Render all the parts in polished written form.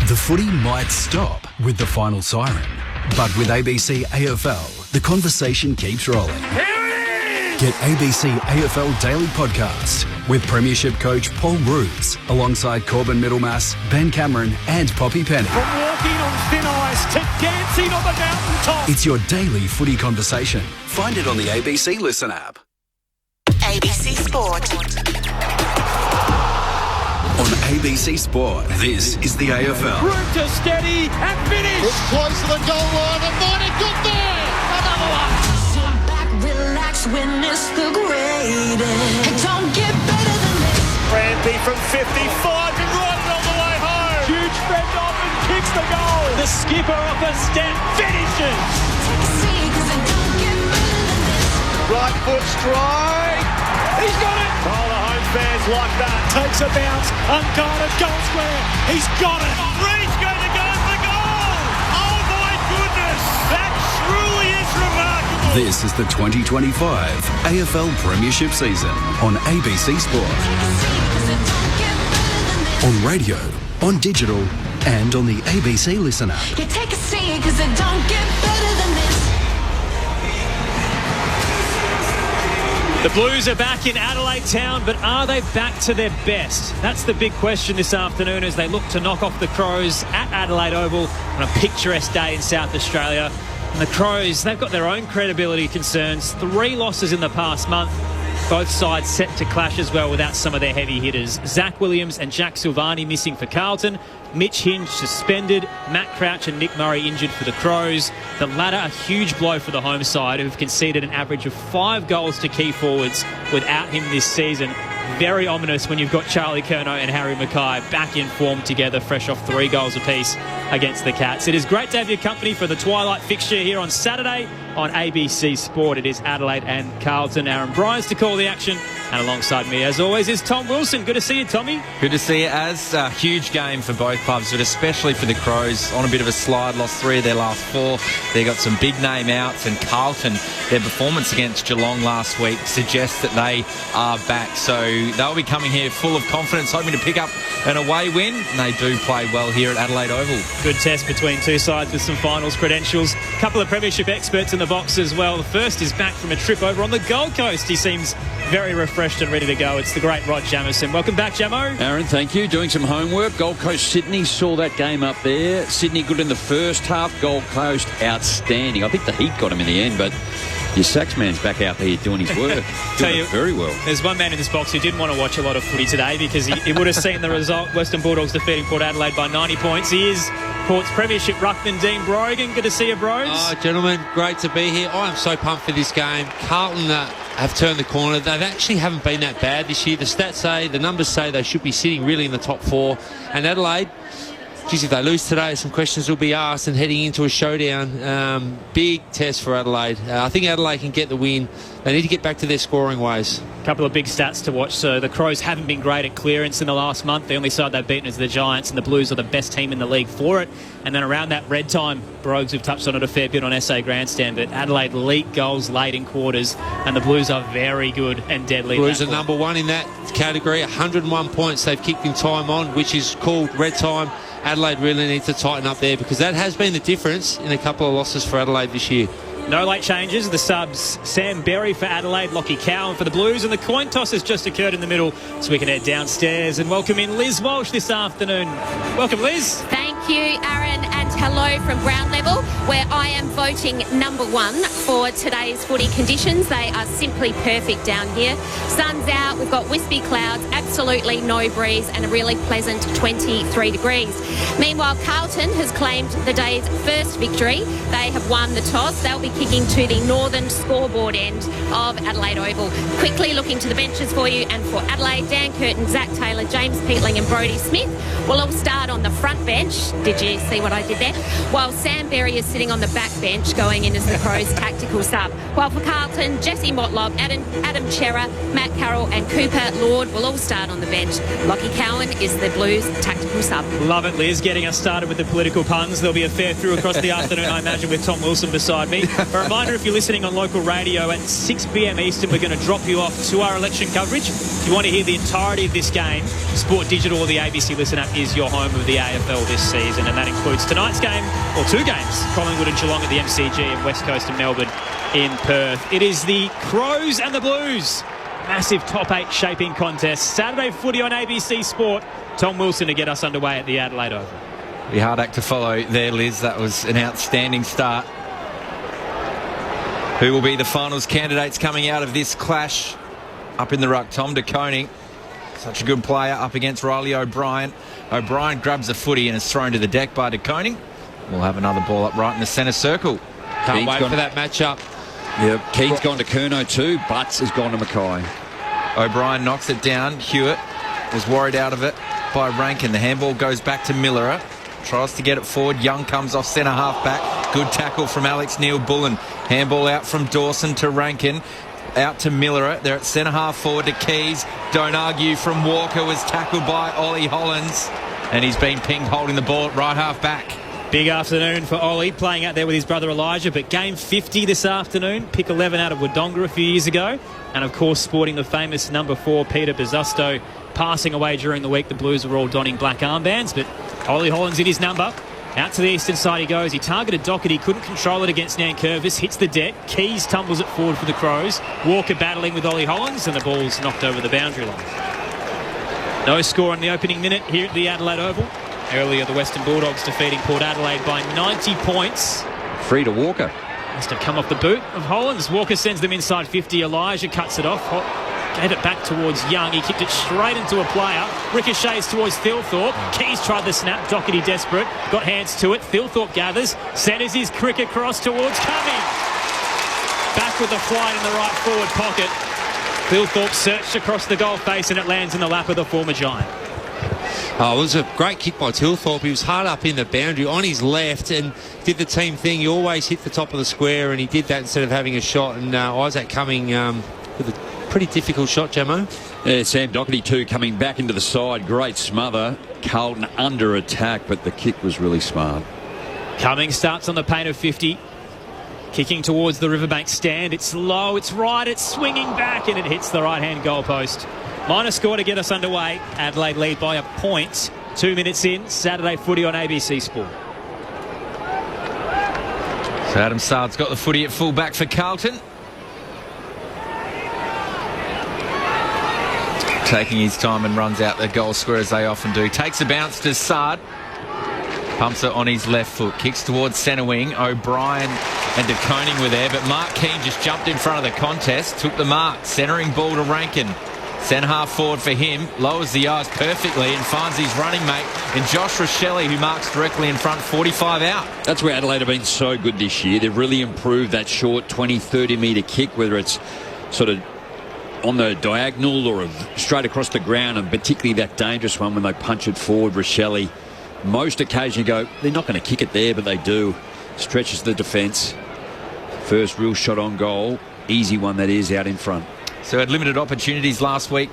The footy might stop with the final siren, but with ABC AFL, the conversation keeps rolling. Get ABC AFL Daily Podcast with Premiership coach Paul Roos alongside Corbin Middlemass, Ben Cameron and Poppy Penny. From walking on thin ice to dancing on the mountaintop. It's your daily footy conversation. Find it on the ABC Listen app. ABC Sport. On ABC Sport, this is the AFL. Room to steady and finish. It's close to the goal line and Marty got there. Another one. Sit back, relax, witness the greatest. It don't get better than this. Brandy from 55 and right all the way home. Huge fend off and kicks the goal. The skipper off a step finishes. Take a seat, 'cause it don't get better than this. Right foot strike. He's got it. Oh, the home fans like that. Takes a bounce, unguarded, goal square. He's got it. Reed's going to go for goal. Oh my goodness, that truly is remarkable. This is the 2025 AFL Premiership season on ABC Sport. Take a seat, 'cause it don't get better than this. On radio, on digital and on the ABC Listen app. You take a seat, 'cause it don't get better than this. The Blues are back in Adelaide town, but are they back to their best? That's the big question this afternoon as they look to knock off the Crows at Adelaide Oval on a picturesque day in South Australia. And the Crows, they've got their own credibility concerns. 3 losses in the past month. Both sides set to clash as well without some of their heavy hitters. Zach Williams and Jack Silvani missing for Carlton. Mitch Hinge suspended. Matt Crouch and Nick Murray injured for the Crows. The latter a huge blow for the home side, who've conceded an average of 5 goals to key forwards without him this season. Very ominous when you've got Charlie Curnow and Harry Mackay back in form together, fresh off 3 goals apiece against the Cats. It is great to have your company for the twilight fixture here on Saturday on ABC Sport. It is Adelaide and Carlton. Aaron Bryans to call the action. And alongside me, as always, is Tom Wilson. Good to see you, Tommy. Good to see you, Az. A huge game for both clubs, but especially for the Crows. On a bit of a slide, lost 3 of their last 4. They got some big name outs, and Carlton, their performance against Geelong last week suggests that they are back. So they'll be coming here full of confidence, hoping to pick up an away win, and they do play well here at Adelaide Oval. Good test between two sides with some finals credentials. A couple of premiership experts in the box as well. The first is back from a trip over on the Gold Coast. He seems very refreshed and ready to go. It's the great Rod Jamison. Welcome back, Jamo. Aaron, thank you. Doing some homework. Gold Coast, Sydney. Saw that game up there. Sydney good in the first half. Gold Coast outstanding. I think the heat got him in the end, but your sax man's back out there doing his work. Doing it very well. There's one man in this box who didn't want to watch a lot of footy today because he would have seen the result. Western Bulldogs defeating Port Adelaide by 90 points. He is Port's premiership ruckman, Dean Brogan. Good to see you, bros. Oh, gentlemen, great to be here. I am so pumped for this game. Carlton have turned the corner. They actually haven't been that bad this year. The stats say, the numbers say they should be sitting really in the top 4. And Adelaide, geez, if they lose today, some questions will be asked and heading into a showdown. Big test for Adelaide. I think Adelaide can get the win. They need to get back to their scoring ways. A couple of big stats to watch. So the Crows haven't been great at clearance in the last month. The only side they've beaten is the Giants, and the Blues are the best team in the league for it. And then around that red time, Brogues have touched on it a fair bit on SA Grandstand, but Adelaide leak goals late in quarters, and the Blues are very good and deadly. Blues are number 1 in that category. 101 points they've kicked in time on, which is called red time. Adelaide really needs to tighten up there because that has been the difference in a couple of losses for Adelaide this year. No late changes. The subs, Sam Berry for Adelaide, Lockie Cowan for the Blues, and the coin toss has just occurred in the middle, so we can head downstairs and welcome in Liz Walsh this afternoon. Welcome, Liz. Thank you, Aaron, and hello from ground level, where I am voting number 1 for today's footy conditions. They are simply perfect down here. Sun's out, we've got wispy clouds, absolutely no breeze, and a really pleasant 23 degrees. Meanwhile, Carlton has claimed the day's first victory. They have won the toss. They'll be kicking to the northern scoreboard end of Adelaide Oval. Quickly looking to the benches for you, and for Adelaide, Dan Curtin, Zach Taylor, James Peatling and Brodie Smith will all start on the front bench. Did you see what I did there? While Sam Berry is sitting on the back bench going in as the Crows' tactical sub. While for Carlton, Jesse Motlop, Adam Chera, Matt Carroll and Cooper Lord will all start on the bench. Lockie Cowan is the Blues' tactical sub. Love it, Liz. Getting us started with the political puns. There'll be a fair through across the afternoon, I imagine, with Tom Wilson beside me. A reminder, if you're listening on local radio at 6 p.m. Eastern, we're going to drop you off to our election coverage. If you want to hear the entirety of this game, Sport Digital or the ABC Listen app is your home of the AFL this season, and that includes tonight's game, or two games, Collingwood and Geelong at the MCG, and West Coast and Melbourne in Perth. It is the Crows and the Blues. Massive top 8 shaping contest. Saturday footy on ABC Sport. Tom Wilson to get us underway at the Adelaide Oval. Be hard act to follow there, Liz. That was an outstanding start. Who will be the finals candidates coming out of this clash? Up in the ruck, Tom De Koning. Such a good player up against Riley O'Brien. O'Brien grabs the footy and is thrown to the deck by De Koning. We'll have another ball up right in the centre circle. Can't wait for that matchup. Yep. Keane's gone to Curnow too. Butts has gone to Mackay. O'Brien knocks it down. Hewitt was worried out of it by Rankin. The handball goes back to Miller. Tries to get it forward. Young comes off centre half back. Good tackle from Alex Neil-Bullen. Handball out from Dawson to Rankin. Out to Miller. They're at centre half forward to Keys. Don't argue from Walker. Was tackled by Ollie Hollins. And he's been pinged holding the ball at right half back. Big afternoon for Ollie, playing out there with his brother Elijah. But game 50 this afternoon. Pick 11 out of Wodonga a few years ago. And of course sporting the famous number 4 Peter Bizzusto passing away during the week. The Blues were all donning black armbands. But Ollie Hollins in his number. Out to the eastern side he goes. He targeted Doherty, couldn't control it against Nankervis. Hits the deck. Keys tumbles it forward for the Crows. Walker battling with Ollie Hollins, and the ball's knocked over the boundary line. No score in the opening minute here at the Adelaide Oval. Earlier, the Western Bulldogs defeating Port Adelaide by 90 points. Free to Walker. Must have come off the boot of Hollins. Walker sends them inside 50. Elijah cuts it off. Gave it back towards Young. He kicked it straight into a player. Ricochets towards Thilthorpe. Keys tried the snap. Doherty desperate. Got hands to it. Thilthorpe gathers. Centres his cricket cross towards Cumming. Back with the flight in the right forward pocket. Thilthorpe searched across the goal face and it lands in the lap of the former Giant. Oh, it was a great kick by Thilthorpe. He was hard up in the boundary on his left and did the team thing. He always hit the top of the square, and he did that instead of having a shot. And Isaac Cumming with a pretty difficult shot, Jamo. Yeah, Sam Doherty too coming back into the side. Great smother. Carlton under attack, but the kick was really smart. Cumming starts on the paint of 50. Kicking towards the Riverbank stand. It's low, it's right, it's swinging back, and it hits the right-hand goalpost. Minor score to get us underway. Adelaide lead by a point. 2 minutes in. Saturday footy on ABC Sport. So Adam Sard's got the footy at full back for Carlton. Taking his time and runs out the goal square as they often do. Takes a bounce to Sard. Pumps it on his left foot. Kicks towards centre wing. O'Brien and De Koning were there, but Mark Keane just jumped in front of the contest. Took the mark. Centering ball to Rankin. Centre half forward for him. Lowers the eyes perfectly and finds his running mate in Josh Rochelle, who marks directly in front, 45 out. That's where Adelaide have been so good this year. They've really improved that short 20, 30 metre kick, whether it's sort of on the diagonal or straight across the ground, and particularly that dangerous one when they punch it forward. Rochelle, most occasions you go, they're not going to kick it there, but they do. Stretches the defence. First real shot on goal. Easy one that is, out in front. So had limited opportunities last week,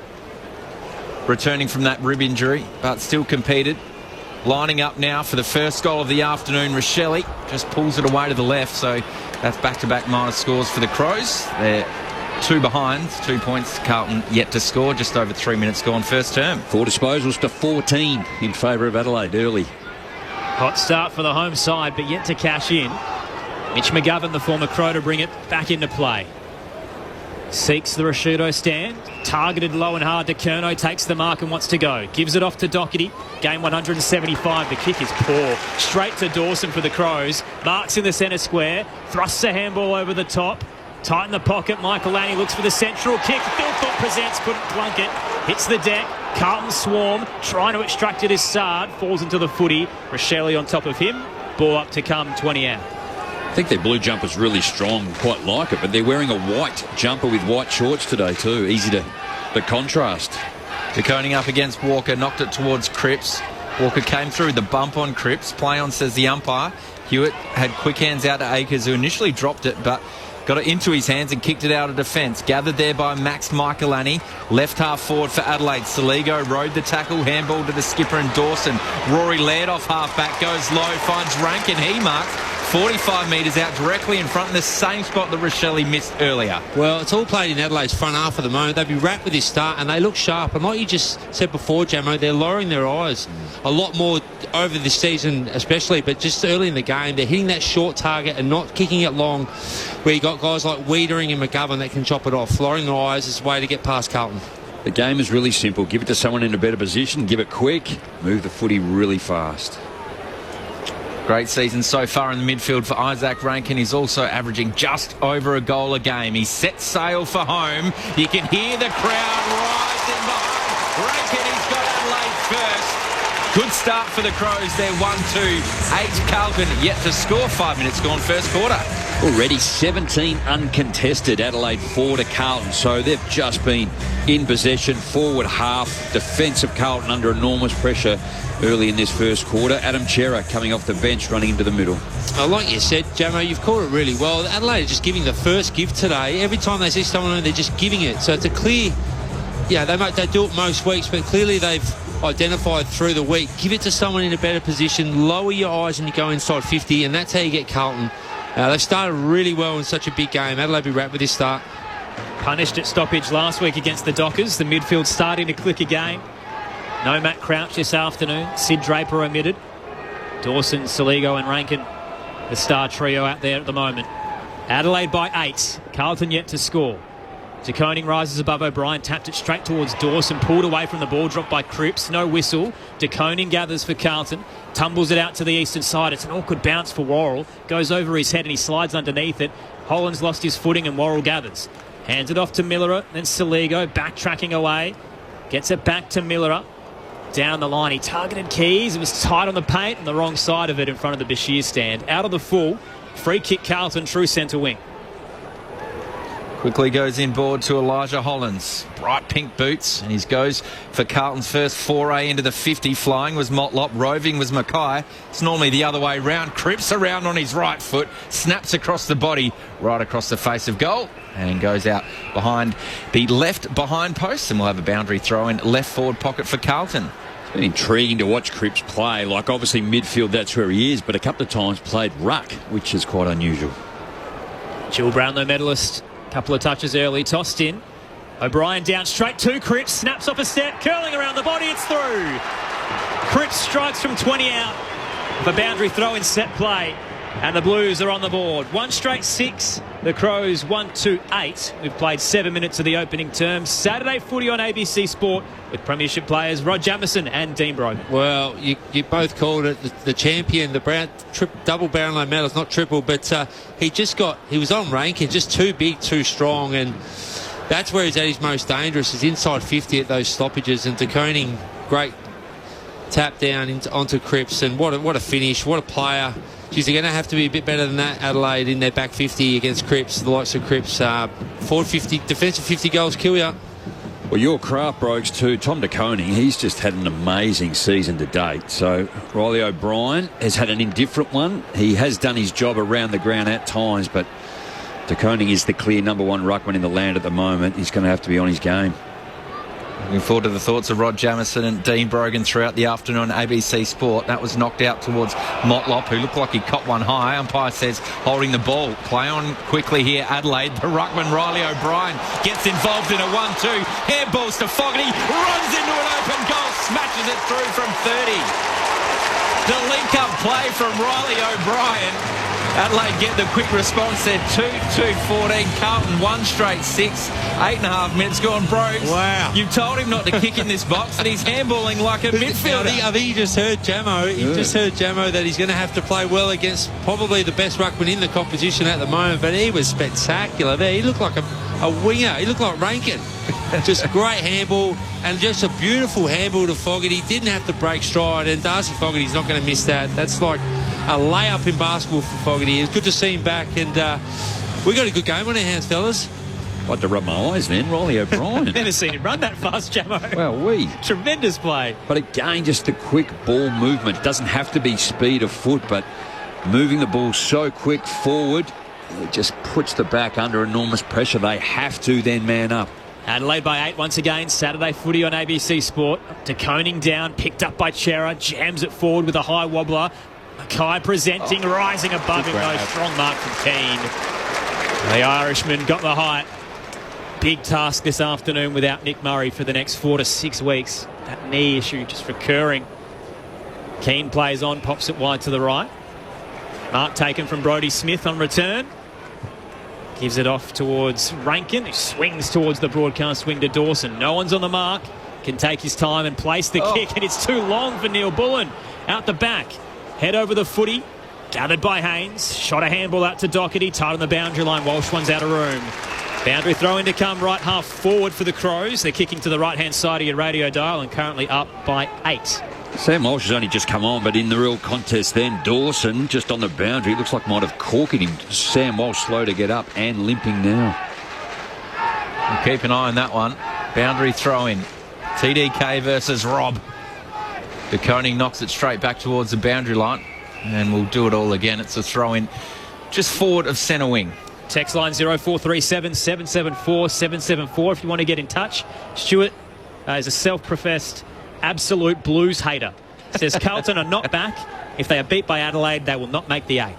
returning from that rib injury, but still competed. Lining up now for the first goal of the afternoon. Rochelle just pulls it away to the left, so that's back-to-back minus scores for the Crows. They're 2 behind, 2 points. Carlton yet to score, just over 3 minutes gone first term. 4 disposals to 14 in favour of Adelaide early. Hot start for the home side, but yet to cash in. Mitch McGovern, the former Crow, to bring it back into play. Seeks the Rashudo stand. Targeted low and hard to Curnow. Takes the mark and wants to go. Gives it off to Doherty. Game 175. The kick is poor. Straight to Dawson for the Crows. Marks in the centre square. Thrusts a handball over the top. Tight in the pocket. Michael Lanny looks for the central kick. Thilthorpe presents. Couldn't plunk it. Hits the deck. Carlton swarm. Trying to extract it is Sard. Falls into the footy. Rochelle on top of him. Ball up to come. 20 out. I think their blue jumper's really strong, quite like it, but they're wearing a white jumper with white shorts today too. Easy to the contrast. De Koning up against Walker, knocked it towards Cripps. Walker came through the bump on Cripps. Play on, says the umpire. Hewitt had quick hands out to Akers, who initially dropped it, but got it into his hands and kicked it out of defence. Gathered there by Max Michaelani. Left half forward for Adelaide. Saligo rode the tackle. Handball to the skipper and Dawson. Rory Laird off half back. Goes low. Finds Rankin. He marks. 45 metres out directly in front in the same spot that Rochelle missed earlier. Well, it's all played in Adelaide's front half at the moment. They'll be wrapped with this start, and they look sharp. And like you just said before, Jamo, they're lowering their eyes a lot more over this season especially, but just early in the game, they're hitting that short target and not kicking it long, where you got guys like Wiedering and McGovern that can chop it off. Lowering their eyes is a way to get past Carlton. The game is really simple. Give it to someone in a better position, give it quick, move the footy really fast. Great season so far in the midfield for Isaac Rankin. He's also averaging just over a goal a game. He sets sail for home. You can hear the crowd rising behind Rankin. He's got Adelaide first. Good start for the Crows. They're 1-2. 8 Carlton yet to score. 5 minutes gone first quarter. Already 17 uncontested. Adelaide 4 to Carlton. So they've just been in possession. Forward half. Defensive Carlton under enormous pressure early in this first quarter. Adam Chera coming off the bench, running into the middle. Like you said, Jamo, you've called it really well. Adelaide are just giving the first give today. Every time they see someone, they're just giving it. So it's a clear... Yeah, they do it most weeks, but clearly they've identified through the week. Give it to someone in a better position. Lower your eyes and you go inside 50, and that's how you get Carlton. They've started really well in such a big game. Adelaide be wrapped with this start. Punished at stoppage last week against the Dockers. The midfield starting to click again. No Matt Crouch this afternoon. Sid Draper omitted. Dawson, Saligo and Rankin, the star trio out there at the moment. Adelaide by 8. Carlton yet to score. De Koning rises above O'Brien, tapped it straight towards Dawson, pulled away from the ball, dropped by Cripps, no whistle. De Koning gathers for Carlton, tumbles it out to the eastern side. It's an awkward bounce for Worrell, goes over his head and he slides underneath it. Holland's lost his footing and Worrell gathers. Hands it off to Millerer, then Saligo, backtracking away, gets it back to Millerer. Down the line, he targeted Keys, it was tight on the paint and the wrong side of it in front of the Bashir stand. Out of the full, free kick Carlton, true centre wing. Quickly goes inboard to Elijah Hollands. Bright pink boots, and he goes for Carlton's first foray into the 50. Flying was Motlop, roving was Mackay. It's normally the other way round. Cripps around on his right foot, snaps across the body, right across the face of goal, and goes out behind the left behind post, and we'll have a boundary throw in left forward pocket for Carlton. It's been intriguing to watch Cripps play. Like, obviously midfield, that's where he is, but a couple of times played ruck, which is quite unusual. Jill Brownlow medalist. Couple of touches early, tossed in. O'Brien down straight to Cripps, snaps off a step, curling around the body, it's through. Cripps strikes from 20 out. The boundary throw in set play. And the Blues are on the board. 1 straight 6. The Crows 1-2-8. We've played 7 minutes of the opening term. Saturday footy on ABC Sport with premiership players Rod Jamieson and Dean Brogan. Well, you both called it the champion, the double Brownlow medals, not triple, but he was on Rankin, just too big, too strong, and that's where he's at his most dangerous, is inside 50 at those stoppages. And De Koning, great tap down onto Cripps, and what a finish, what a player. Geez, they're going to have to be a bit better than that, Adelaide, in their back 50 against Cripps, the likes of Cripps. Forward 50, defensive 50 goals kill you. Well, your craft brogues too. Tom De Koning, he's just had an amazing season to date. So Riley O'Brien has had an indifferent one. He has done his job around the ground at times, but De Koning is the clear number 1 ruckman in the land at the moment. He's going to have to be on his game. Looking forward to the thoughts of Rod Jamieson and Dean Brogan throughout the afternoon on ABC Sport. That was knocked out towards Motlop, who looked like he caught one high. Umpire says holding the ball. Play on quickly here, Adelaide. The ruckman Riley O'Brien gets involved in a 1-2. Handballs to Fogarty, runs into an open goal, smashes it through from 30. The link-up play from Riley O'Brien. Adelaide get the quick response there. 2-2-14. Carlton 1 straight 6. 8.5 minutes gone. Brogues. Wow. You told him not to kick in this box, and he's handballing like a midfielder. I think you just heard Jamo. You just heard Jamo that he's going to have to play well against probably the best ruckman in the competition at the moment. But he was spectacular there. He looked like a winger. He looked like Rankin. Just great handball, and just a beautiful handball to Fogarty. He didn't have to break stride, and Darcy Fogarty's not going to miss that. That's like a layup in basketball for Fogarty. It's good to see him back, and we got a good game on our hands, fellas. I'd like to rub my eyes then, Riley O'Brien. Never seen him run that fast, Jamo. Well, Tremendous play. But again, just the quick ball movement. It doesn't have to be speed of foot, but moving the ball so quick forward, it just puts the back under enormous pressure. They have to then man up. Adelaide by 8 once again. Saturday footy on ABC Sport. De Koning down, picked up by Chera, jams it forward with a high wobbler. Mackay presenting, rising above him, though. Strong mark from Keane. The Irishman got the height. Big task this afternoon without Nick Murray for the next 4 to 6 weeks. That knee issue just recurring. Keane plays on, pops it wide to the right. Mark taken from Brodie Smith on return. Gives it off towards Rankin, who swings towards the broadcast wing to Dawson. No one's on the mark. Can take his time and place the kick, and it's too long for Neil Bullen. Out the back. Head over the footy. Gathered by Haynes. Shot a handball out to Doherty. Tight on the boundary line. Walsh one's out of room. Boundary throw in to come right half forward for the Crows. They're kicking to the right-hand side of your radio dial and currently up by 8. Sam Walsh has only just come on, but in the real contest then, Dawson just on the boundary. Looks like might have corked him. Sam Walsh slow to get up and limping now. We'll keep an eye on that one. Boundary throw-in. TDK versus Rob. De Koning knocks it straight back towards the boundary line, and we'll do it all again. It's a throw-in just forward of centre wing. Text line 0437 774 774 if you want to get in touch. Stuart is a self-professed absolute Blues hater. Says Carlton are not back. If they are beat by Adelaide, they will not make the 8.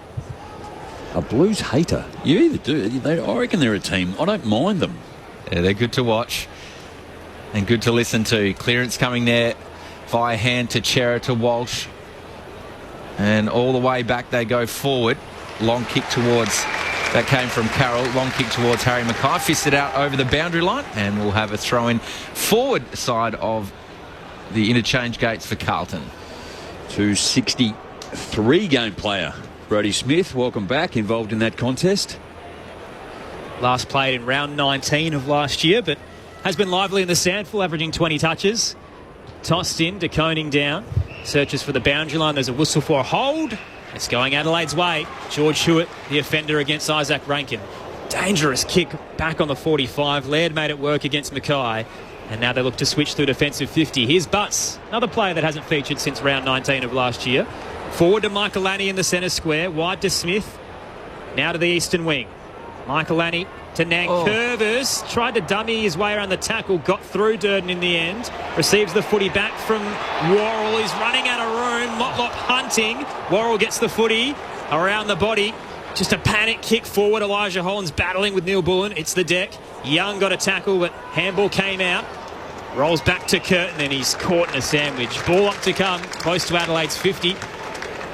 A Blues hater? You either do. I reckon they're a team. I don't mind them. Yeah, they're good to watch and good to listen to. Clearance coming there via hand to Chera to Walsh. And all the way back they go forward. Long kick towards... That came from Carroll. Long kick towards Harry Mackay. Fisted out over the boundary line. And we'll have a throw-in forward side of the interchange gates for Carlton. 263 game player. Brodie Smith, welcome back. Involved in that contest. Last played in round 19 of last year, but has been lively in the sandful, averaging 20 touches. Tossed in, De Koning down. Searches for the boundary line. There's a whistle for a hold. It's going Adelaide's way. George Hewitt, the offender against Isaac Rankin. Dangerous kick back on the 45. Laird made it work against Mackay. And now they look to switch to defensive 50. Here's Butts, another player that hasn't featured since round 19 of last year. Forward to Michael Lanny in the centre square. Wide to Smith. Now to the eastern wing. Michael Lanny to Nankervis. Tried to dummy his way around the tackle. Got through Durden in the end. Receives the footy back from Worrell. He's running out of room. Motlop hunting. Worrell gets the footy around the body. Just a panic kick forward. Elijah Holland's battling with Neil Bullen. It's the deck. Young got a tackle, but handball came out. Rolls back to Curtin, and he's caught in a sandwich. Ball up to come, close to Adelaide's 50.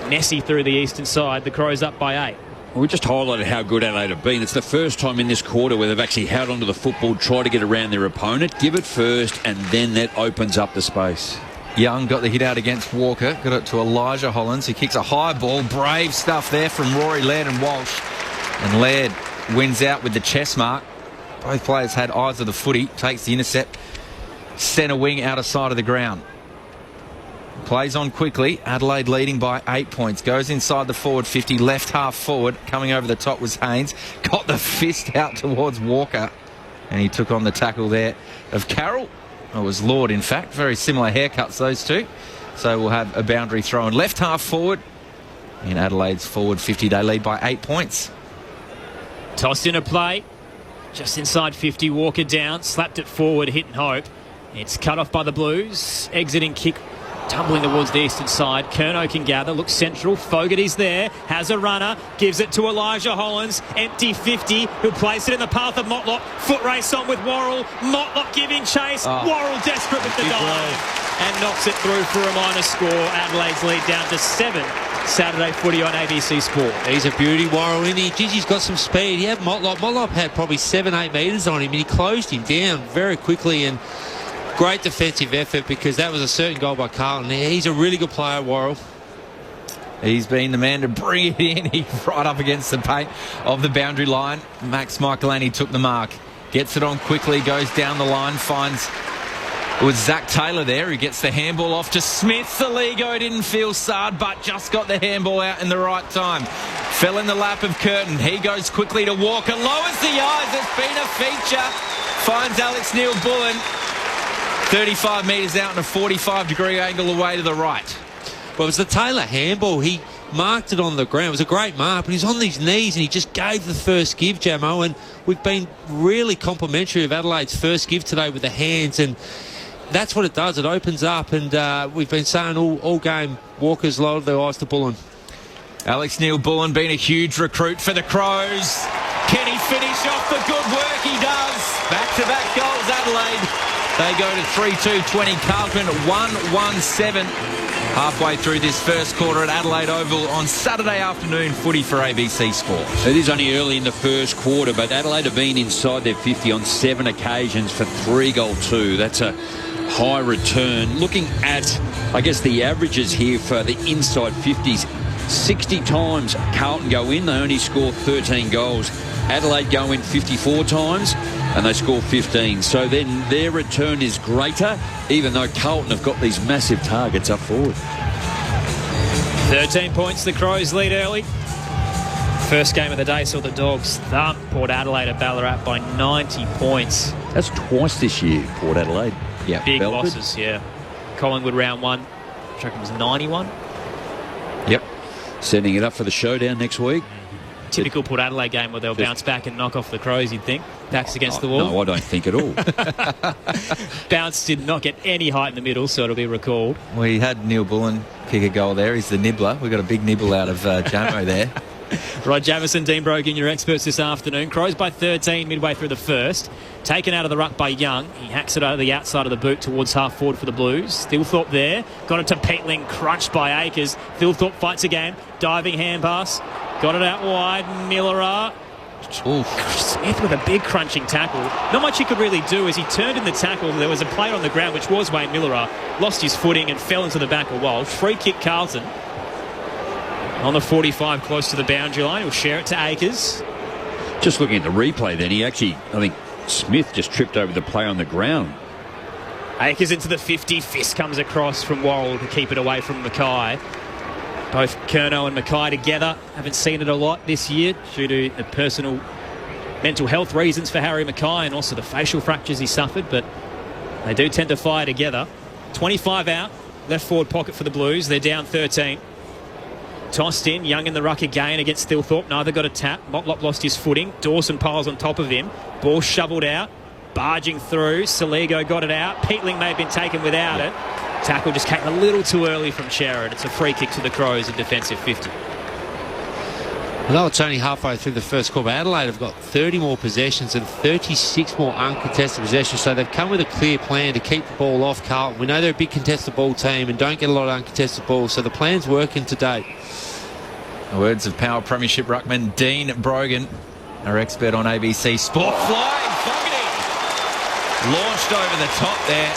Nessie through the eastern side. The Crows up by 8. We just highlighted how good Adelaide have been. It's the first time in this quarter where they've actually held onto the football, try to get around their opponent, give it first, and then that opens up the space. Young got the hit out against Walker. Got it to Elijah Hollands. He kicks a high ball. Brave stuff there from Rory Laird and Walsh. And Laird wins out with the chest mark. Both players had eyes of the footy. Takes the intercept. Centre wing out of sight of the ground. Plays on quickly. Adelaide leading by 8 points. Goes inside the forward 50. Left half forward. Coming over the top was Haynes. Got the fist out towards Walker. And he took on the tackle there of Carroll. It was Lord, in fact. Very similar haircuts, those two. So we'll have a boundary throw in left half forward. In Adelaide's forward 50, they lead by 8 points. Tossed in a play. Just inside 50. Walker down. Slapped it forward. Hit and hope. It's cut off by the Blues. Exiting kick. Tumbling towards the eastern side. Curnow can gather. Looks central. Fogarty's there. Has a runner. Gives it to Elijah Hollands. Empty 50. He'll place it in the path of Motlop. Foot race on with Worrell. Motlop giving chase. Worrell desperate with the dive. And knocks it through for a minor score. Adelaide's lead down to 7. Saturday footy on ABC Sport. He's a beauty, Worrell, isn't he? Gigi's got some speed. He had Motlop. Motlop had probably 7-8 metres on him, and he closed him down very quickly. And great defensive effort, because that was a certain goal by Carlton. He's a really good player, Worrell. He's been the man to bring it in. He's right up against the paint of the boundary line. Max Michaelani took the mark. Gets it on quickly, goes down the line, finds... It was Zach Taylor there who gets the handball off to Smith. Saligo didn't feel Sard, but just got the handball out in the right time. Fell in the lap of Curtin. He goes quickly to Walker. Lowers the eyes. It's been a feature. Finds Alex Neil-Bullen. 35 metres out and a 45-degree angle away to the right. Well, it was the Taylor handball. He marked it on the ground. It was a great mark, but he's on his knees and he just gave the first give, Jamo. And we've been really complimentary of Adelaide's first give today with the hands, and that's what it does. It opens up, and we've been saying all game, Walker's lowered their eyes to Bullen. Alex Neil-Bullen been a huge recruit for the Crows. Can he finish off the good work? He does. Back-to-back goals, Adelaide. They go to 3-2-20. Carlton 1-1-7. Halfway through this first quarter at Adelaide Oval on Saturday afternoon footy for ABC Sport. It is only early in the first quarter, but Adelaide have been inside their 50 on 7 occasions for 3-2. That's a high return. Looking at, I guess, the averages here for the inside 50s, 60 times Carlton go in, they only score 13 goals. Adelaide go in 54 times and they score 15. So then their return is greater, even though Carlton have got these massive targets up forward. 13 points, the Crows lead early. First game of the day saw the Dogs thump Port Adelaide at Ballarat by 90 points. That's twice this year, Port Adelaide. Yeah, big Belford. losses, yeah. Collingwood round 1, I reckon it was 91. Yep. Setting it up for the showdown next week. Typical Port Adelaide game where they'll bounce back and knock off the Crows, you'd think. Backs against the wall. No, I don't think at all. Bounce did not get any height in the middle, so it'll be recalled. We had Neil-Bullen kick a goal there. He's the nibbler. We got a big nibble out of Jamo there. Rod Jamieson, Dean Brogan, your experts this afternoon. Crows by 13 midway through the first. Taken out of the ruck by Young. He hacks it over the outside of the boot towards half forward for the Blues. Stillthorpe there. Got it to Peatling, crunched by Akers. Stillthorpe fights again. Diving hand pass. Got it out wide. Miller. Smith with a big crunching tackle. Not much he could really do as he turned in the tackle. There was a player on the ground, which was Wayne Miller. Lost his footing and fell into the back of Walsh. Free kick Carlton. On the 45, close to the boundary line. He'll share it to Akers. Just looking at the replay then, I think Smith just tripped over the play on the ground. Akers into the 50. Fist comes across from Worrell to keep it away from Mackay. Both Curnow and Mackay together. Haven't seen it a lot this year due to the personal mental health reasons for Harry Mackay and also the facial fractures he suffered, but they do tend to fire together. 25 out. Left forward pocket for the Blues. They're down 13. Tossed in, Young in the ruck again against Stillthorpe. Neither got a tap. Motlop lost his footing. Dawson piles on top of him. Ball shoveled out. Barging through. Saligo got it out. Peatling may have been taken without it. Tackle just came a little too early from Sherrod. It's a free kick to the Crows, a defensive 50. Although it's only halfway through the first quarter, Adelaide have got 30 more possessions and 36 more uncontested possessions, so they've come with a clear plan to keep the ball off Carlton. We know they're a big contested ball team and don't get a lot of uncontested balls, so the plan's working to date. The words of Power Premiership ruckman Dean Brogan, our expert on ABC Sport. Flying Fogarty! Launched over the top there.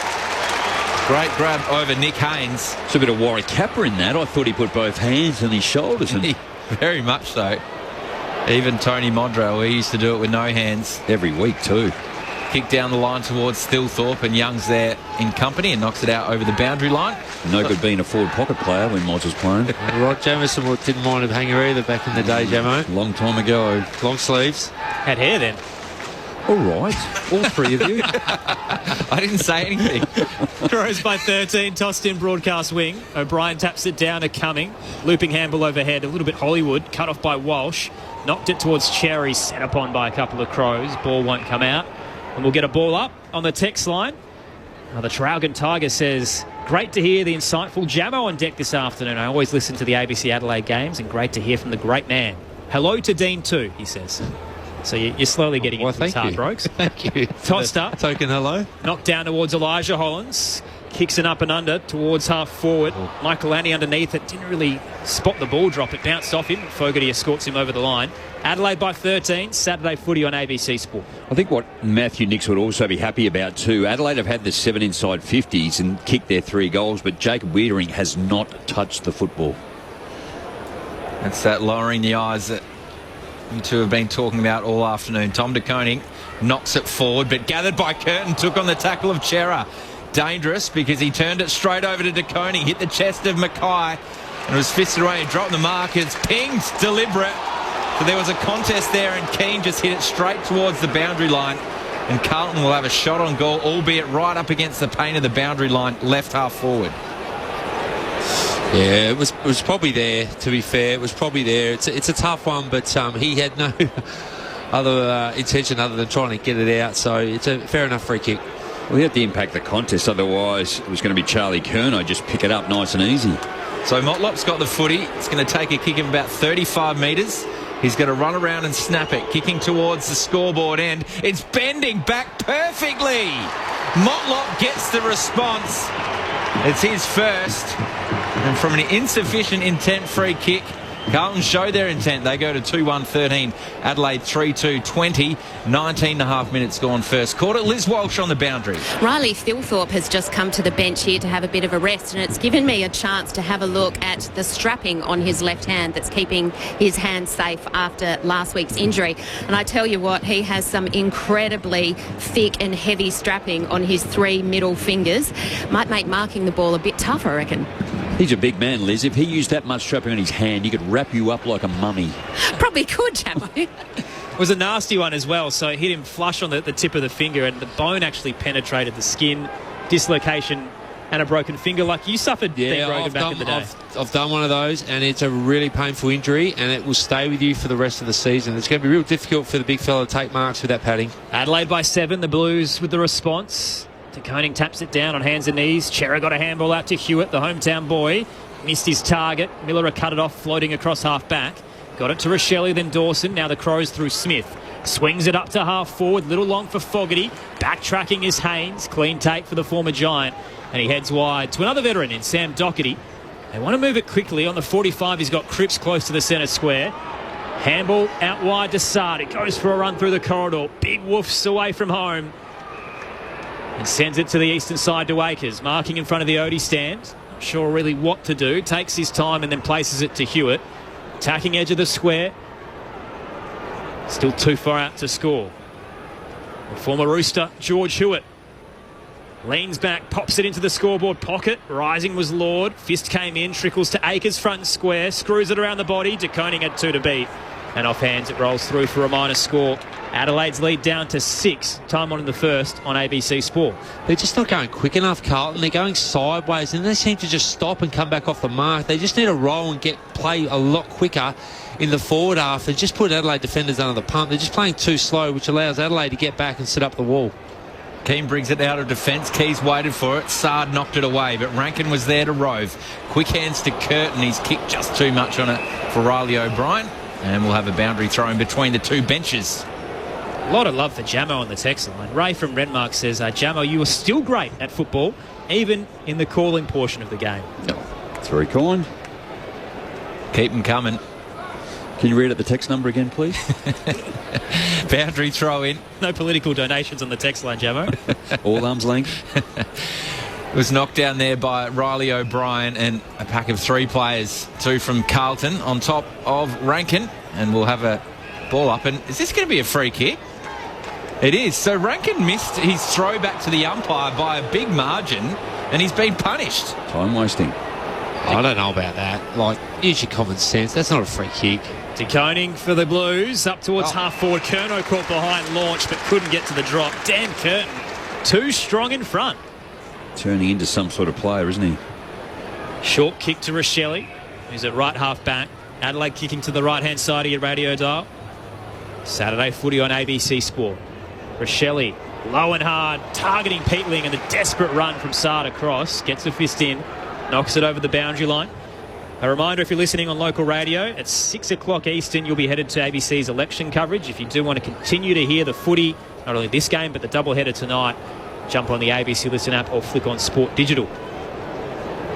Great grab over Nick Haynes. It's a bit of Warwick Kappa in that. I thought he put both hands on his shoulders. And very much so. Even Tony Modrell, he used to do it with no hands. Every week too. Kick down the line towards Stillthorpe, and Young's there in company and knocks it out over the boundary line. No good being a forward pocket player when Mods was playing. Rod Jamieson didn't mind a hanger either back in the day, Jamo. Long time ago. Long sleeves. Had hair then. All right. All three of you. I didn't say anything. Crows by 13, tossed in broadcast wing. O'Brien taps it down to Cumming. Looping handball overhead, a little bit Hollywood. Cut off by Walsh. Knocked it towards Cherry, set upon by a couple of Crows. Ball won't come out. And we'll get a ball up on the text line. Now, the Traralgon Tiger says, great to hear the insightful Jamo on deck this afternoon. I always listen to the ABC Adelaide games, and great to hear from the great man. Hello to Dean too, he says. So you're slowly getting into these hard ropes. Thank you. Tossed up. Token hello. Knocked down towards Elijah Hollins. Kicks it up and under towards half forward. Michael Annie underneath it. Didn't really spot the ball drop. It bounced off him. Fogarty escorts him over the line. Adelaide by 13. Saturday footy on ABC Sport. I think what Matthew Nix would also be happy about too, Adelaide have had the 7 inside 50s and kicked their 3 goals, but Jacob Wiedering has not touched the football. That's that lowering the eyes that you two have been talking about all afternoon. Tom de Koning knocks it forward, but gathered by Curtin, took on the tackle of Chera. Dangerous because he turned it straight over to de Koning, hit the chest of Mackay, and it was fisted away. He dropped the markers, pinged, deliberate. So there was a contest there, and Keane just hit it straight towards the boundary line. And Carlton will have a shot on goal, albeit right up against the paint of the boundary line, left half forward. Yeah, it was probably there, to be fair. It was probably there. It's a tough one, but he had no other intention other than trying to get it out. So it's a fair enough free kick. Well, he had to impact the contest. Otherwise, it was going to be Charlie Curnow just pick it up nice and easy. So Motlop's got the footy. It's going to take a kick of about 35 metres. He's going to run around and snap it, kicking towards the scoreboard end. It's bending back perfectly. Motlop gets the response. It's his first. And from an insufficient intent free kick, Carlton show their intent. They go to 2-1-13. Adelaide 3-2-20. 19.5 minutes gone first quarter. Liz Walsh on the boundary. Riley Thilthorpe has just come to the bench here to have a bit of a rest, and it's given me a chance to have a look at the strapping on his left hand that's keeping his hand safe after last week's injury. And I tell you what, he has some incredibly thick and heavy strapping on his 3 middle fingers. Might make marking the ball a bit tough, I reckon. He's a big man, Liz. If he used that much strapping on his hand, he could wrap you up like a mummy. Probably could, Jamo. It was a nasty one as well, so it hit him flush on the tip of the finger, and the bone actually penetrated the skin, dislocation and a broken finger like you suffered, Ben Brogan, back in the day. I've done one of those, and it's a really painful injury, and it will stay with you for the rest of the season. It's going to be real difficult for the big fella to take marks with that padding. Adelaide by 7, the Blues with the response. De Koning taps it down on hands and knees. Chera got a handball out to Hewitt, the hometown boy. Missed his target. Miller cut it off, floating across half back. Got it to Rochelle, then Dawson. Now the Crows through Smith. Swings it up to half forward. Little long for Fogarty. Backtracking is Haynes. Clean take for the former Giant. And he heads wide to another veteran in Sam Doherty. They want to move it quickly. On the 45, he's got Cripps close to the centre square. Handball out wide to Sard. It goes for a run through the corridor. Big woofs away from home. And sends it to the eastern side to Akers. Marking in front of the Odie stand. Not sure really what to do. Takes his time and then places it to Hewitt. Attacking edge of the square. Still too far out to score. The former Rooster, George Hewitt. Leans back, pops it into the scoreboard pocket. Rising was Lord. Fist came in, trickles to Akers front and square. Screws it around the body. De Koning had 2 to beat. And off hands it rolls through for a minor score. Adelaide's lead down to 6. Time on in the first on ABC Sport. They're just not going quick enough, Carlton. They're going sideways, and they seem to just stop and come back off the mark. They just need to roll and play a lot quicker in the forward half and just put Adelaide defenders under the pump. They're just playing too slow, which allows Adelaide to get back and set up the wall. Keane brings it out of defence. Keys waited for it. Sard knocked it away, but Rankin was there to rove. Quick hands to Curtin. He's kicked just too much on it for Riley O'Brien. And we'll have a boundary throw in between the two benches. A lot of love for Jamo on the text line. Ray from Renmark says, Jamo, you are still great at football, even in the calling portion of the game. It's very kind. Keep them coming. Can you read out the text number again, please? Boundary throw in. No political donations on the text line, Jamo. All arm's length. It was knocked down there by Riley O'Brien and a pack of 3 players, 2 from Carlton on top of Rankin. And we'll have a ball up. And is this going to be a free kick? It is. So Rankin missed his throw back to the umpire by a big margin, and he's been punished. Time wasting. I don't know about that. Like, use your common sense. That's not a free kick. De Koning for the Blues. Up towards half forward. Curnow caught behind launch, but couldn't get to the drop. Dan Curtin, too strong in front. Turning into some sort of player, isn't he? Short kick to Rochelle, who's at right half back. Adelaide kicking to the right-hand side of your radio dial. Saturday footy on ABC Sport. Rochelle, low and hard, targeting Peatling, and the desperate run from Sard across. Gets a fist in, knocks it over the boundary line. A reminder, if you're listening on local radio, at 6 o'clock Eastern, you'll be headed to ABC's election coverage. If you do want to continue to hear the footy, not only this game, but the doubleheader tonight, jump on the ABC Listen app or flick on Sport Digital.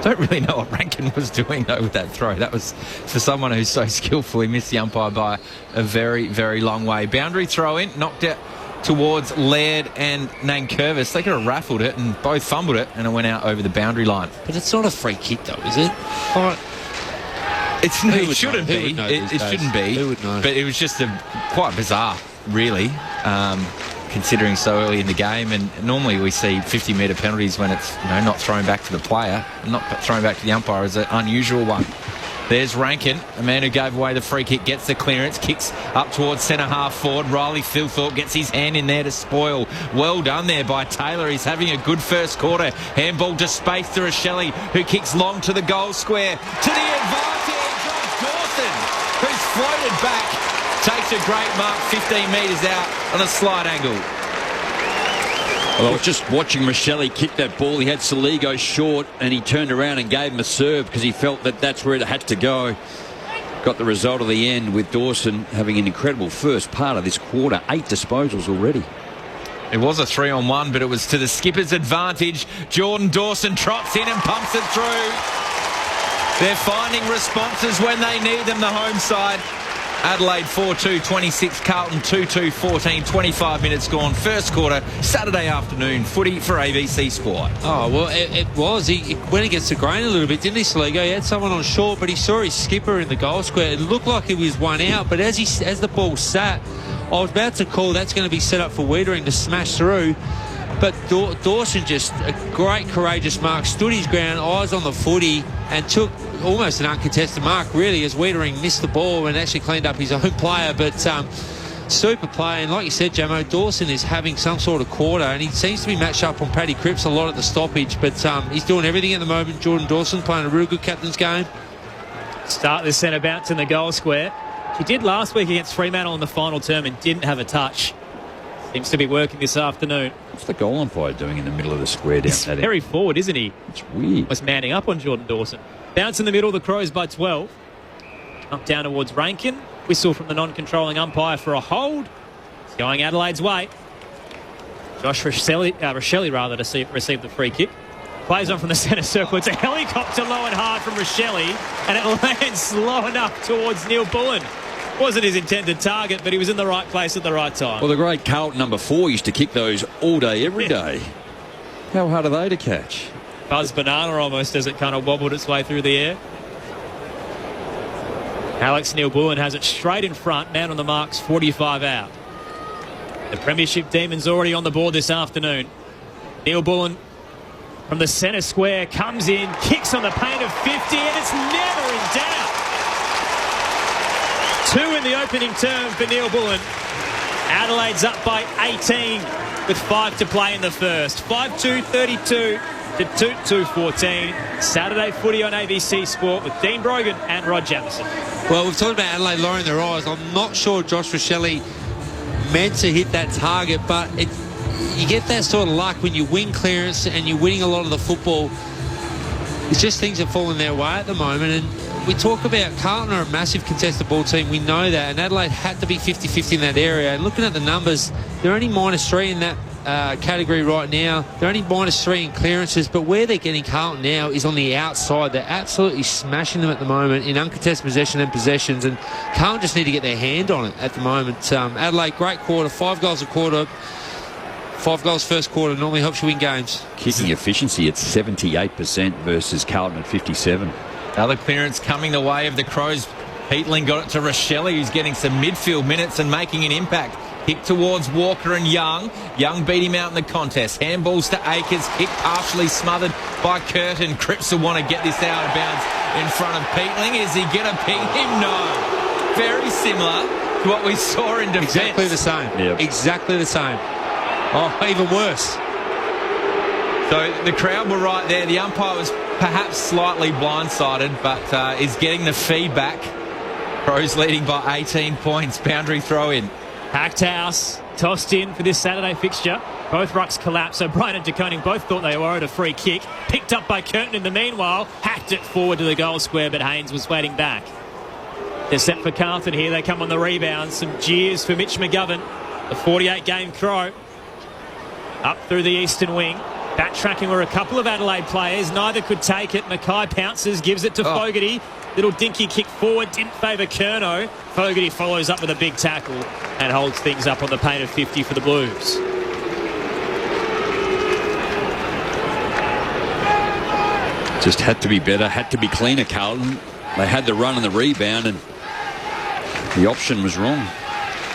Don't really know what Rankin was doing, though, with that throw. That was, for someone who's so skillful, he missed the umpire by a very, very long way. Boundary throw in, knocked it towards Laird and Nankervis. They could have raffled it and both fumbled it, and it went out over the boundary line. But it's not a free kick, though, is it? It shouldn't be. It shouldn't be. Who would know? But it was just quite bizarre, really, considering so early in the game. And normally we see 50-metre penalties when it's not thrown back to the player, not thrown back to the umpire, is an unusual one. There's Rankin, a man who gave away the free kick, gets the clearance, kicks up towards centre half forward. Riley Thilthorpe gets his hand in there to spoil. Well done there by Taylor. He's having a good first quarter. Handball to space to Rochelle, who kicks long to the goal square. To the advantage of Dawson, who's floated back. Takes a great mark, 15 metres out on a slight angle. Well, I was just watching Rochelle kick that ball. He had Saligo short and he turned around and gave him a serve because he felt that that's where it had to go. Got the result of the end with Dawson having an incredible first part of this quarter. 8 disposals already. It was a 3-on-1, but it was to the skipper's advantage. Jordan Dawson trots in and pumps it through. They're finding responses when they need them, the home side. Adelaide 4-2, 26, Carlton 2-2, 14, 25 minutes gone. First quarter, Saturday afternoon, footy for ABC Sport. Oh, well, it was. He went against the grain a little bit, didn't he, Saligo? He had someone on short, but he saw his skipper in the goal square. It looked like he was one out, but as the ball sat, I was about to call that's going to be set up for Wiedering to smash through. But Dawson just, a great courageous mark, stood his ground, eyes on the footy, and took almost an uncontested mark, really, as Wiedering missed the ball and actually cleaned up his own player. But super play, and like you said, Jamo, Dawson is having some sort of quarter, and he seems to be matched up on Paddy Cripps a lot at the stoppage, but he's doing everything at the moment. Jordan Dawson playing a real good captain's game. Start the centre bounce in the goal square. He did last week against Fremantle in the final term and didn't have a touch. Seems to be working this afternoon. What's the goal umpire doing in the middle of the square down that end? Very forward, isn't he? It's weird. Was manning up on Jordan Dawson. Bounce in the middle, the Crows by 12. Up down towards Rankin. Whistle from the non-controlling umpire for a hold. It's going Adelaide's way. Josh Rochelle to receive the free kick. Plays on from the centre circle. It's a helicopter low and hard from Rochelle, and it lands slow enough towards Neil Bullen. Wasn't his intended target, but he was in the right place at the right time. Well, the great Carlton number 4 used to kick those all day, every day. How hard are they to catch? Buzz banana almost as it kind of wobbled its way through the air. Alex Neil-Bullen has it straight in front. Man on the marks, 45 out. The Premiership Demons already on the board this afternoon. Neil-Bullen from the centre square comes in, kicks on the paint of 50, and it's never in doubt. 2 in the opening term for Neil-Bullen. Adelaide's up by 18 with 5 to play in the first. 5-2, 32 to 2-2, 14. Saturday footy on ABC Sport with Dean Brogan and Rod Jamieson. Well, we've talked about Adelaide lowering their eyes. I'm not sure Josh Rochelle meant to hit that target, but you get that sort of luck when you win clearance and you're winning a lot of the football. It's just things are falling their way at the moment, and we talk about Carlton are a massive contested ball team. We know that, and Adelaide had to be 50-50 in that area. And looking at the numbers, they're only -3 in that category right now. They're only -3 in clearances, but where they're getting Carlton now is on the outside. They're absolutely smashing them at the moment in uncontested possession and possessions, and Carlton just need to get their hand on it at the moment. Adelaide, great quarter, 5 goals a quarter. 5 goals first quarter normally helps you win games. Kicking efficiency at 78% versus Carlton at 57%. Other clearance coming the way of the Crows. Peatling got it to Rochelle, who's getting some midfield minutes and making an impact. Kick towards Walker and Young. Young beat him out in the contest. Handballs to Akers. Kick partially smothered by Curtin. Cripps will want to get this out of bounds in front of Peatling. Is he going to ping him? No. Very similar to what we saw in defence. Exactly the same. Yep. Exactly the same. Oh, even worse. So the crowd were right there. The umpire was perhaps slightly blindsided, but is getting the feedback. Crows leading by 18 points. Boundary throw in. Packed house, tossed in for this Saturday fixture. Both rucks collapsed. O'Brien and De Koning both thought they were owed a free kick. Picked up by Curtin in the meanwhile. Hacked it forward to the goal square, but Haynes was waiting back. They're set for Carlton here. They come on the rebound. Some jeers for Mitch McGovern, the 48-game Crow. Up through the eastern wing. Backtracking were a couple of Adelaide players. Neither could take it. Mackay pounces, gives it to Fogarty. Little dinky kick forward, didn't favour Curnow. Fogarty follows up with a big tackle and holds things up on the paint of 50 for the Blues. Just had to be better, had to be cleaner, Carlton. They had the run and the rebound, and the option was wrong.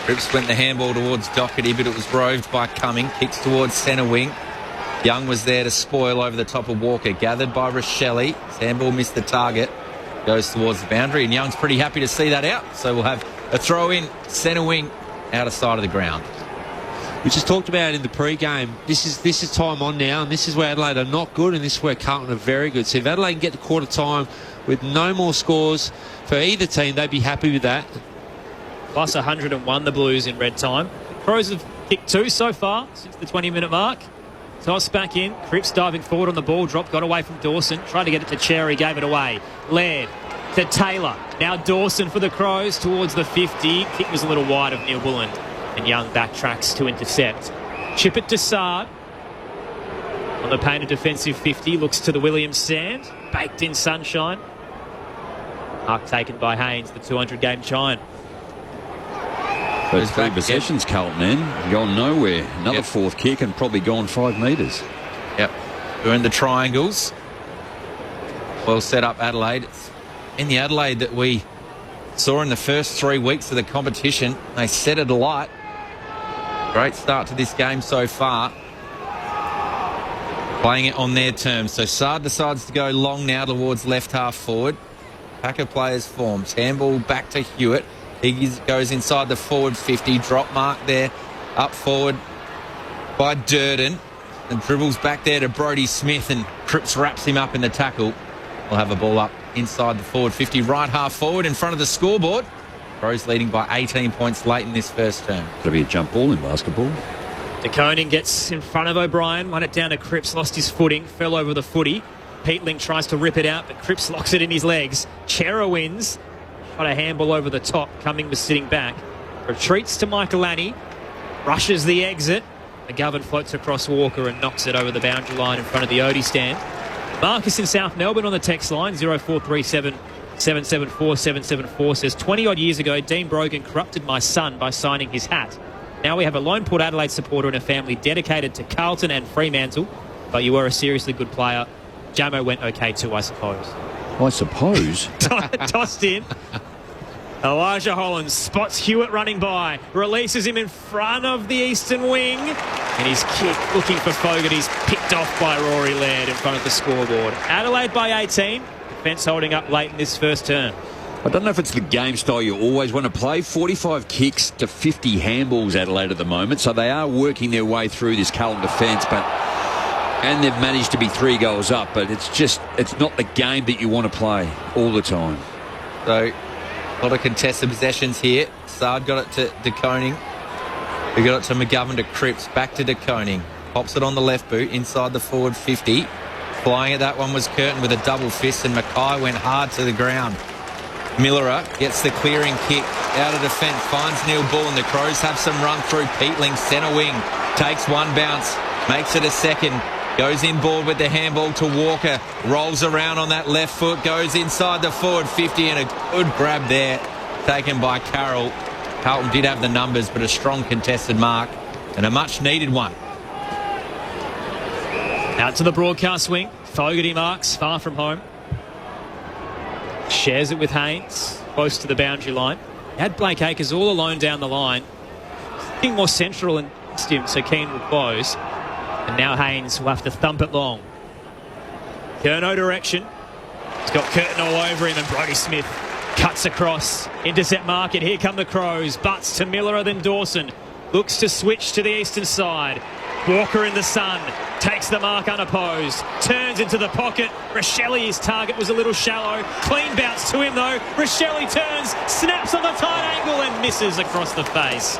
Cripps went the handball towards Doherty, but it was roved by Cumming. Kicks towards centre wing. Young was there to spoil over the top of Walker. Gathered by Rochelle. Handball missed the target. Goes towards the boundary, and Young's pretty happy to see that out. So we'll have a throw in centre wing out of sight of the ground. We just talked about it in the pre-game. This is time on now, and this is where Adelaide are not good, and this is where Carlton are very good. So if Adelaide can get to quarter time with no more scores for either team, they'd be happy with that. Plus 101 the Blues in red time. Crows have kicked 2 so far since the 20-minute mark. Toss back in. Cripps diving forward on the ball drop. Got away from Dawson. Tried to get it to Cherry. Gave it away. Laird to Taylor. Now Dawson for the Crows towards the 50. Kick was a little wide of Neil Bullen. And Young backtracks to intercept. Chip it to Sard. On the painted defensive 50. Looks to the Williams sand. Baked in sunshine. Mark taken by Haynes, the 200-game giant. Those 3 possessions, Carlton in, gone nowhere. Another fourth kick and probably gone 5 metres. Yep. We're in the triangles. Well set up Adelaide. It's in the Adelaide that we saw in the first 3 weeks of the competition. They set it alight. Great start to this game so far. Playing it on their terms. So Sard decides to go long now towards left half forward. Pack of players forms. Handball back to Hewitt. He goes inside the forward 50. Drop mark there. Up forward by Durden. And dribbles back there to Brodie Smith. And Cripps wraps him up in the tackle. We'll have a ball up inside the forward 50. Right half forward in front of the scoreboard. Crows leading by 18 points late in this first term. Got to be a jump ball in basketball. De Koning gets in front of O'Brien. Won it down to Cripps. Lost his footing. Fell over the footy. Peatling tries to rip it out, but Cripps locks it in his legs. Chera wins. Got a handball over the top. Cumming was sitting back. Retreats to Michaelani. Rushes the exit. McGovern floats across Walker and knocks it over the boundary line in front of the Odie stand. Marcus in South Melbourne on the text line, 0437 774 774, says 20-odd years ago, Dean Brogan corrupted my son by signing his hat. Now we have a lone Port Adelaide supporter and a family dedicated to Carlton and Fremantle, but you were a seriously good player. Jamo went okay too, I suppose. I suppose. Tossed in. Elijah Hollands spots Hewitt running by, releases him in front of the eastern wing, and his kick looking for Fogarty's picked off by Rory Laird in front of the scoreboard. Adelaide by 18. Defence holding up late in this first term. I don't know if it's the game style you always want to play. 45 kicks to 50 handballs Adelaide at the moment, so they are working their way through this Carlton defence, and they've managed to be 3 goals up, but it's not the game that you want to play all the time. So, a lot of contested possessions here. Sard got it to De Koning. We got it to McGovern to Cripps. Back to De Koning. Pops it on the left boot inside the forward 50. Flying at that one was Curtin with a double fist, and Mackay went hard to the ground. Millerer gets the clearing kick out of defence. Finds Neil Bullen. The Crows have some run through. Peatling, centre wing. Takes one bounce. Makes it a second. Goes inboard with the handball to Walker. Rolls around on that left foot. Goes inside the forward 50 and a good grab there taken by Carroll. Carlton did have the numbers, but a strong contested mark and a much needed one. Out to the broadcast wing. Fogarty marks far from home. Shares it with Haynes. Close to the boundary line. He had Blake Acres all alone down the line. Looking more central and him, so Keane will close. And now Haynes will have to thump it long. Curnow direction. He's got Curtin all over him, and Brodie Smith cuts across. Intercept market. Here come the Crows. Butts to Miller, then Dawson. Looks to switch to the eastern side. Walker in the sun. Takes the mark unopposed. Turns into the pocket. Rochelle, his target was a little shallow. Clean bounce to him though. Rochelle turns. Snaps on the tight angle and misses across the face.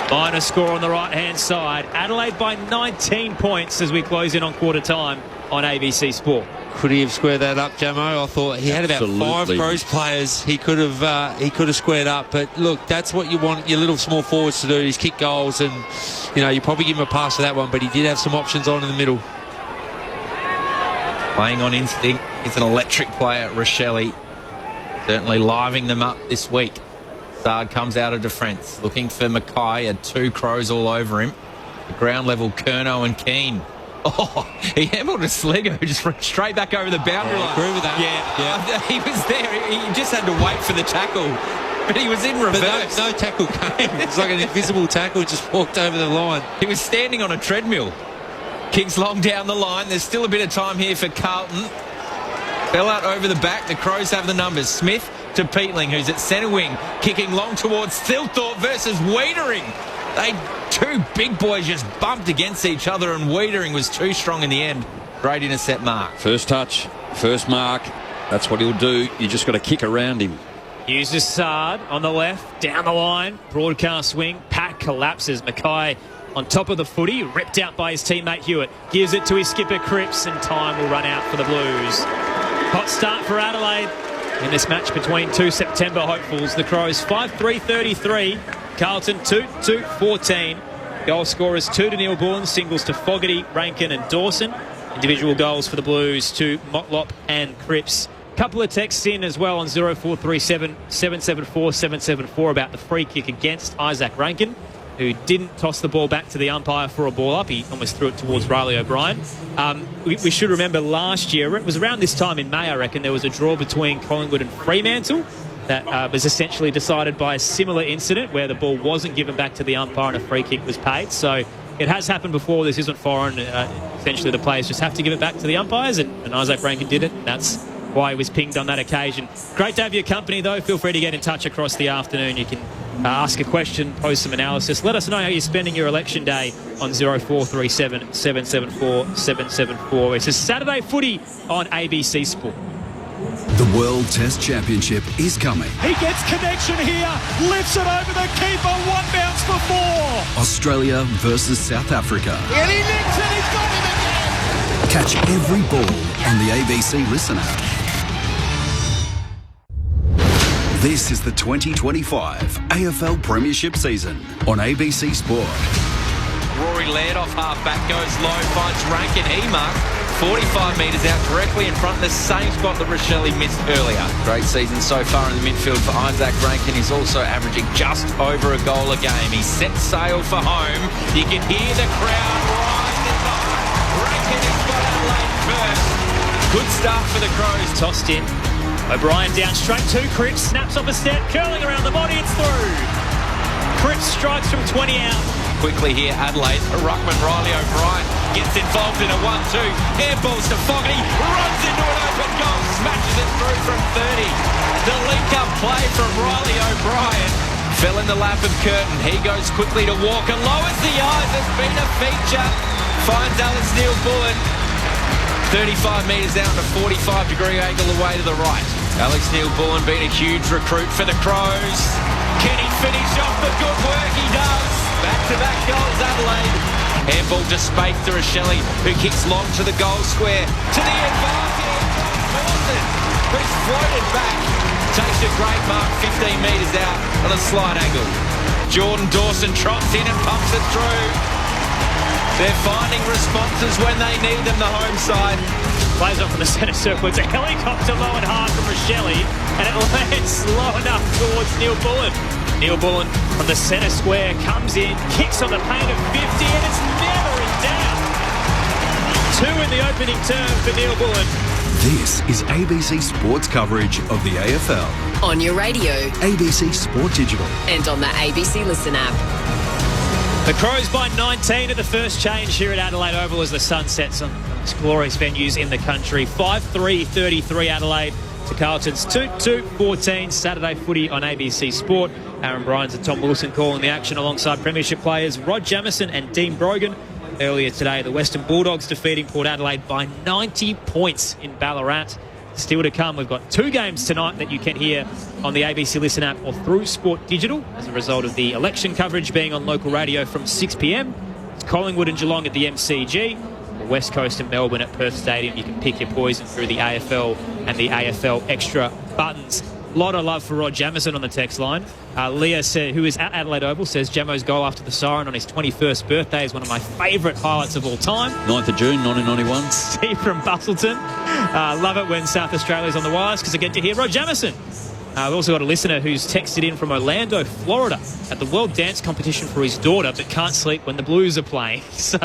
Minor score on the right-hand side. Adelaide by 19 points as we close in on quarter time on ABC Sport. Could he have squared that up, Jamo? I thought he had about 5 Crows players. He could have squared up. But look, that's what you want your little small forwards to do, is kick goals. And you probably give him a pass for that one, but he did have some options on in the middle. Playing on instinct. He's an electric player, Rochelle. Certainly livening them up this week. Sard comes out of defence, looking for Mackay. Had 2 Crows all over him. The ground level, Curnow and Keane. Oh, he handled a Sligo just straight back over the boundary line. I agree with that. Yeah. He was there. He just had to wait for the tackle. But he was in reverse. But no tackle came. It's like an invisible tackle, just walked over the line. He was standing on a treadmill. Kicks long down the line. There's still a bit of time here for Carlton. Fell out over the back. The Crows have the numbers. Smith to Peatling, who's at centre wing, kicking long towards Thilthorpe versus Wiedering. Two big boys just bumped against each other, and Wiedering was too strong in the end. Great intercept mark. First touch, first mark. That's what he'll do. You just got to kick around him. Uses Sard on the left, down the line, broadcast swing. Pack collapses. Mackay on top of the footy, ripped out by his teammate Hewitt. Gives it to his skipper Cripps, and time will run out for the Blues. Hot start for Adelaide in this match between two September hopefuls. The Crows 5-3-33, Carlton 2-2-14. Goal scorers 2 to Neil Bullen, singles to Fogarty, Rankin and Dawson. Individual goals for the Blues to Motlop and Cripps. Couple of texts in as well on 0437 774 774 about the free kick against Isaac Rankin, who didn't toss the ball back to the umpire for a ball up. He almost threw it towards Riley O'Brien. We should remember last year, it was around this time in May, I reckon, there was a draw between Collingwood and Fremantle that was essentially decided by a similar incident where the ball wasn't given back to the umpire and a free kick was paid. So it has happened before. This isn't foreign. Essentially, the players just have to give it back to the umpires, and Isaac Rankin did it. That's why he was pinged on that occasion. Great to have your company, though. Feel free to get in touch across the afternoon. You can ask a question, post some analysis. Let us know how you're spending your election day on 0437 774 774. It's a Saturday footy on ABC Sport. The World Test Championship is coming. He gets connection here, lifts it over the keeper, one bounce for 4. Australia versus South Africa. And he nicks it, he's got him again. Catch every ball on the ABC Listen app. This is the 2025 AFL Premiership season on ABC Sport. Rory Laird off half-back, goes low, finds Rankin. He marked 45 metres out directly in front, the same spot that Rochelle missed earlier. Great season so far in the midfield for Isaac Rankin. He's also averaging just over a goal a game. He set sail for home. You can hear the crowd rise in time. Rankin has got Adelaide first. Good start for the Crows. Tossed in. O'Brien down straight to Cripps, snaps off a step, curling around the body, it's through. Cripps strikes from 20 out. Quickly here, Adelaide, ruckman Riley O'Brien gets involved in a 1-2. Airballs to Fogarty, runs into an open goal, smashes it through from 30. The link-up play from Riley O'Brien fell in the lap of Curtin. He goes quickly to Walker, lowers the eyes, it's been a feature. Finds Alex Neil-Bullen. 35 metres out and a 45-degree angle away to the right. Alex Neil-Bullen being a huge recruit for the Crows. Can he finish off the good work? He does. Back-to-back goals, Adelaide. Handball to Spaeth to Rochelle, who kicks long to the goal square. To the advantage. Dawson, who's floated back. Takes a great mark 15 metres out on a slight angle. Jordan Dawson trots in and pumps it through. They're finding responses when they need them, the home side. Plays off in the centre circle. It's a helicopter low and hard from Rochelle, and it lands low enough towards Neil-Bullen. Neil-Bullen from the centre square comes in, kicks on the paint of 50, and it's never in doubt. 2 in the opening term for Neil-Bullen. This is ABC Sports coverage of the AFL. On your radio. ABC Sport Digital. And on the ABC Listen app. The Crows by 19 at the first change here at Adelaide Oval as the sun sets on those glorious venues in the country. 5-3-33 Adelaide to Carlton's 2-2-14 Saturday footy on ABC Sport. Aaron Bryans and Tom Wilson calling the action alongside premiership players Rod Jamieson and Dean Brogan. Earlier today, the Western Bulldogs defeating Port Adelaide by 90 points in Ballarat. Still to come, we've got 2 games tonight that you can hear on the ABC Listen app or through Sport Digital as a result of the election coverage being on local radio from 6 p.m. It's Collingwood and Geelong at the MCG, or West Coast and Melbourne at Perth Stadium. You can pick your poison through the AFL and the AFL Extra buttons. A lot of love for Rod Jamieson on the text line. Leah, who is at Adelaide Oval, says Jamo's goal after the siren on his 21st birthday is one of my favourite highlights of all time. 9th of June, 1991. Steve from Bustleton. Love it when South Australia's on the wires because I get to hear Rod Jamieson. We've also got a listener who's texted in from Orlando, Florida, at the World Dance Competition for his daughter, but can't sleep when the Blues are playing. So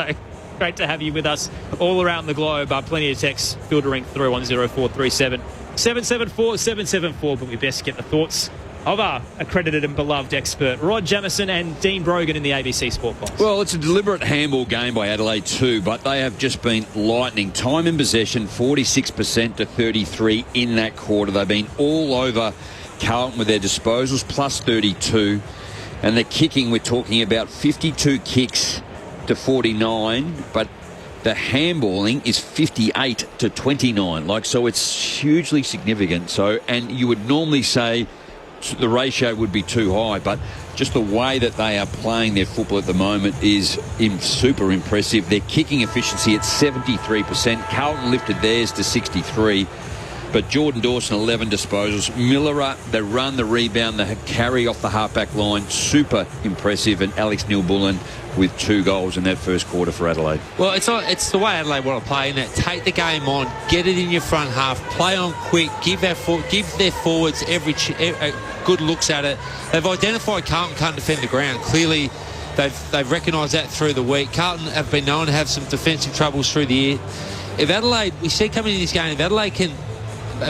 great to have you with us all around the globe. Plenty of texts filtering through on 0437 774 774, but we best get the thoughts of our accredited and beloved expert, Rod Jamieson and Dean Brogan in the ABC Sport Box. Well, it's a deliberate handball game by Adelaide too, but they have just been lightning. Time in possession, 46% to 33 in that quarter. They've been all over Carlton with their disposals, plus 32. And the kicking, we're talking about 52 kicks to 49, but the handballing is 58 to 29. So it's hugely significant. And you would normally say the ratio would be too high, but just the way that they are playing their football at the moment is super impressive. Their kicking efficiency at 73%. Carlton lifted theirs to 63%. But Jordan Dawson, 11 disposals. Millera, they run the rebound, they carry off the halfback line. Super impressive. And Alex Neil-Bullen with 2 goals in that first quarter for Adelaide. Well, it's the way Adelaide want to play, in that take the game on, get it in your front half, play on quick, give their forwards every good looks at it. They've identified Carlton can't defend the ground. Clearly, they've recognised that through the week. Carlton have been known to have some defensive troubles through the year. If Adelaide, we see coming in this game, if Adelaide can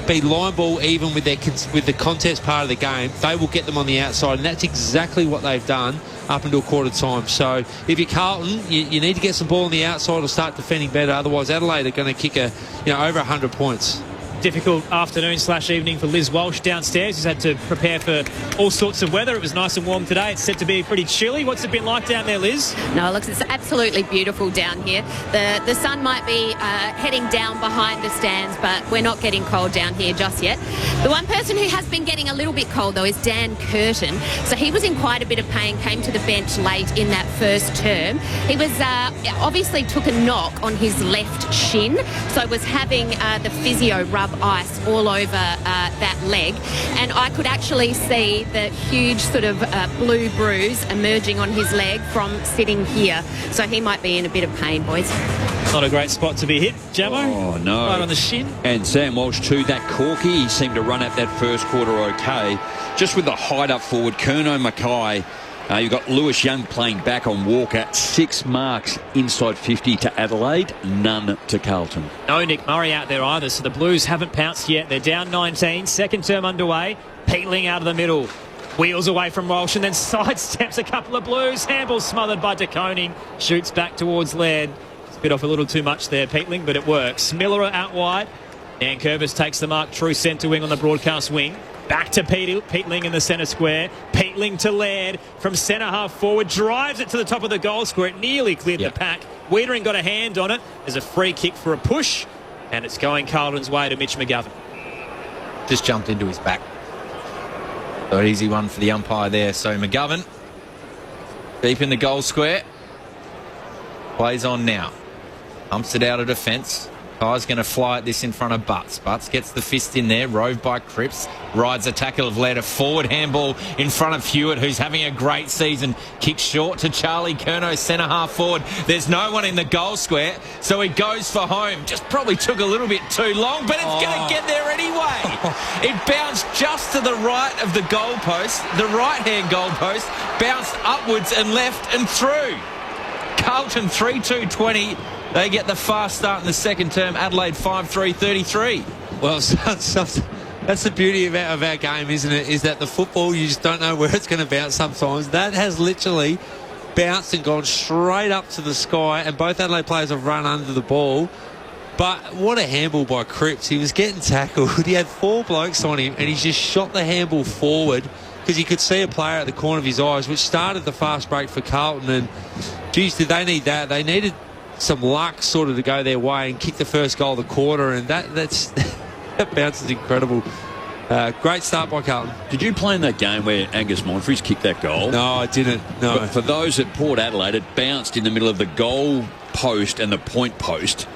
be line ball even with the contest part of the game, they will get them on the outside, and that's exactly what they've done up until quarter time. So if you're Carlton, you need to get some ball on the outside or start defending better. Otherwise, Adelaide are going to kick over 100 points. Difficult afternoon/evening for Liz Walsh downstairs. She's had to prepare for all sorts of weather. It was nice and warm today. It's said to be pretty chilly. What's it been like down there, Liz? No, look, it's absolutely beautiful down here. The sun might be heading down behind the stands, but we're not getting cold down here just yet. The one person who has been getting a little bit cold, though, is Dan Curtin. So he was in quite a bit of pain, came to the bench late in that first term. He was obviously took a knock on his left shin, so was having the physio rub ice all over that leg, and I could actually see the huge sort of blue bruise emerging on his leg from sitting here, so he might be in a bit of pain, boys. Not a great spot to be hit, Jamo. Oh, no. Right on the shin. And Sam Walsh too, that corky, he seemed to run at that first quarter okay. Just with the height up forward, Kerno Mackay. You've got Lewis Young playing back on Walker. 6 marks inside 50 to Adelaide, none to Carlton. No Nick Murray out there either, so the Blues haven't pounced yet. They're down 19, second term underway. Peatling out of the middle. Wheels away from Walsh and then sidesteps a couple of Blues. Handball smothered by De Koning. Shoots back towards Laird. It's bit off a little too much there, Peatling, but it works. Millera out wide. Dan Curvis takes the mark, true centre wing on the broadcast wing. Back to Peatling in the centre square. Peatling to Laird from centre half forward. Drives it to the top of the goal square. It nearly cleared the pack. Wiedering got a hand on it. There's a free kick for a push. And it's going Carlton's way to Mitch McGovern. Just jumped into his back. So an easy one for the umpire there. So McGovern, deep in the goal square. Plays on now. Humps it out of defence. Kai's going to fly at this in front of Butts. Butts gets the fist in there, roved by Cripps. Rides a tackle of Laird, a forward handball in front of Hewitt, who's having a great season. Kicks short to Charlie Curnow, centre half forward. There's no one in the goal square, so he goes for home. Just probably took a little bit too long, but it's going to get there anyway. It bounced just to the right of the goalpost, the right-hand goalpost, bounced upwards and left and through. Carlton 3-2-20. They get the fast start in the second term. Adelaide 5-3-33. Well, that's the beauty of our game, isn't it? Is that the football, you just don't know where it's going to bounce sometimes. That has literally bounced and gone straight up to the sky, and both Adelaide players have run under the ball. But what a handball by Cripps. He was getting tackled. He had 4 blokes on him, and he just shot the handball forward because he could see a player at the corner of his eyes, which started the fast break for Carlton. And, geez, did they need that? They needed some luck sort of to go their way and kick the first goal of the quarter, and that bounce is incredible. Great start by Carlton. Did you play in that game where Angus Monfries kicked that goal? No, I didn't. No. But for those at Port Adelaide, it bounced in the middle of the goal post and the point post,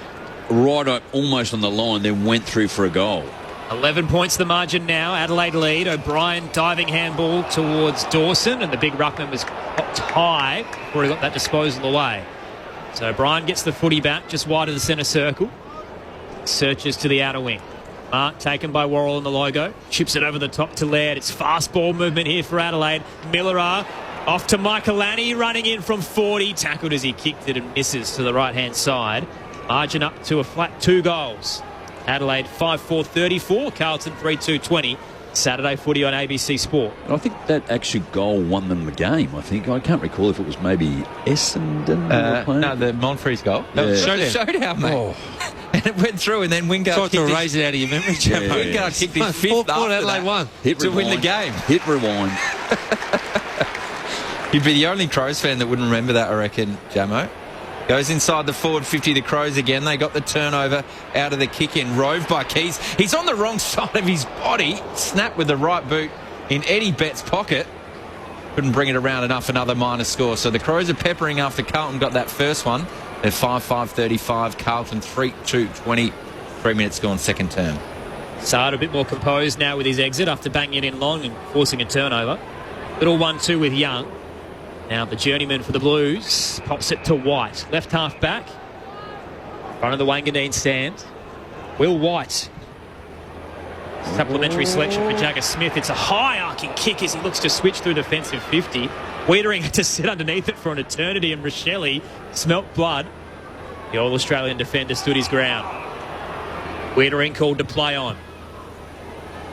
right up almost on the line, then went through for a goal. 11 points the margin now. Adelaide lead. O'Brien diving handball towards Dawson, and the big ruckman was high before he got that disposal away. So O'Brien gets the footy back just wide of the centre circle. Searches to the outer wing. Mark taken by Worrell in the logo. Chips it over the top to Laird. It's fast ball movement here for Adelaide. Millera off to Michaelani, running in from 40. Tackled as he kicked it and misses to the right-hand side. Margin up to a flat 2 goals. Adelaide 5-4-34. Carlton 3-2-20. Saturday footy on ABC Sport. And I think that actually goal won them the game, I think. I can't recall if it was maybe Essendon. No, the Monfries goal. Showdown, mate. Oh. And it went through, and then Wingard to raise it out of your memory, Jamo. Wingard kicked his 5th after Adelaide won. To win the game. Hit rewind. You'd be the only Crows fan that wouldn't remember that, I reckon, Jamo. Goes inside the forward 50, the Crows again. They got the turnover out of the kick-in. Roved by Keys. He's on the wrong side of his body. Snapped with the right boot in Eddie Bett's pocket. Couldn't bring it around enough, another minus score. So the Crows are peppering after Carlton got that first one. They're 5-5-35, Carlton 3-2-20. 3 minutes gone, second term. Saad a bit more composed now with his exit after banging it in long and forcing a turnover. Little 1-2 with Young. Now the journeyman for the Blues pops it to White. Left half back. Front of the Wanganeen stand. Will White. Supplementary selection for Jagger Smith. It's a high arcing kick as he looks to switch through defensive 50. Wiedering had to sit underneath it for an eternity, and Rochelle smelt blood. The All Australian defender stood his ground. Wiedering called to play on.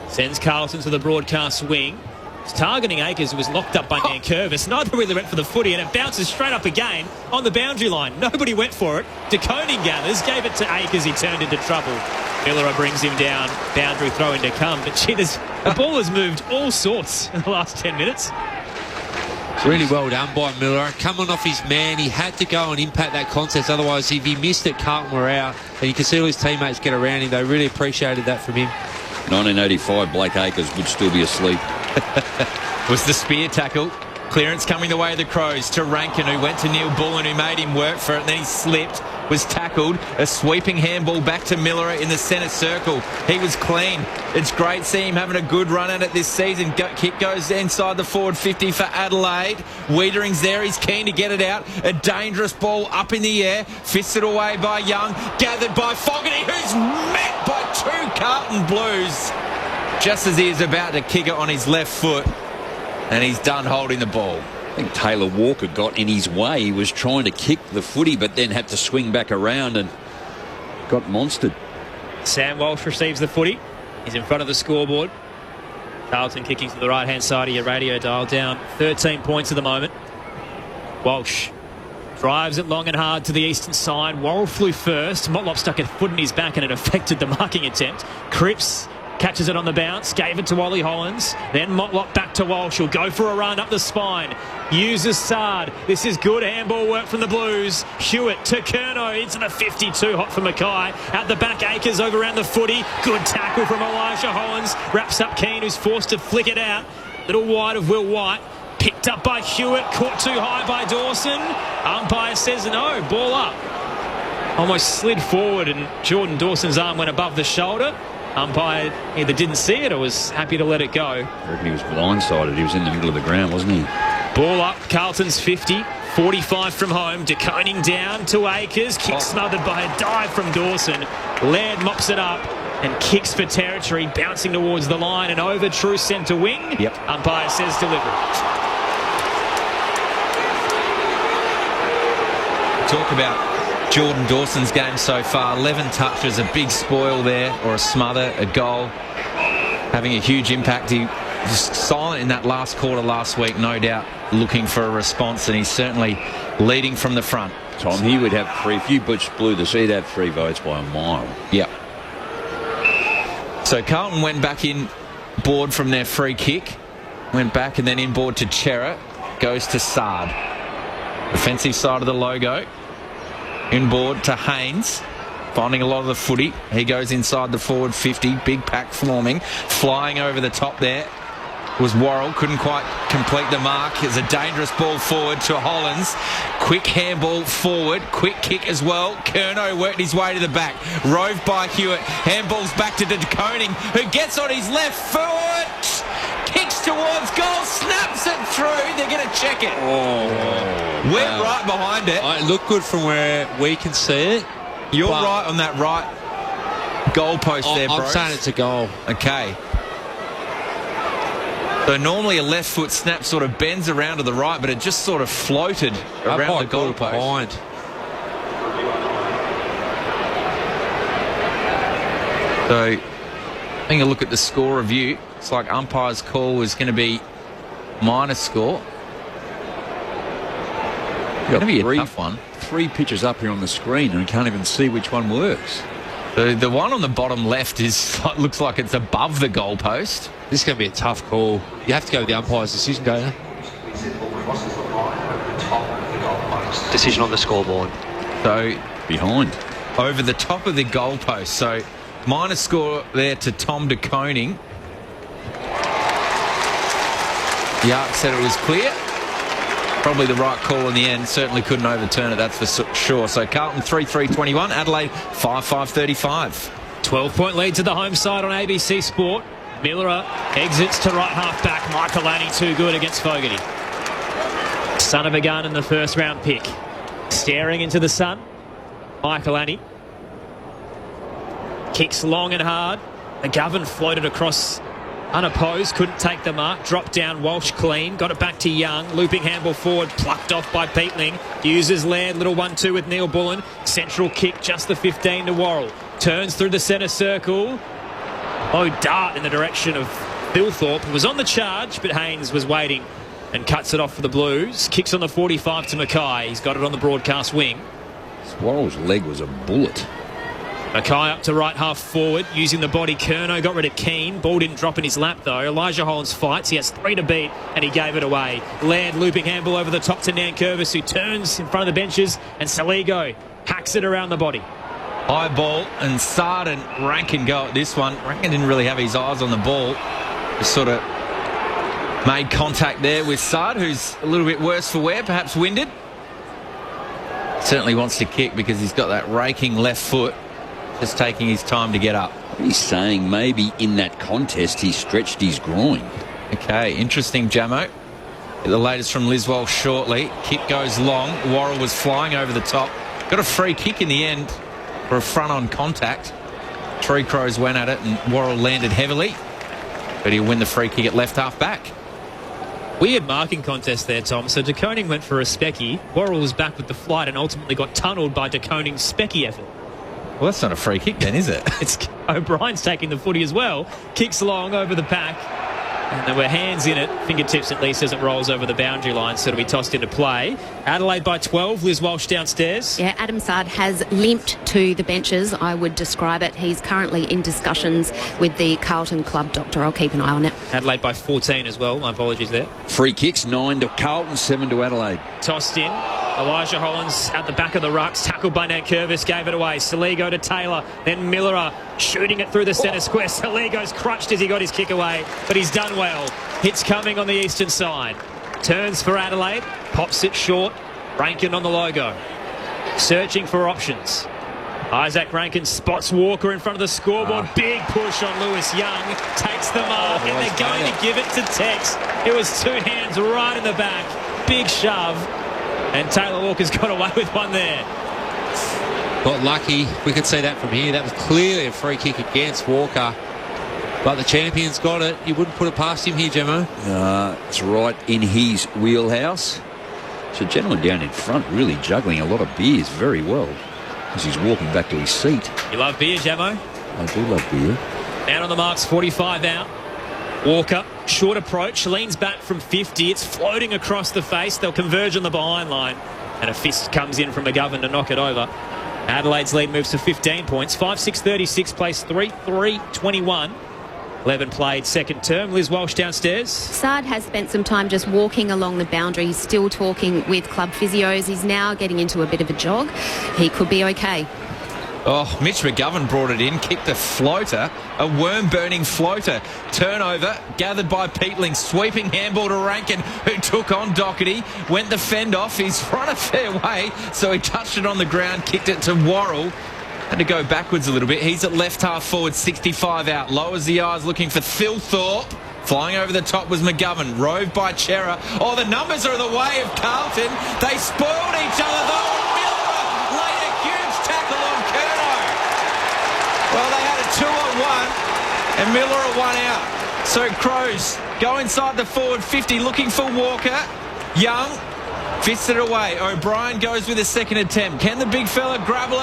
Sends Carlton to the broadcast wing. He's targeting Akers, who was locked up by Nankervis. Neither really went for the footy, and it bounces straight up again on the boundary line. Nobody went for it. De Koning gathers, gave it to Akers. He turned into trouble. Miller brings him down. Boundary throwing to come. But gee, the ball has moved all sorts in the last 10 minutes. Really well done by Miller. Coming off his man, he had to go and impact that contest. Otherwise, if he missed it, Carlton were out. And you can see all his teammates get around him. They really appreciated that from him. 1985, Blake Akers would still be asleep. Was the spear tackle. Clearance coming the way of the Crows to Rankin, who went to Neil Bullen, who made him work for it, and then he slipped, was tackled. A sweeping handball back to Miller in the centre circle. He was clean. It's great to see him having a good run at it this season. Kick goes inside the forward 50 for Adelaide. Wiedering's there. He's keen to get it out. A dangerous ball up in the air. Fisted away by Young. Gathered by Fogarty, who's met by two Carlton Blues. Just as he is about to kick it on his left foot. And he's done holding the ball. I think Taylor Walker got in his way. He was trying to kick the footy, but then had to swing back around and got monstered. Sam Walsh receives the footy. He's in front of the scoreboard. Carlton kicking to the right-hand side of your radio dial, down 13 points at the moment. Walsh drives it long and hard to the eastern side. Worrell flew first. Motlop stuck a foot in his back and it affected the marking attempt. Cripps catches it on the bounce, gave it to Ollie Hollins. Then Motlop back to Walsh. He'll go for a run up the spine. Uses Sard. This is good handball work from the Blues. Hewitt to Curnow into the 52. Hot for Mackay. At the back, Akers over around the footy. Good tackle from Elijah Hollins. Wraps up Keane, who's forced to flick it out. Little wide of Will White. Picked up by Hewitt. Caught too high by Dawson. Umpire says no. Ball up. Almost slid forward and Jordan Dawson's arm went above the shoulder. Umpire either didn't see it or was happy to let it go. I reckon he was blindsided. He was in the middle of the ground, wasn't he? Ball up, Carlton's 50, 45 from home. De Koning down to Akers. Kick smothered by a dive from Dawson. Laird mops it up and kicks for territory, bouncing towards the line and over true centre wing. Yep. Umpire says delivery. Talk about Jordan Dawson's game so far. 11 touches, a big spoil there, or a smother, a goal. Having a huge impact. He was silent in that last quarter last week, no doubt looking for a response, and he's certainly leading from the front. Tom, he would have three. If you blew the seat, have 3 votes by a mile. Yep. So Carlton went back in board from their free kick. Went back and then inboard to Chera. Goes to Sard. Defensive side of the logo. Inboard to Haynes, finding a lot of the footy. He goes inside the forward 50. Big pack forming. Flying over the top there was Worrell. Couldn't quite complete the mark. It's a dangerous ball forward to Hollins. Quick handball forward. Quick kick as well. Curnow worked his way to the back. Roved by Hewitt. Handballs back to De Koning, who gets on his left foot. Kicks towards goal. Snaps it through. They're going to check it. Went right behind it. It looked good from where we can see it. You're right on that right goal post there, bro. I'm saying it's a goal. Okay. So normally a left foot snap sort of bends around to the right, but it just sort of floated around the goal post. Behind. So having a look at the score review, it's like umpire's call was going to be minus score. Going to be a tough one. 3 pictures up here on the screen and you can't even see which one works. The one on the bottom left looks like it's above the goalpost. This is going to be a tough call. You have to go with the umpire's decision, don't you? Decision on the scoreboard. So behind. Over the top of the goalpost. So minus score there to Tom De Koning. Yark said it was clear. Probably the right call in the end. Certainly couldn't overturn it, that's for sure. So Carlton 3-3-21, Adelaide 5-5-35. 12-point lead to the home side on ABC Sport. Miller exits to right half-back. Michaelani too good against Fogarty. Son of a gun in the first round pick. Staring into the sun. Michaelani kicks long and hard. McGovern floated across unopposed, couldn't take the mark, dropped down, Walsh clean, got it back to Young, looping handball forward, plucked off by Peatling, uses Laird, little 1-2 with Neil Bullen, central kick, just the 15 to Worrell, turns through the centre circle, dart in the direction of Thilthorpe, who was on the charge, but Haynes was waiting and cuts it off for the Blues, kicks on the 45 to Mackay, he's got it on the broadcast wing. Worrell's leg was a bullet. Mackay up to right half forward, using the body. Kerno got rid of Keane. Ball didn't drop in his lap, though. Elijah Hollands fights. He has 3 to beat, and he gave it away. Laird looping handball over the top to Nankervis, who turns in front of the benches, and Saligo hacks it around the body. High ball, and Sard and Rankin go at this one. Rankin didn't really have his eyes on the ball. Just sort of made contact there with Sard, who's a little bit worse for wear, perhaps winded. Certainly wants to kick because he's got that raking left foot. Just taking his time to get up. He's saying maybe in that contest he stretched his groin. Okay, interesting, Jamo. Get the latest from Liz Walsh shortly. Kick goes long. Worrell was flying over the top. Got a free kick in the end for a front-on contact. Three Crows went at it and Worrell landed heavily. But he'll win the free kick at left half back. Weird marking contest there, Tom. So De Koning went for a specky. Worrell was back with the flight and ultimately got tunnelled by De Koning's specky effort. Well, that's not a free kick then, is it? It's O'Brien's taking the footy as well. Kicks long over the pack. And there were hands in it. Fingertips at least as it rolls over the boundary line. So it'll be tossed into play. Adelaide by 12. Liz Walsh downstairs. Yeah, Adam Sard has limped to the benches, I would describe it. He's currently in discussions with the Carlton club doctor. I'll keep an eye on it. Adelaide by 14 as well. My apologies there. Free kicks, 9 to Carlton, 7 to Adelaide. Tossed in. Elijah Hollands at the back of the rucks, tackled by Nankervis, gave it away. Saligo to Taylor, then Miller shooting it through the centre square. Saligo's crutched as he got his kick away, but he's done well. Hits coming on the eastern side. Turns for Adelaide, pops it short. Rankin on the logo. Searching for options. Isaac Rankin spots Walker in front of the scoreboard. Big push on Lewis Young. Takes the mark, and they're going to give it to Tex. It was 2 hands right in the back. Big shove. And Taylor Walker's got away with one there. Got lucky. We could see that from here. That was clearly a free kick against Walker. But the champion's got it. You wouldn't put it past him here, Gemmo. It's right in his wheelhouse. So a gentleman down in front really juggling a lot of beers very well as he's walking back to his seat. You love beer, Gemmo? I do love beer. Out on the marks, 45 out. Walker, short approach, leans back from 50. It's floating across the face. They'll converge on the behind line. And a fist comes in from McGovern to knock it over. Adelaide's lead moves to 15 points. 5-6-36 plays 3-3-21. 11 played second term. Liz Walsh downstairs. Sard has spent some time just walking along the boundary. He's still talking with club physios. He's now getting into a bit of a jog. He could be okay. Oh, Mitch McGovern brought it in, kicked a floater, a worm-burning floater. Turnover, gathered by Peatling, sweeping handball to Rankin, who took on Doherty, went the fend off. He's run a fair way, so he touched it on the ground, kicked it to Worrell. Had to go backwards a little bit. He's at left half forward, 65 out. Lowers the eyes, looking for Thilthorpe. Flying over the top was McGovern, roved by Chera. Oh, the numbers are in the way of Carlton. They spoiled each other, though. Well, they had a 2-on-1 and Miller a 1 out. So Crows go inside the forward 50 looking for Walker. Young fits it away. O'Brien goes with a second attempt. Can the big fella grab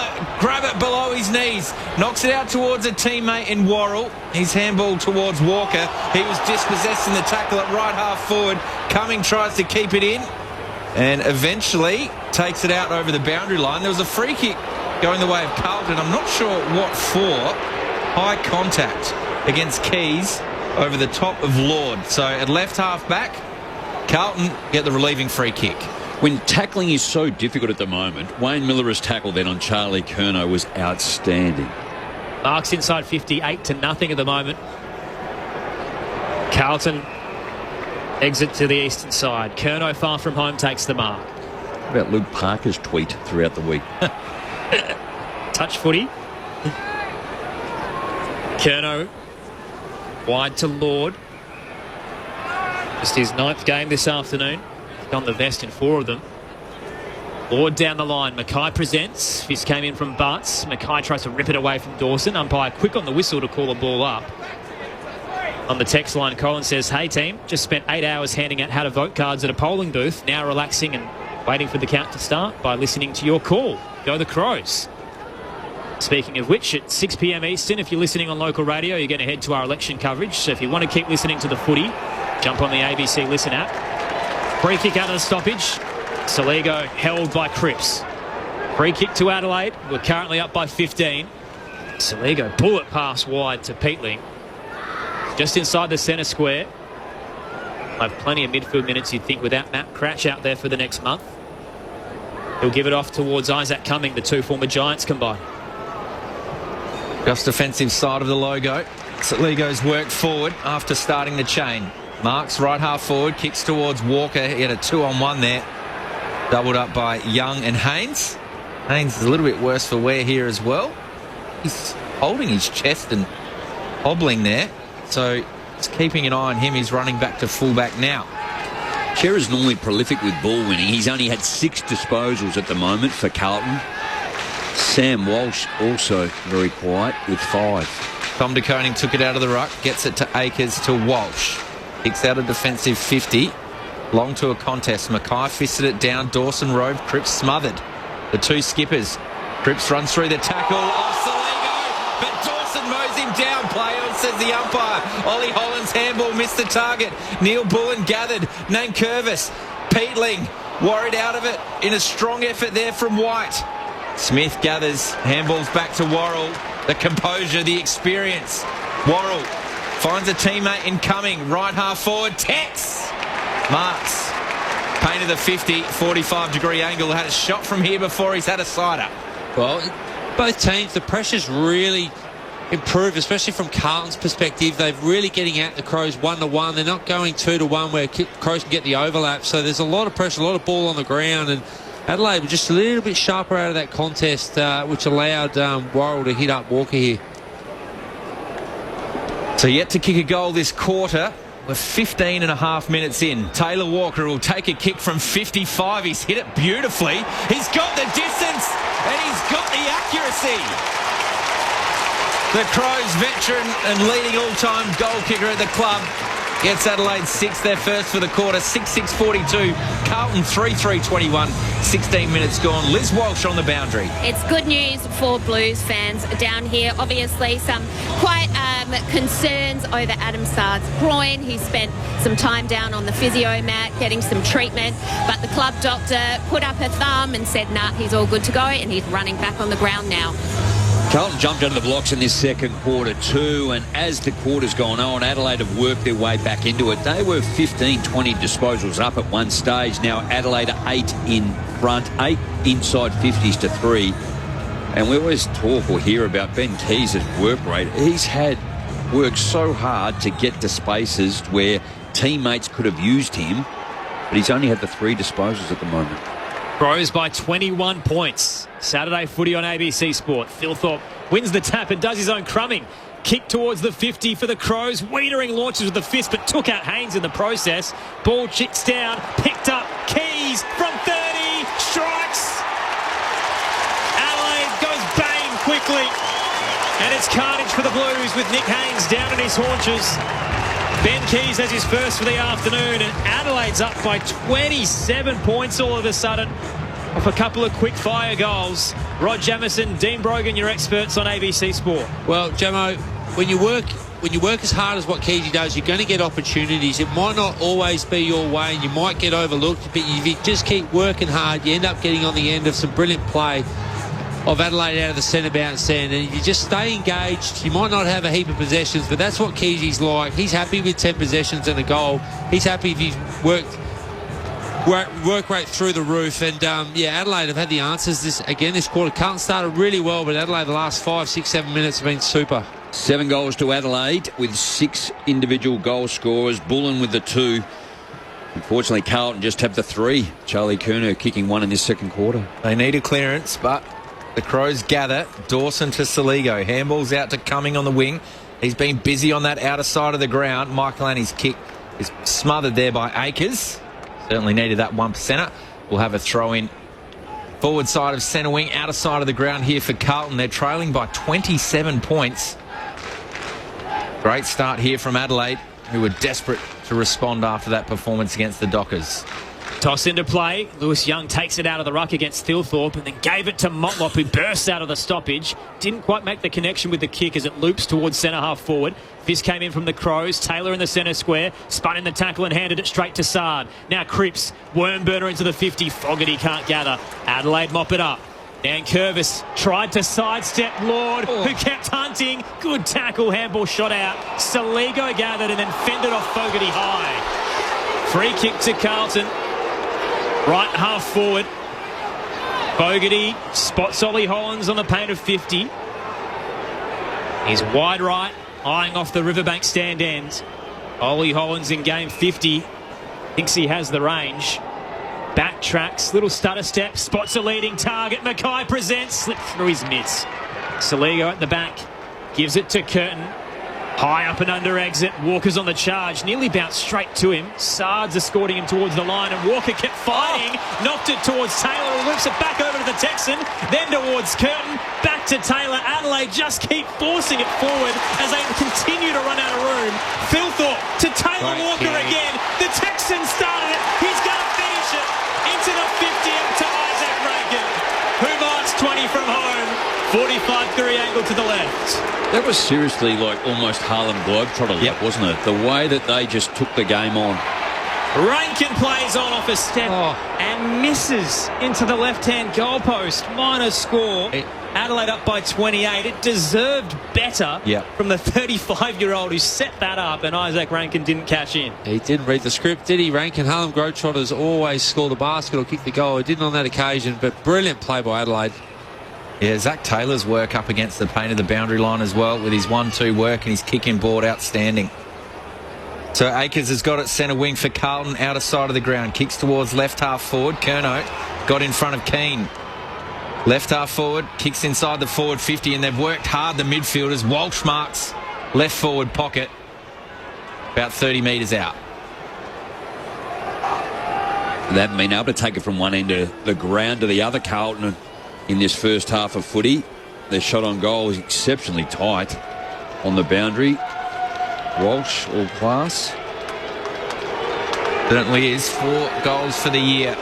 it below his knees? Knocks it out towards a teammate in Worrell. His handball towards Walker. He was dispossessed in the tackle at right half forward. Cumming tries to keep it in and eventually takes it out over the boundary line. There was a free kick going the way of Carlton. I'm not sure what for. High contact against Keys over the top of Lord. So at left half back, Carlton get the relieving free kick. When tackling is so difficult at the moment, Wayne Miller's tackle then on Charlie Kerno was outstanding. Marks inside 50, 8-0 at the moment. Carlton Exit to the eastern side. Curnow, far from home, takes the mark. What about Luke Parker's tweet throughout the week? Touch footy. Curnow wide to Lord. Just his 9th game this afternoon. He's done the best in 4 of them. Lord down the line. Mackay presents. Fist came in from Butts. Mackay tries to rip it away from Dawson. Umpire quick on the whistle to call a ball up. On the text line, Colin says, "Hey team, just spent 8 hours handing out how to vote cards at a polling booth. Now relaxing and waiting for the count to start by listening to your call. Go the Crows." Speaking of which, at 6 p.m. Eastern, if you're listening on local radio, you're going to head to our election coverage. So if you want to keep listening to the footy, jump on the ABC Listen app. Free kick out of the stoppage. Saligo held by Cripps. Free kick to Adelaide. We're currently up by 15. Saligo bullet pass wide to Peatling. Just inside the centre square. Have plenty of midfield minutes, you'd think, without Matt Cratch out there for the next month. He'll give it off towards Isaac Cumming, the 2 former Giants combined. Just defensive side of the logo. Saligo's worked forward after starting the chain. Marks right half forward, kicks towards Walker. He had a 2-on-1 there. Doubled up by Young and Haynes. Haynes is a little bit worse for wear here as well. He's holding his chest and hobbling there. So it's keeping an eye on him. He's running back to fullback now. Cherry's normally prolific with ball winning. He's only had 6 disposals at the moment for Carlton. Sam Walsh also very quiet with 5. Tom De Koning took it out of the ruck, gets it to Akers to Walsh. Kicks out a defensive 50. Long to a contest. Mackay fisted it down. Dawson rove. Cripps smothered. The 2 skippers. Cripps runs through the tackle. Off Saligo, but Dawson mows him down. Play on, says the umpire. Ollie Holland's handball missed the target. Neil Bullen gathered. Nankervis. Peatling worried out of it in a strong effort there from White. Smith gathers. Handballs back to Worrell. The composure, the experience. Worrell finds a teammate in Cumming. Right half forward. Tex. Marks. Painted the 50, 45-degree angle. Had a shot from here before he's had a sider. Well, both teams, the pressure's really improved, especially from Carlton's perspective. They're really getting at the Crows 1-1. They're not going 2-1 where Crows can get the overlap. So there's a lot of pressure, a lot of ball on the ground. And Adelaide was just a little bit sharper out of that contest, which allowed Worrell to hit up Walker here. So yet to kick a goal this quarter. We're 15 and a half minutes in. Taylor Walker will take a kick from 55. He's hit it beautifully. He's got the distance and he's got the accuracy. The Crows veteran and leading all-time goal kicker at the club gets Adelaide 6, their first for the quarter. 6-6-42. Carlton 3-3-21. 16 minutes gone. Liz Walsh on the boundary. It's good news for Blues fans down here. Obviously, some quite concerns over Adam Sard's groin. He spent some time down on the physio mat getting some treatment, but the club doctor put up her thumb and said, nah, he's all good to go, and he's running back on the ground now. Carlton jumped under the blocks in this second quarter too, and as the quarter's gone on, Adelaide have worked their way back into it. They were 15-20 disposals up at one stage. Now Adelaide are 8 in front, 8 inside 50s to 3. And we always talk or hear about Ben Keys' work rate. He's had worked so hard to get to spaces where teammates could have used him, but he's only had the 3 disposals at the moment. Crows by 21 points. Saturday footy on ABC Sport. Phil Thorpe wins the tap and does his own crumbing. Kick towards the 50 for the Crows. Wienering launches with the fist but took out Haynes in the process. Ball chicks down, picked up. Keys from 30, strikes. Adelaide goes bang quickly. And it's carnage for the Blues with Nick Haynes down on his haunches. Ben Keys has his first for the afternoon, and Adelaide's up by 27 points all of a sudden off a couple of quick fire goals. Rod Jamieson, Dean Brogan, your experts on ABC Sport. Well, Jamo, when you work as hard as what Keysy does, you're going to get opportunities. It might not always be your way, and you might get overlooked, but if you just keep working hard, you end up getting on the end of some brilliant play of Adelaide out of the centre bounce stand, and if you just stay engaged, you might not have a heap of possessions, but that's what Keesy's like. He's happy with 10 possessions and a goal. He's happy if he's work rate through the roof, and Adelaide have had the answers this quarter. Carlton started really well, but Adelaide the last 5, 6, 7 minutes have been super. 7 goals to Adelaide with 6 individual goal scorers. Bullen with the 2. Unfortunately, Carlton just have the 3. Charlie Curnow kicking 1 in this second quarter. They need a clearance, but the Crows gather. Dawson to Saligo. Handball's out to Cumming on the wing. He's been busy on that outer side of the ground. Michael Annie's kick is smothered there by Akers. Certainly needed that 1%er. We'll have a throw in. Forward side of centre wing, outer side of the ground here for Carlton. They're trailing by 27 points. Great start here from Adelaide, who were desperate to respond after that performance against the Dockers. Toss into play. Lewis Young takes it out of the ruck against Thilthorpe and then gave it to Motlop, who bursts out of the stoppage. Didn't quite make the connection with the kick as it loops towards centre half forward. Fist came in from the Crows. Taylor in the centre square. Spun in the tackle and handed it straight to Sard. Now Cripps. Wormburner into the 50. Fogarty can't gather. Adelaide mop it up. Dan Curvis tried to sidestep Lord, who kept hunting. Good tackle. Handball shot out. Saligo gathered and then fended off Fogarty high. Free kick to Carlton. Right half forward. Fogarty spots Ollie Hollins on the paint of 50. He's wide right, eyeing off the Riverbank stand end. Ollie Hollins in game 50. Thinks he has the range. Backtracks, little stutter step, spots a leading target. Mackay presents, slipped through his mitts. Saligo at the back, gives it to Curtin. High up and under exit. Walker's on the charge. Nearly bounced straight to him. Sard's escorting him towards the line, and Walker kept fighting. Knocked it towards Taylor, who loops it back over to the Texan. Then towards Curtin. Back to Taylor. Adelaide just keep forcing it forward as they continue to run out of room. Thilthorpe to Taylor Walker again. The Texan started it. He's going to finish it. Into the 50 up to Isaac Rankin, who marks 20 from home. 45-3 angle to the left. That was seriously like almost Harlem Globetrotter, wasn't it? The way that they just took the game on. Rankin plays on off a step and misses into the left-hand goalpost. Minor score. Adelaide up by 28. It deserved better from the 35-year-old who set that up, and Isaac Rankin didn't cash in. He didn't read the script, did he? Rankin, Harlem Globetrotters always score the basket or kick the goal. He didn't on that occasion, but brilliant play by Adelaide. Yeah, Zach Taylor's work up against the paint of the boundary line as well with his 1-2 work and his kicking board outstanding. So Akers has got it centre wing for Carlton, outer side of the ground. Kicks towards left half forward. Curnow got in front of Keane. Left half forward, kicks inside the forward 50, and they've worked hard, the midfielders. Walsh marks left forward pocket, about 30 metres out. They haven't been able to take it from one end of the ground to the other, Carlton, in this first half of footy. Their shot on goal is exceptionally tight on the boundary. Walsh, all class. Certainly is. 4 goals for the year.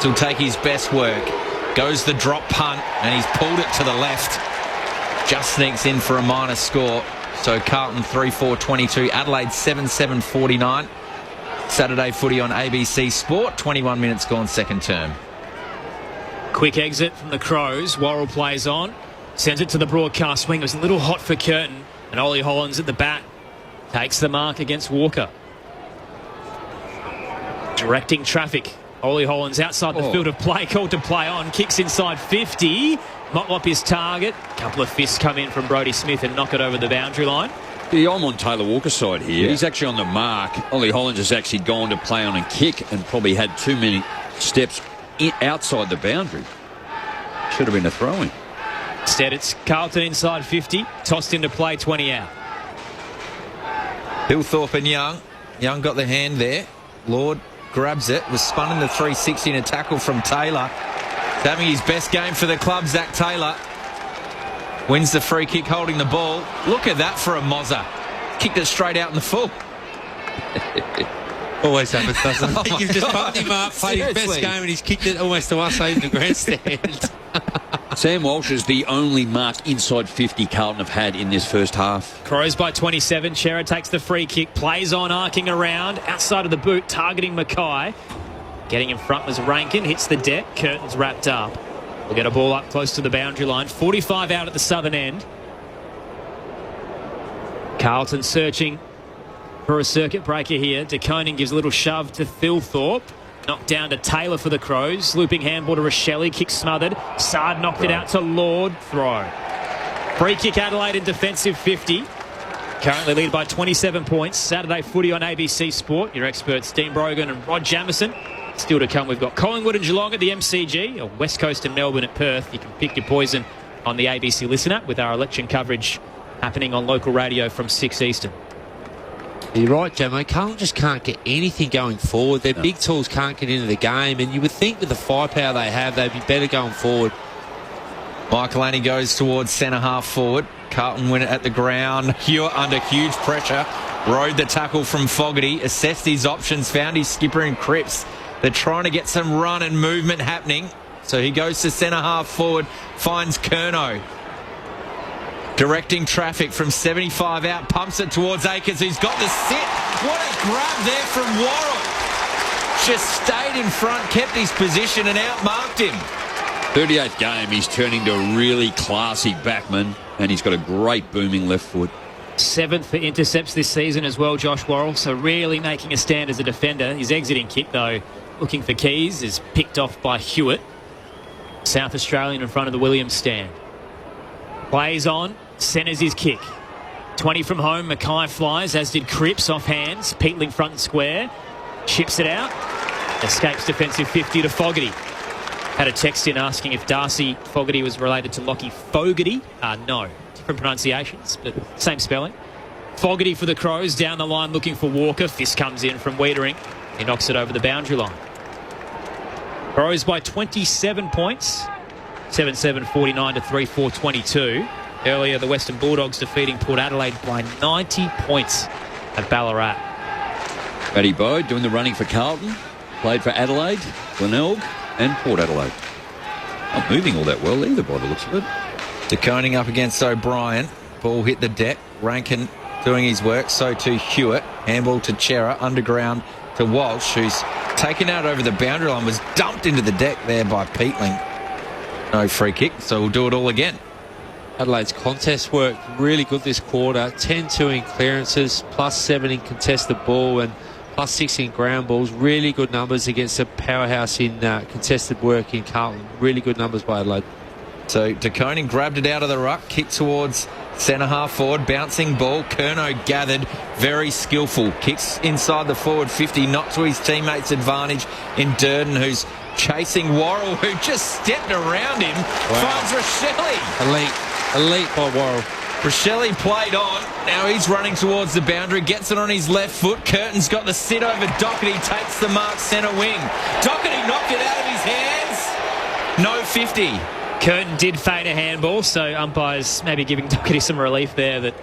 He'll take his best work. Goes the drop punt, and he's pulled it to the left. Just sneaks in for a minor score. So Carlton 3-4-22. Adelaide 7-7-49. Saturday footy on ABC Sport. 21 minutes gone second term. Quick exit from the Crows. Worrell plays on. Sends it to the broadcast wing. It was a little hot for Curtin. And Ollie Hollins at the back takes the mark against Walker. Directing traffic. Ollie Hollins outside the field of play. Called to play on. Kicks inside 50. Motlop his target. A couple of fists come in from Brodie Smith and knock it over the boundary line. Yeah, I'm on Taylor Walker's side here. He's actually on the mark. Ollie Hollins has actually gone to play on and kick and probably had too many steps outside the boundary. Should have been a throw-in. Instead, it's Carlton inside 50. Tossed into play, 20 out. Thilthorpe and Young. Young got the hand there. Lord grabs it. Was spun in the 360 in a tackle from Taylor. He's having his best game for the club, Zach Taylor. Wins the free kick holding the ball. Look at that for a Mozza. Kicked it straight out in the full. Always happens, doesn't it? You've just pumped him up, played his best game, and he's kicked it almost to us in the grandstand. Sam Walsh is the only mark inside 50 Carlton have had in this first half. Crows by 27. Chera takes the free kick, plays on, arcing around, outside of the boot, targeting Mackay. Getting in front was Rankin, hits the deck, Curtin's wrapped up. We'll get a ball up close to the boundary line. 45 out at the southern end. Carlton searching for a circuit breaker here. De Koning gives a little shove to Thilthorpe. Knocked down to Taylor for the Crows. Looping handball to Rochelle. Kick smothered. Sard knocked it out to Lord. Throw. Free kick Adelaide in defensive 50. Currently lead by 27 points. Saturday footy on ABC Sport. Your experts Dean Brogan and Rod Jamieson. Still to come, we've got Collingwood and Geelong at the MCG, or West Coast and Melbourne at Perth. You can pick your poison on the ABC Listen app with our election coverage happening on local radio from 6 Eastern. You're right, Jamo. Carlton just can't get anything going forward. Their big tools can't get into the game, and you would think with the firepower they have, they'd be better going forward. Michael Annie goes towards centre half forward. Carlton win it at the ground. Hewitt under huge pressure. Rode the tackle from Fogarty. Assessed his options. Found his skipper in Cripps. They're trying to get some run and movement happening. So he goes to centre half forward. Finds Curnow. Directing traffic from 75 out. Pumps it towards Akers, who's got the sit. What a grab there from Worrell. Just stayed in front, kept his position and outmarked him. 38th game, he's turning to a really classy backman, and he's got a great booming left foot. 7th for intercepts this season as well, Josh Worrell, so really making a stand as a defender. His exiting kick, though, looking for Keys, is picked off by Hewitt. South Australian in front of the Williams stand. Plays on, centres his kick. 20 from home, Mackay flies, as did Cripps off hands. Peatling front and square, chips it out. Escapes defensive 50 to Fogarty. Had a text in asking if Darcy Fogarty was related to Lockie Fogarty. No, different pronunciations, but same spelling. Fogarty for the Crows, down the line looking for Walker. Fist comes in from Wiedering. He knocks it over the boundary line. Crows by 27 points. 7-7, 49 to 3-4, 22. Earlier, the Western Bulldogs defeating Port Adelaide by 90 points at Ballarat. Matty Bowe doing the running for Carlton. Played for Adelaide, Glenelg and Port Adelaide. Not moving all that well either by the looks of it. DeConing up against O'Brien. Ball hit the deck. Rankin doing his work. So too Hewitt. Handball to Chera. Underground to Walsh, who's taken out over the boundary line. Was dumped into the deck there by Peatling. No free kick, so we'll do it all again. Adelaide's contest work really good this quarter. 10-2 in clearances, +7 in contested ball, and +6 in ground balls. Really good numbers against a powerhouse in contested work in Carlton. Really good numbers by Adelaide. So DeConing grabbed it out of the ruck, kicked towards centre half forward, bouncing ball. Curnow gathered, very skillful. Kicks inside the forward 50, not to his teammates' advantage in Durden, who's chasing Worrell, who just stepped around him. Wow. Finds Rochelle. Elite by Worrell. Rochelle played on. Now he's running towards the boundary. Gets it on his left foot. Curtin's got the sit over Doherty. Takes the mark centre wing. Doherty knocked it out of his hands. No 50. Curtin did feign a handball, so umpires maybe giving Doherty some relief there that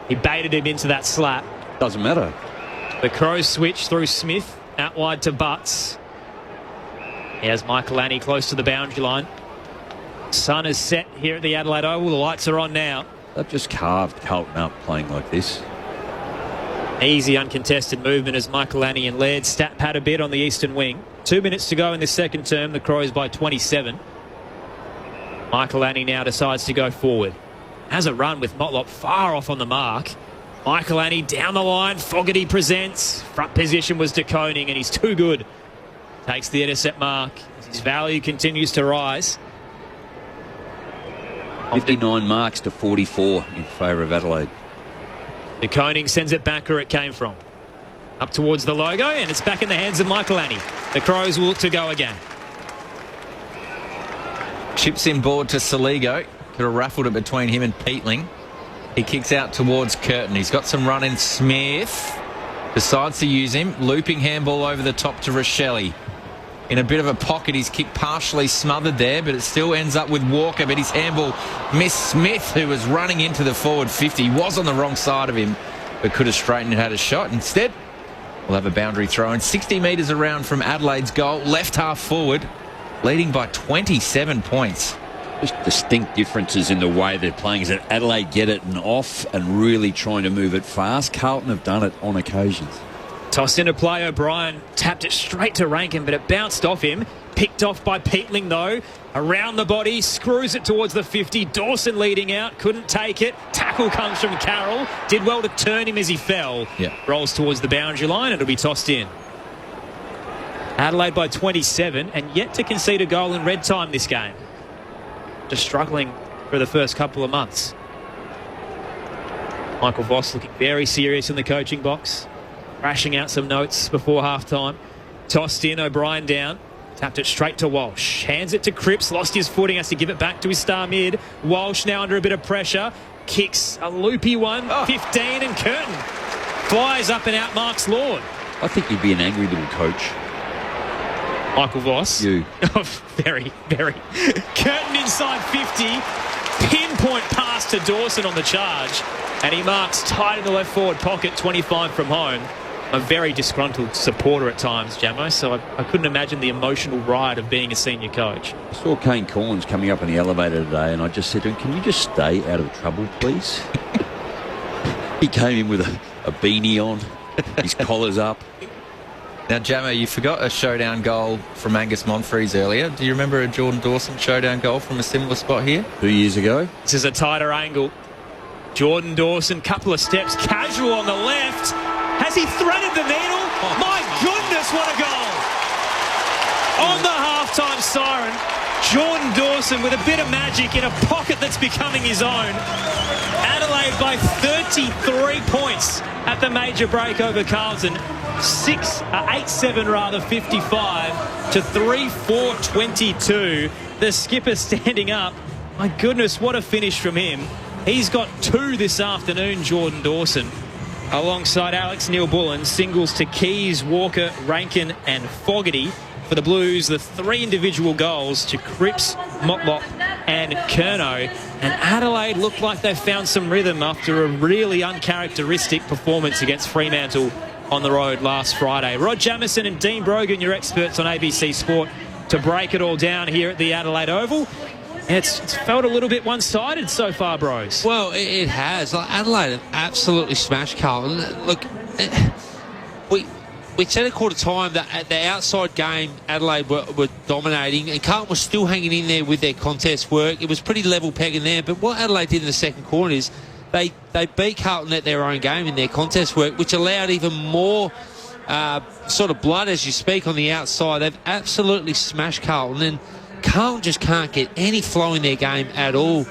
he baited him into that slap. Doesn't matter. The Crows switch through Smith. Out wide to Butts. He has Michael Annie close to the boundary line. Sun is set here at the Adelaide Oval. The lights are on now. They've just carved Carlton up playing like this. Easy uncontested movement as Michael Annie and Laird stat pad a bit on the eastern wing. 2 minutes to go in the second term. The Crows by 27. Michael Annie now decides to go forward. Has a run with Motlop far off on the mark. Michael Annie down the line. Fogarty presents. Front position was DeConing, and he's too good. Takes the intercept mark. His value continues to rise. 59 marks to 44 in favour of Adelaide. DeConing sends it back where it came from. Up towards the logo, and it's back in the hands of Michael Annie. The Crows will look to go again. Chips in board to Saligo. Could have raffled it between him and Peatling. He kicks out towards Curtin. He's got some run in. Smith decides to use him. Looping handball over the top to Rochelle. In a bit of a pocket, his kick partially smothered there, but it still ends up with Walker. But his handball missed Smith, who was running into the forward 50. Was on the wrong side of him, but could have straightened and had a shot. Instead, we'll have a boundary throw in 60 metres around from Adelaide's goal. Left half forward, leading by 27 points. Just distinct differences in the way they're playing. Is that Adelaide get it and off and really trying to move it fast. Carlton have done it on occasions. Tossed into play, O'Brien tapped it straight to Rankin, but it bounced off him. Picked off by Peatling, though. Around the body, screws it towards the 50. Dawson leading out, couldn't take it. Tackle comes from Carroll. Did well to turn him as he fell. Yeah. Rolls towards the boundary line, and it'll be tossed in. Adelaide by 27, and yet to concede a goal in red time this game. Just struggling for the first couple of months. Michael Voss looking very serious in the coaching box, rashing out some notes before half-time. Tossed in, O'Brien down. Tapped it straight to Walsh. Hands it to Cripps. Lost his footing. Has to give it back to his star mid. Walsh now under a bit of pressure. Kicks a loopy one. 15 and Curtin flies up and out Mark's Lord. I think you'd be an angry little coach. Michael Voss. You. Very, very. Curtin inside 50. Pinpoint pass to Dawson on the charge. And he marks tight in the left forward pocket, 25 from home. A very disgruntled supporter at times, Jamo, so I couldn't imagine the emotional ride of being a senior coach. I saw Kane Corns coming up in the elevator today, and I just said to him, can you just stay out of trouble, please? He came in with a beanie on, his collar's up. Now, Jamo, you forgot a showdown goal from Angus Monfries earlier. Do you remember a Jordan Dawson showdown goal from a similar spot here? 2 years ago. This is a tighter angle. Jordan Dawson, couple of steps, casual on the left. Has he threaded the needle? My goodness, what a goal! On the halftime siren, Jordan Dawson with a bit of magic in a pocket that's becoming his own. Adelaide by 33 points at the major break over Carlton. 8-7 55 to 3-4 22. The skipper standing up. My goodness, what a finish from him. He's got 2 this afternoon, Jordan Dawson. Alongside Alex Neil-Bullen, singles to Keys, Walker, Rankin and Fogarty. For the Blues, the 3 individual goals to Cripps, Motlop and Curnow. And Adelaide looked like they found some rhythm after a really uncharacteristic performance against Fremantle on the road last Friday. Rod Jamieson and Dean Brogan, your experts on ABC Sport, to break it all down here at the Adelaide Oval. It's felt a little bit one-sided so far, bros. Well, it has. Adelaide have absolutely smashed Carlton. Look, we said at quarter time that at the outside game, Adelaide were dominating, and Carlton was still hanging in there with their contest work. It was pretty level pegging there. But what Adelaide did in the second quarter is they beat Carlton at their own game in their contest work, which allowed even more sort of blood, as you speak, on the outside. They've absolutely smashed Carlton, and Carlton just can't get any flow in their game at all.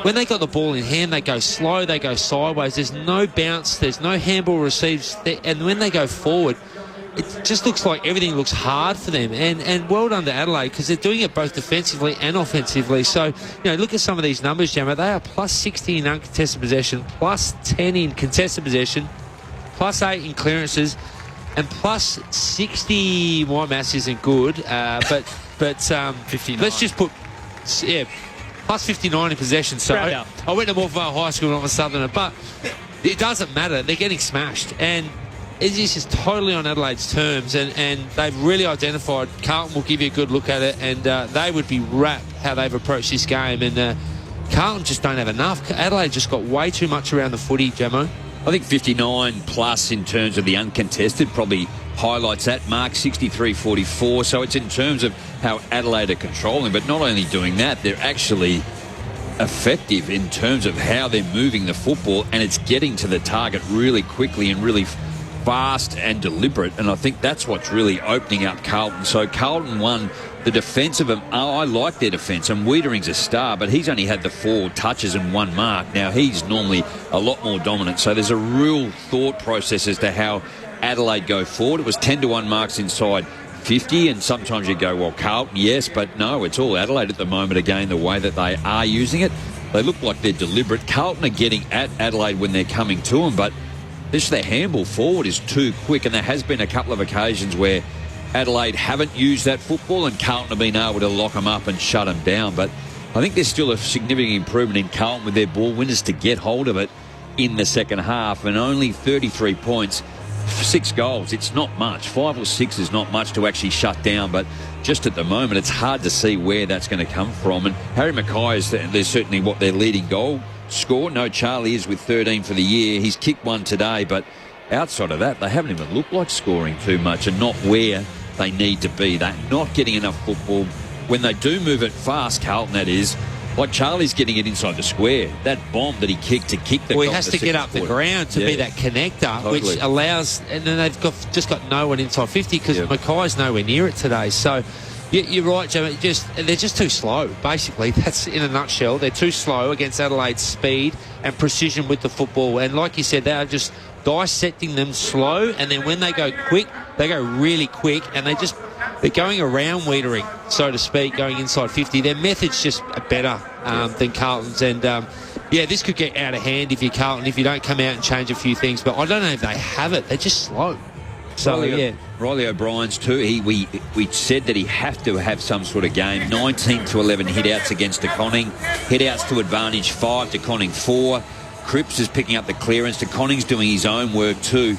When they got the ball in hand, they go slow, they go sideways. There's no bounce, there's no handball receives. And when they go forward, it just looks like everything looks hard for them. And well done to Adelaide, because they're doing it both defensively and offensively. So, look at some of these numbers, Jammer. They are plus 60 in uncontested possession, plus 10 in contested possession, plus 8 in clearances, and plus 60. My maths isn't good, but 59. Let's just put, plus 59 in possession. So I went to Morphevale High School and I'm a Southerner, but it doesn't matter. They're getting smashed, and this is totally on Adelaide's terms, and they've really identified. Carlton will give you a good look at it, and they would be rapt how they've approached this game, and Carlton just don't have enough. Adelaide just got way too much around the footy, Jamo. I think 59 plus in terms of the uncontested probably highlights that mark, 63-44. So it's in terms of how Adelaide are controlling, but not only doing that, they're actually effective in terms of how they're moving the football, and it's getting to the target really quickly and really fast and deliberate, and I think that's what's really opening up Carlton. So Carlton won the defence of them. I like their defence, and Wiedering's a star, but he's only had the 4 touches and 1 mark. Now, he's normally a lot more dominant, so there's a real thought process as to how Adelaide go forward. It was 10-1 marks inside 50, and sometimes you go, well, Carlton, yes, but no, it's all Adelaide at the moment, again, the way that they are using it. They look like they're deliberate. Carlton are getting at Adelaide when they're coming to them, but this their handball forward is too quick, and there has been a couple of occasions where Adelaide haven't used that football and Carlton have been able to lock them up and shut them down. But I think there's still a significant improvement in Carlton with their ball winners to get hold of it in the second half, and only 33 points, 6 goals. It's not much. 5 or 6 is not much to actually shut down, but just at the moment it's hard to see where that's going to come from. And Harry Mackay is certainly what their leading goal score. No, Charlie is with 13 for the year. He's kicked 1 today, but outside of that, they haven't even looked like scoring too much, and not where they need to be. They're not getting enough football. When they do move it fast, Carlton, that is, like Charlie's getting it inside the square. That bomb that he kicked to kick the well, he has to get up the ground to be that connector, totally. Which allows, and then they've just got no one inside 50 because Mackay's nowhere near it today. So You're right, Joe. They're just too slow, basically. That's in a nutshell. They're too slow against Adelaide's speed and precision with the football. And like you said, they are just dissecting them slow, and then when they go quick, they go really quick, and they're going around Wiedering, so to speak, going inside 50. Their methods just are better than Carlton's, and this could get out of hand if you're Carlton, if you don't come out and change a few things, but I don't know if they have it. They're just slow. So, Riley O'Brien's too. We said that he have to have some sort of game. 19 to 11 hit-outs against De Koning. Hit-outs to advantage 5, De Koning 4. Cripps is picking up the clearance. De Koning's doing his own work too.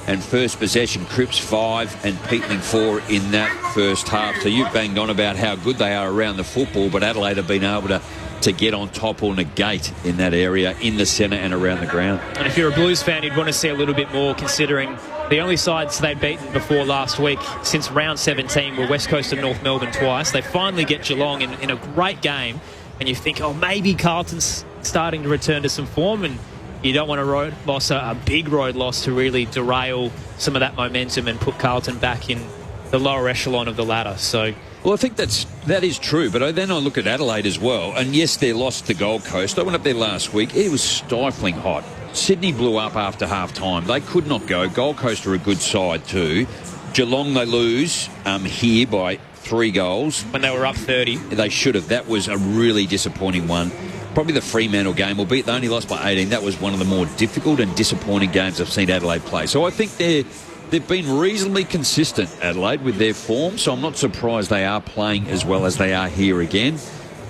And first possession, Cripps 5 and Peatling 4 in that first half. So you've banged on about how good they are around the football, but Adelaide have been able to get on top or negate in that area, in the centre and around the ground. And if you're a Blues fan, you'd want to see a little bit more, considering the only sides they'd beaten before last week since round 17 were West Coast and North Melbourne twice. They finally get Geelong in a great game, and you think, maybe Carlton's starting to return to some form, and you don't want a big road loss to really derail some of that momentum and put Carlton back in the lower echelon of the ladder. So, well, I think that is true, but then I look at Adelaide as well, and yes, they lost to Gold Coast. I went up there last week. It was stifling hot. Sydney blew up after half-time. They could not go. Gold Coast are a good side too. Geelong, they lose here by 3 goals. When they were up 30. They should have. That was a really disappointing one. Probably the Fremantle game, albeit they only lost by 18. That was one of the more difficult and disappointing games I've seen Adelaide play. So I think they've been reasonably consistent, Adelaide, with their form. So I'm not surprised they are playing as well as they are here again.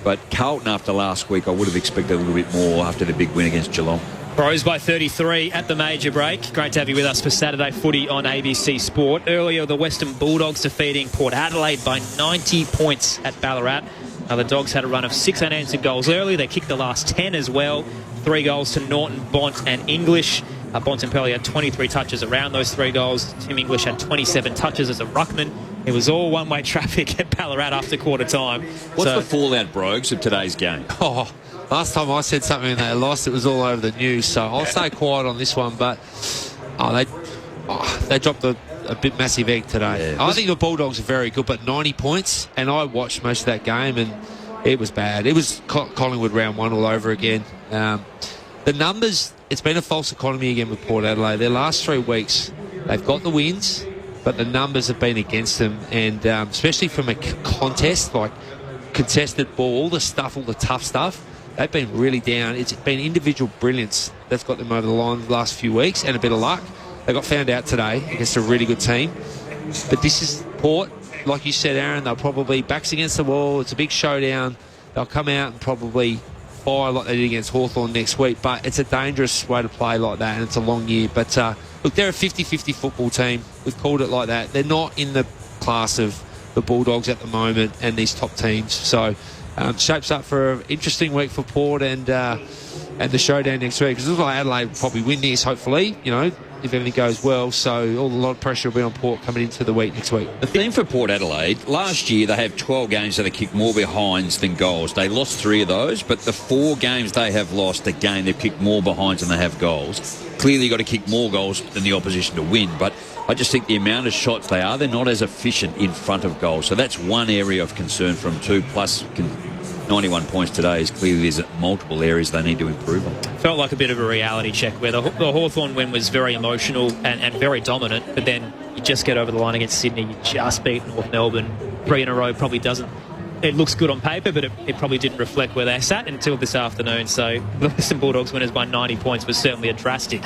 But Carlton, after last week, I would have expected a little bit more after the big win against Geelong. Crows by 33 at the major break. Great to have you with us for Saturday footy on ABC Sport. Earlier, the Western Bulldogs defeating Port Adelaide by 90 points at Ballarat. Now, the Dogs had a run of 6 unanswered goals early. They kicked the last 10 as well. 3 goals to Norton, Bont and English. Bontempelli had 23 touches around those 3 goals. Tim English had 27 touches as a ruckman. It was all one-way traffic at Ballarat after quarter time. What's the fallout, Brogues, of today's game? Last time I said something and they lost, it was all over the news. So I'll stay quiet on this one, but they dropped a bit massive egg today. Yeah. I think the Bulldogs are very good, but 90 points, and I watched most of that game, and it was bad. It was Collingwood round 1 all over again. The numbers, it's been a false economy again with Port Adelaide. Their last 3 weeks, they've got the wins, but the numbers have been against them, and especially from a contest, like contested ball, all the tough stuff, they've been really down. It's been individual brilliance that's got them over the line the last few weeks, and a bit of luck. They got found out today against a really good team. But this is Port. Like you said, Aaron, they'll probably backs against the wall. It's a big showdown. They'll come out and probably fire like they did against Hawthorn next week. But it's a dangerous way to play like that, and it's a long year. But, look, they're a 50-50 football team. We've called it like that. They're not in the class of the Bulldogs at the moment and these top teams. So shapes up for an interesting week for Port and the showdown next week. Because it looks like Adelaide will probably win this, hopefully, if everything goes well. So a lot of pressure will be on Port coming into the week next week. The theme for Port Adelaide, last year they have 12 games that they kicked more behinds than goals. They lost 3 of those, but the 4 games they have lost, again, they've kicked more behinds than they have goals. Clearly you've got to kick more goals than the opposition to win, but I just think the amount of shots they're not as efficient in front of goals. So that's one area of concern from 2, plus 91 points today is clearly there's multiple areas they need to improve on. Felt like a bit of a reality check where the Hawthorn win was very emotional and very dominant, but then you just get over the line against Sydney, you just beat North Melbourne. 3 in a row probably doesn't. It looks good on paper, but it probably didn't reflect where they sat until this afternoon. So the Western Bulldogs winners by 90 points was certainly a drastic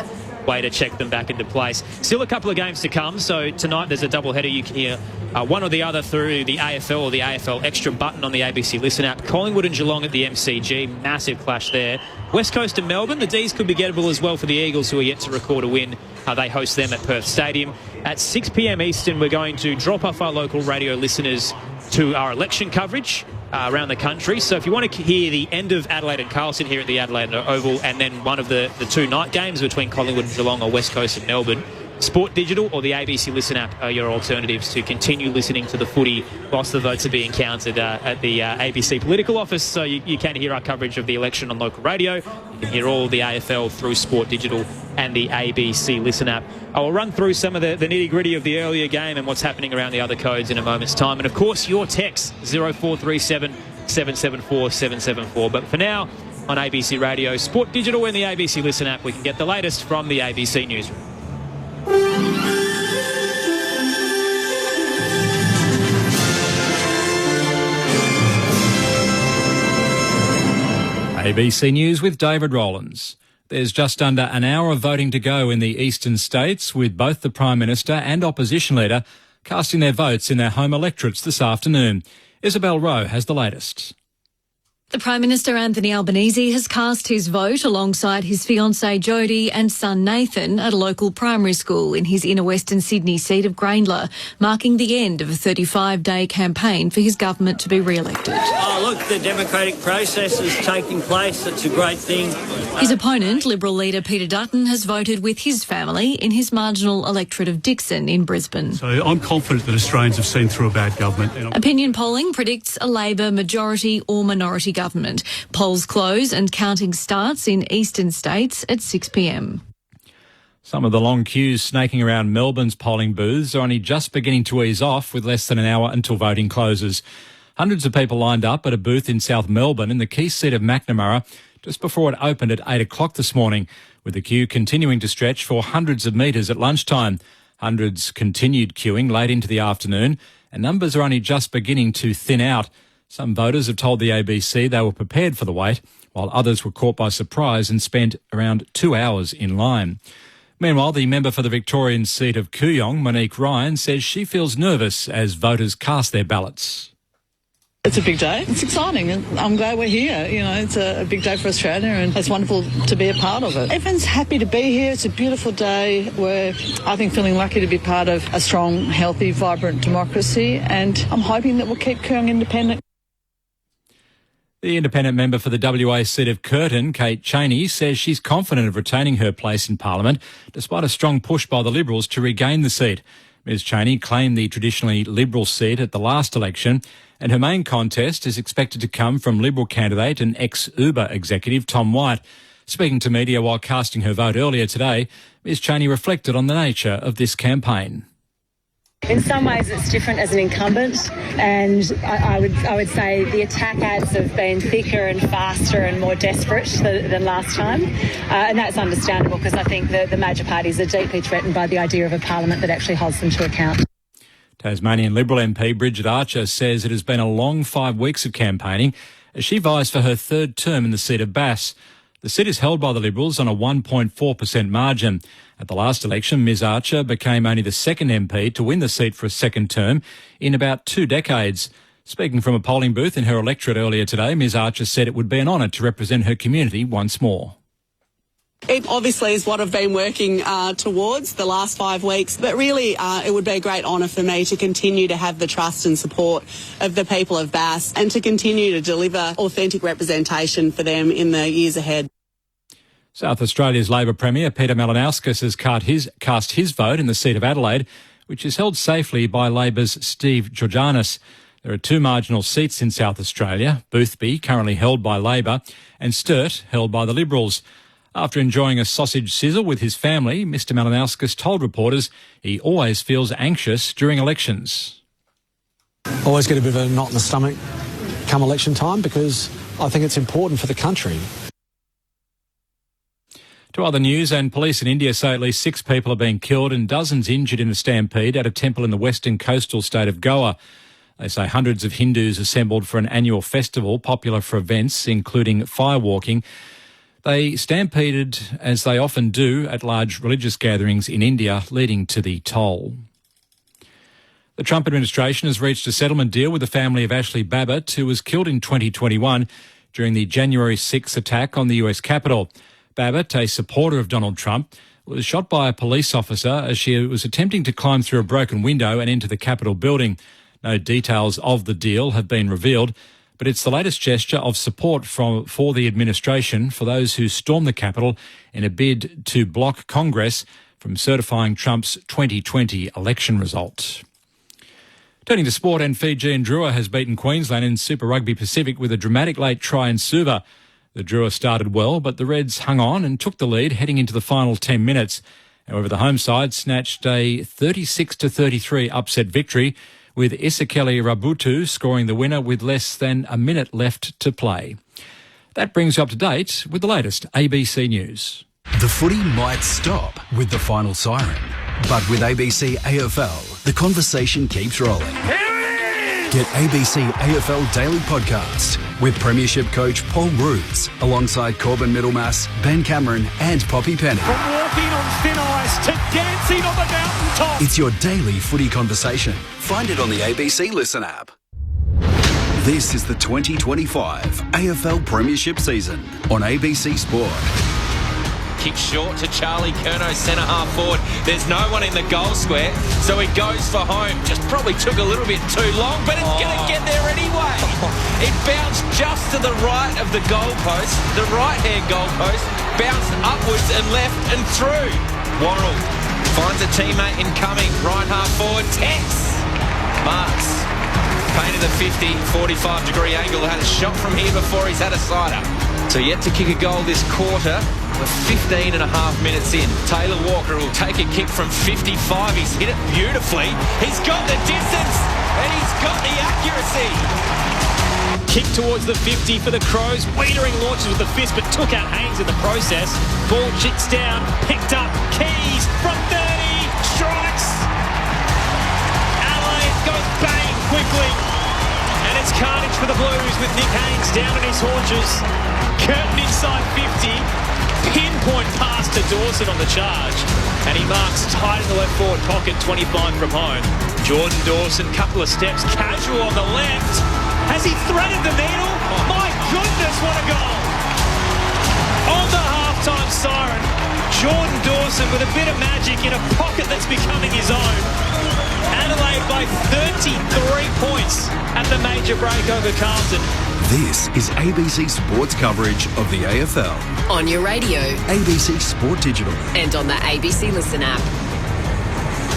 way to check them back into place. Still a couple of games to come. So tonight there's a doubleheader. You can hear one or the other through the AFL or the AFL Extra button on the ABC Listen app. Collingwood and Geelong at the MCG. Massive clash there. West Coast and Melbourne. The D's could be gettable as well for the Eagles, who are yet to record a win. They host them at Perth Stadium. At 6 p.m. Eastern, we're going to drop off our local radio listeners to our election coverage around the country. So if you want to hear the end of Adelaide and Carlton here at the Adelaide Oval, and then one of the 2 night games between Collingwood and Geelong or West Coast and Melbourne, Sport Digital or the ABC Listen app are your alternatives to continue listening to the footy whilst the votes are being counted at the ABC political office. So you can hear our coverage of the election on local radio. You can hear all the AFL through Sport Digital and the ABC Listen app. I will run through some of the nitty-gritty of the earlier game and what's happening around the other codes in a moment's time. And, of course, your text, 0437 774 774. But for now, on ABC Radio, Sport Digital and the ABC Listen app, we can get the latest from the ABC newsroom. ABC News with David Rowlands. There's just under an hour of voting to go in the eastern states, with both the Prime Minister and Opposition Leader casting their votes in their home electorates this afternoon. Isabel Rowe has the latest. The Prime Minister, Anthony Albanese, has cast his vote alongside his fiancée Jodie and son Nathan at a local primary school in his inner Western Sydney seat of Grayndler, marking the end of a 35-day campaign for his government to be re-elected. Oh, look, the democratic process is taking place. It's a great thing. His opponent, Liberal leader Peter Dutton, has voted with his family in his marginal electorate of Dixon in Brisbane. So I'm confident that Australians have seen through a bad government. Opinion polling predicts a Labor majority or minority government. Polls close and counting starts in eastern states at 6 p.m. Some of the long queues snaking around Melbourne's polling booths are only just beginning to ease off, with less than an hour until voting closes. Hundreds of people lined up at a booth in South Melbourne in the key seat of Macnamara just before it opened at 8 o'clock this morning, with the queue continuing to stretch for hundreds of metres at lunchtime. Hundreds continued queuing late into the afternoon, and numbers are only just beginning to thin out. Some voters have told the ABC they were prepared for the wait, while others were caught by surprise and spent around 2 hours in line. Meanwhile, the member for the Victorian seat of Kooyong, Monique Ryan, says she feels nervous as voters cast their ballots. It's a big day. It's exciting, and I'm glad we're here. You know, it's a big day for Australia, and it's wonderful to be a part of it. Everyone's happy to be here. It's a beautiful day. We're, I think, feeling lucky to be part of a strong, healthy, vibrant democracy, and I'm hoping that we'll keep Kooyong independent. The independent member for the WA seat of Carlton, Kate Chaney, says she's confident of retaining her place in Parliament, despite a strong push by the Liberals to regain the seat. Ms Chaney claimed the traditionally Liberal seat at the last election, and her main contest is expected to come from Liberal candidate and ex-Uber executive Tom White. Speaking to media while casting her vote earlier today, Ms Chaney reflected on the nature of this campaign. In some ways it's different as an incumbent, and I would say the attack ads have been thicker and faster and more desperate than last time, and that's understandable because I think the major parties are deeply threatened by the idea of a parliament that actually holds them to account. Tasmanian Liberal MP Bridget Archer says it has been a long 5 weeks of campaigning as she vies for her third term in the seat of Bass. The seat is held by the Liberals on a 1.4% margin. At the last election, Ms Archer became only the second MP to win the seat for a second term in about 2 decades. Speaking from a polling booth in her electorate earlier today, Ms Archer said it would be an honour to represent her community once more. It obviously is what I've been working towards the last 5 weeks, but really it would be a great honour for me to continue to have the trust and support of the people of Bass and to continue to deliver authentic representation for them in the years ahead. South Australia's Labor Premier Peter Malinauskas has cast his vote in the seat of Adelaide, which is held safely by Labor's Steve Georganis. There are 2 marginal seats in South Australia, Boothby, currently held by Labor, and Sturt, held by the Liberals. After enjoying a sausage sizzle with his family, Mr Malinauskas told reporters he always feels anxious during elections. Always get a bit of a knot in the stomach come election time because I think it's important for the country. To other news, and police in India say at least 6 people have been killed and dozens injured in a stampede at a temple in the western coastal state of Goa. They say hundreds of Hindus assembled for an annual festival popular for events including firewalking. They stampeded, as they often do, at large religious gatherings in India, leading to the toll. The Trump administration has reached a settlement deal with the family of Ashley Babbitt, who was killed in 2021 during the January 6 attack on the US Capitol. Babbitt, a supporter of Donald Trump, was shot by a police officer as she was attempting to climb through a broken window and enter the Capitol building. No details of the deal have been revealed, but it's the latest gesture of support for the administration for those who stormed the Capitol in a bid to block Congress from certifying Trump's 2020 election result. Turning to sport, and Fijian Drua has beaten Queensland in Super Rugby Pacific with a dramatic late try in Suva. The Drua started well, but the Reds hung on and took the lead heading into the final 10 minutes. However, the home side snatched a 36-33 upset victory, with Isekeli Rabutu scoring the winner with less than a minute left to play. That brings you up to date with the latest ABC News. The footy might stop with the final siren, but with ABC AFL, the conversation keeps rolling. Get ABC AFL Daily Podcast with Premiership coach Paul Roos alongside Corbin Middlemass, Ben Cameron and Poppy Penny. From walking on thin ice to dancing on the mountaintop. It's your daily footy conversation. Find it on the ABC Listen app. This is the 2025 AFL Premiership season on ABC Sport. Kick short to Charlie Curnow, centre half forward. There's no one in the goal square, so he goes for home. Just probably took a little bit too long, but it's going to get there anyway. It bounced just to the right of the goalpost, the right-hand goalpost, bounced upwards and left and through. Worrell finds a teammate incoming, right half forward, Tex marks. Painted a 50, 45-degree angle. Had a shot from here before he's had a sider. So yet to kick a goal this quarter. We're 15 and a half minutes in. Taylor Walker will take a kick from 55. He's hit it beautifully. He's got the distance and he's got the accuracy. Kick towards the 50 for the Crows. Wiedering launches with the fist but took out Haynes in the process. Ball chips down, picked up. Keys from 30. Strikes. Adelaide goes bang quickly. And it's carnage for the Blues with Nick Haynes down on his haunches. Curtin inside 50. Pinpoint pass to Dawson on the charge, and he marks tight in the left forward pocket, 25 from home. Jordan Dawson, couple of steps, casual on the left. Has he threaded the needle? My goodness, what a goal! On the halftime siren, Jordan Dawson with a bit of magic in a pocket that's becoming his own. Adelaide by 33 points at the major break over Carlton. This is ABC Sports coverage of the AFL. On your radio. ABC Sport Digital. And on the ABC Listen app.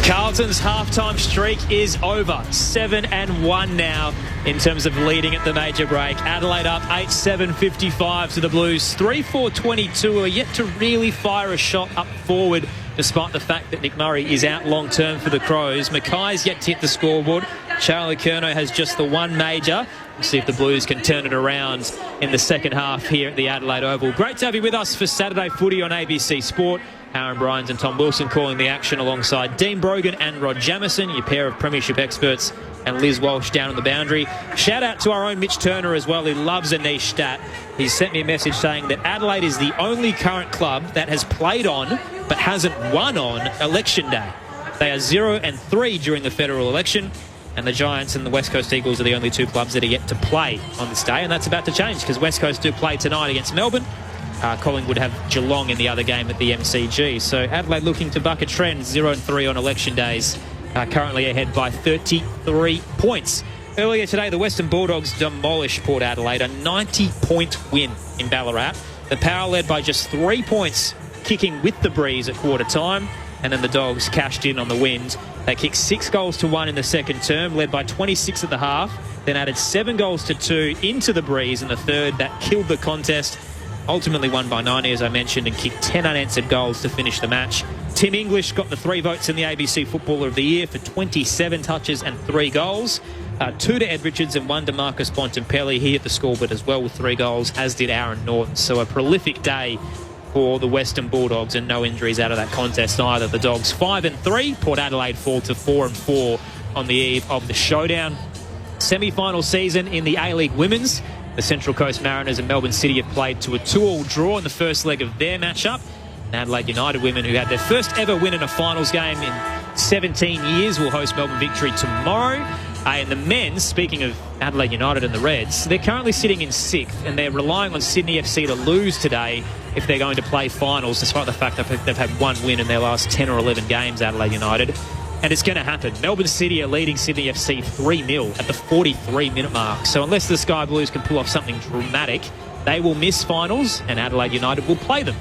Carlton's halftime streak is over. 7-1 now in terms of leading at the major break. Adelaide up 8-7-55 to the Blues. 3-4-22 are yet to really fire a shot up forward, despite the fact that Nick Murray is out long term for the Crows. Mackay's yet to hit the scoreboard. Charlie Curnow has just the one major. We'll see if the Blues can turn it around in the second half here at the Adelaide Oval. Great to have you with us for Saturday Footy on ABC Sport. Aaron Bryans and Tom Wilson calling the action alongside Dean Brogan and Rod Jamieson, your pair of premiership experts, and Liz Walsh down on the boundary. Shout out to our own Mitch Turner as well, who loves a niche stat. He's sent me a message saying that Adelaide is the only current club that has played on but hasn't won on Election Day. They are 0-3 during the federal election, and the Giants and the West Coast Eagles are the only two clubs that are yet to play on this day, and that's about to change because West Coast do play tonight against Melbourne. Collingwood have Geelong in the other game at the MCG. So Adelaide looking to buck a trend, 0-3 on election days, currently ahead by 33 points. Earlier today, the Western Bulldogs demolished Port Adelaide, a 90-point win in Ballarat. The Power led by just 3 points, kicking with the breeze at quarter time, and then the Dogs cashed in on the wind. They kicked 6-1 in the second term, led by 26 at the half, then added 7-2 into the breeze in the third. That killed the contest. Ultimately won by 90, as I mentioned, and kicked 10 unanswered goals to finish the match. Tim English got the 3 votes in the ABC Footballer of the Year for 27 touches and 3 goals. 2 to Ed Richards and 1 to Marcus Bontempelli. He hit the scoreboard as well with 3 goals, as did Aaron Norton. So a prolific day for the Western Bulldogs, and no injuries out of that contest either. The Dogs 5-3. Port Adelaide fall to 4-4 on the eve of the showdown. Semi-final season in the A-League Women's. The Central Coast Mariners and Melbourne City have played to a 2-2 draw in the first leg of their matchup. And Adelaide United women, who had their first ever win in a finals game in 17 years, will host Melbourne Victory tomorrow. And the men, speaking of Adelaide United and the Reds, they're currently sitting in 6th, and they're relying on Sydney FC to lose today if they're going to play finals, despite the fact that they've had 1 win in their last 10 or 11 games, Adelaide United. And it's going to happen. Melbourne City are leading Sydney FC 3-0 at the 43-minute mark. So unless the Sky Blues can pull off something dramatic, they will miss finals and Adelaide United will play them.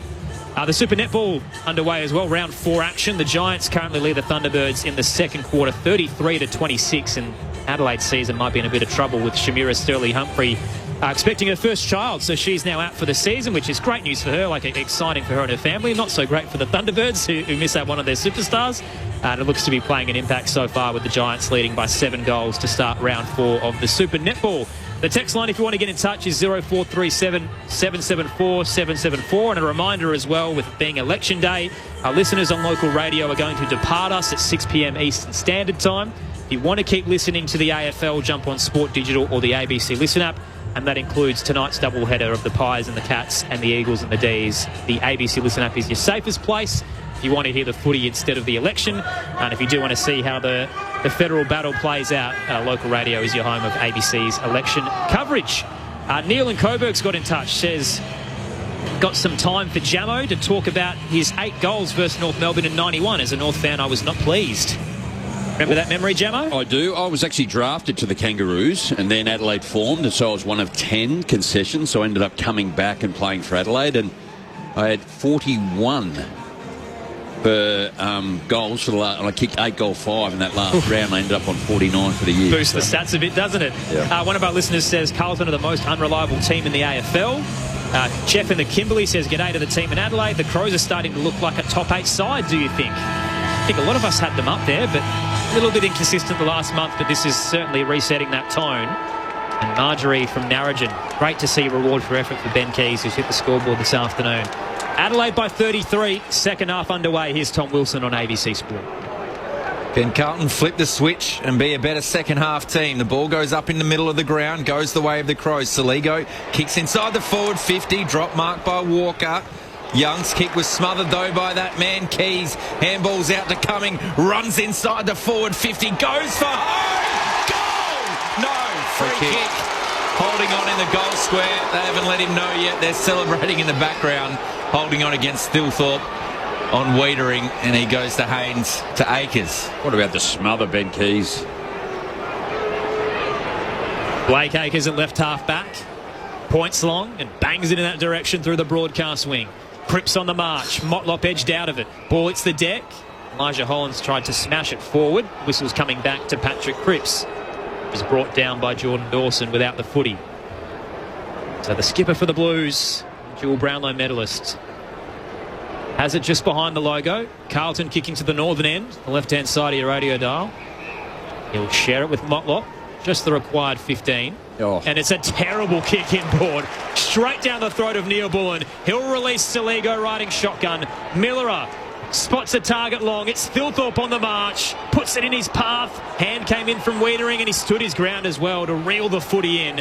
The Super Netball underway as well. Round 4 action. The Giants currently lead the Thunderbirds in the second quarter, 33-26, and Adelaide's season might be in a bit of trouble with Shamira Sturley-Humphrey expecting her first child, so she's now out for the season, which is great news for her, exciting for her and her family. Not so great for the Thunderbirds, who miss out one of their superstars. And it looks to be playing an impact so far, with the Giants leading by 7 goals to start round 4 of the Super Netball. The text line, if you want to get in touch, is 0437 774 774. And a reminder as well, with it being election day, our listeners on local radio are going to depart us at 6 p.m. Eastern Standard Time. If you want to keep listening to the AFL, jump on Sport Digital or the ABC Listen app. And that includes tonight's doubleheader of the Pies and the Cats and the Eagles and the D's. The ABC Listen app is your safest place if you want to hear the footy instead of the election. And if you do want to see how the federal battle plays out, local radio is your home of ABC's election coverage. Neil in Coburg's got in touch, says, got some time for Jamo to talk about his 8 goals versus North Melbourne in 91. As a North fan, I was not pleased. Remember that memory, Jamo? I do. I was actually drafted to the Kangaroos, and then Adelaide formed, and so I was one of 10 concessions, so I ended up coming back and playing for Adelaide, and I had 41 for goals for the last, and I kicked 8-5 in that last round. I ended up on 49 for the year. Boosts the stats a bit, doesn't it? Yeah. One of our listeners says Carlton are the most unreliable team in the AFL. Jeff in the Kimberley says, g'day to the team in Adelaide. The Crows are starting to look like a top 8 side, do you think? I think a lot of us had them up there, but a little bit inconsistent the last month, but this is certainly resetting that tone. And Marjorie from Narrogin, great to see reward for effort for Ben Keys, who's hit the scoreboard this afternoon. Adelaide by 33, second half underway. Here's Tom Wilson on ABC Sport. Can Carlton flip the switch and be a better second half team? The ball goes up in the middle of the ground, goes the way of the Crows. Saligo kicks inside the forward 50, drop mark by Walker. Young's kick was smothered though by that man Keys. Handball's out to Cumming, runs inside the forward 50, goes for home! Goal! No, free kick. Holding on in the goal square. They haven't let him know yet. They're celebrating in the background, holding on against Thilthorpe on Wiedering, and he goes to Haynes to Akers. What about the smother, Ben Keys? Blake Akers at left half back, points long and bangs it in that direction through the broadcast wing. Cripps on the march. Motlop edged out of it. Ball hits the deck. Elijah Hollins tried to smash it forward. Whistle's coming back to Patrick Cripps. It was brought down by Jordan Dawson without the footy. So the skipper for the Blues, dual Brownlow medalist, has it just behind the logo. Carlton kicking to the northern end, the left-hand side of your radio dial. He'll share it with Motlop. Just the required 15. Oh. And it's a terrible kick inboard. Straight down the throat of Neil Bullen. He'll release Saligo riding shotgun. Millerer spots a target long. It's Thilthorpe on the march. Puts it in his path. Hand came in from Wiedering, and he stood his ground as well to reel the footy in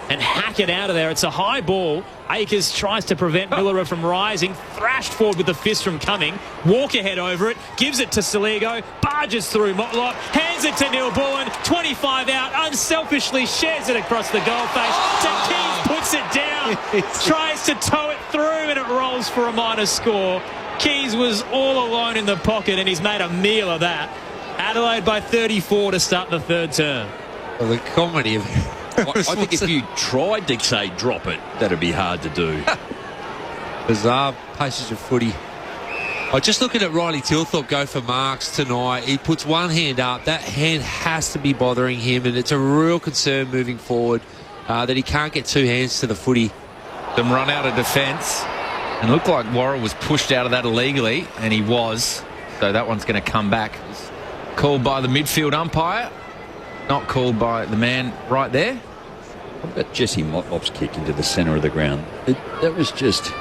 and hack it out of there. It's a high ball. Akers tries to prevent Millerer from rising. Thrashed forward with the fist from Cumming. Walker head over it. Gives it to Saligo. Barges through Motlop. Hands it to Neil Bullen. 25 out. Unselfishly shares it across the goal face. Keys puts it down. Tries to tow it through, and it rolls for a minor score. Keys was all alone in the pocket, and he's made a meal of that. Adelaide by 34 to start the third term. Well, the comedy of... I think if you tried to say drop it, that'd be hard to do. Bizarre paces of footy. I just looking at Riley Thilthorpe go for marks tonight. He puts one hand up. That hand has to be bothering him, and it's a real concern moving forward that he can't get 2 hands to the footy. Them run out of defence, and looked like Worrell was pushed out of that illegally, and he was. So that one's going to come back. Called by the midfield umpire. Not called by the man right there. What about Jesse Motlop's kick into the centre of the ground? That was just...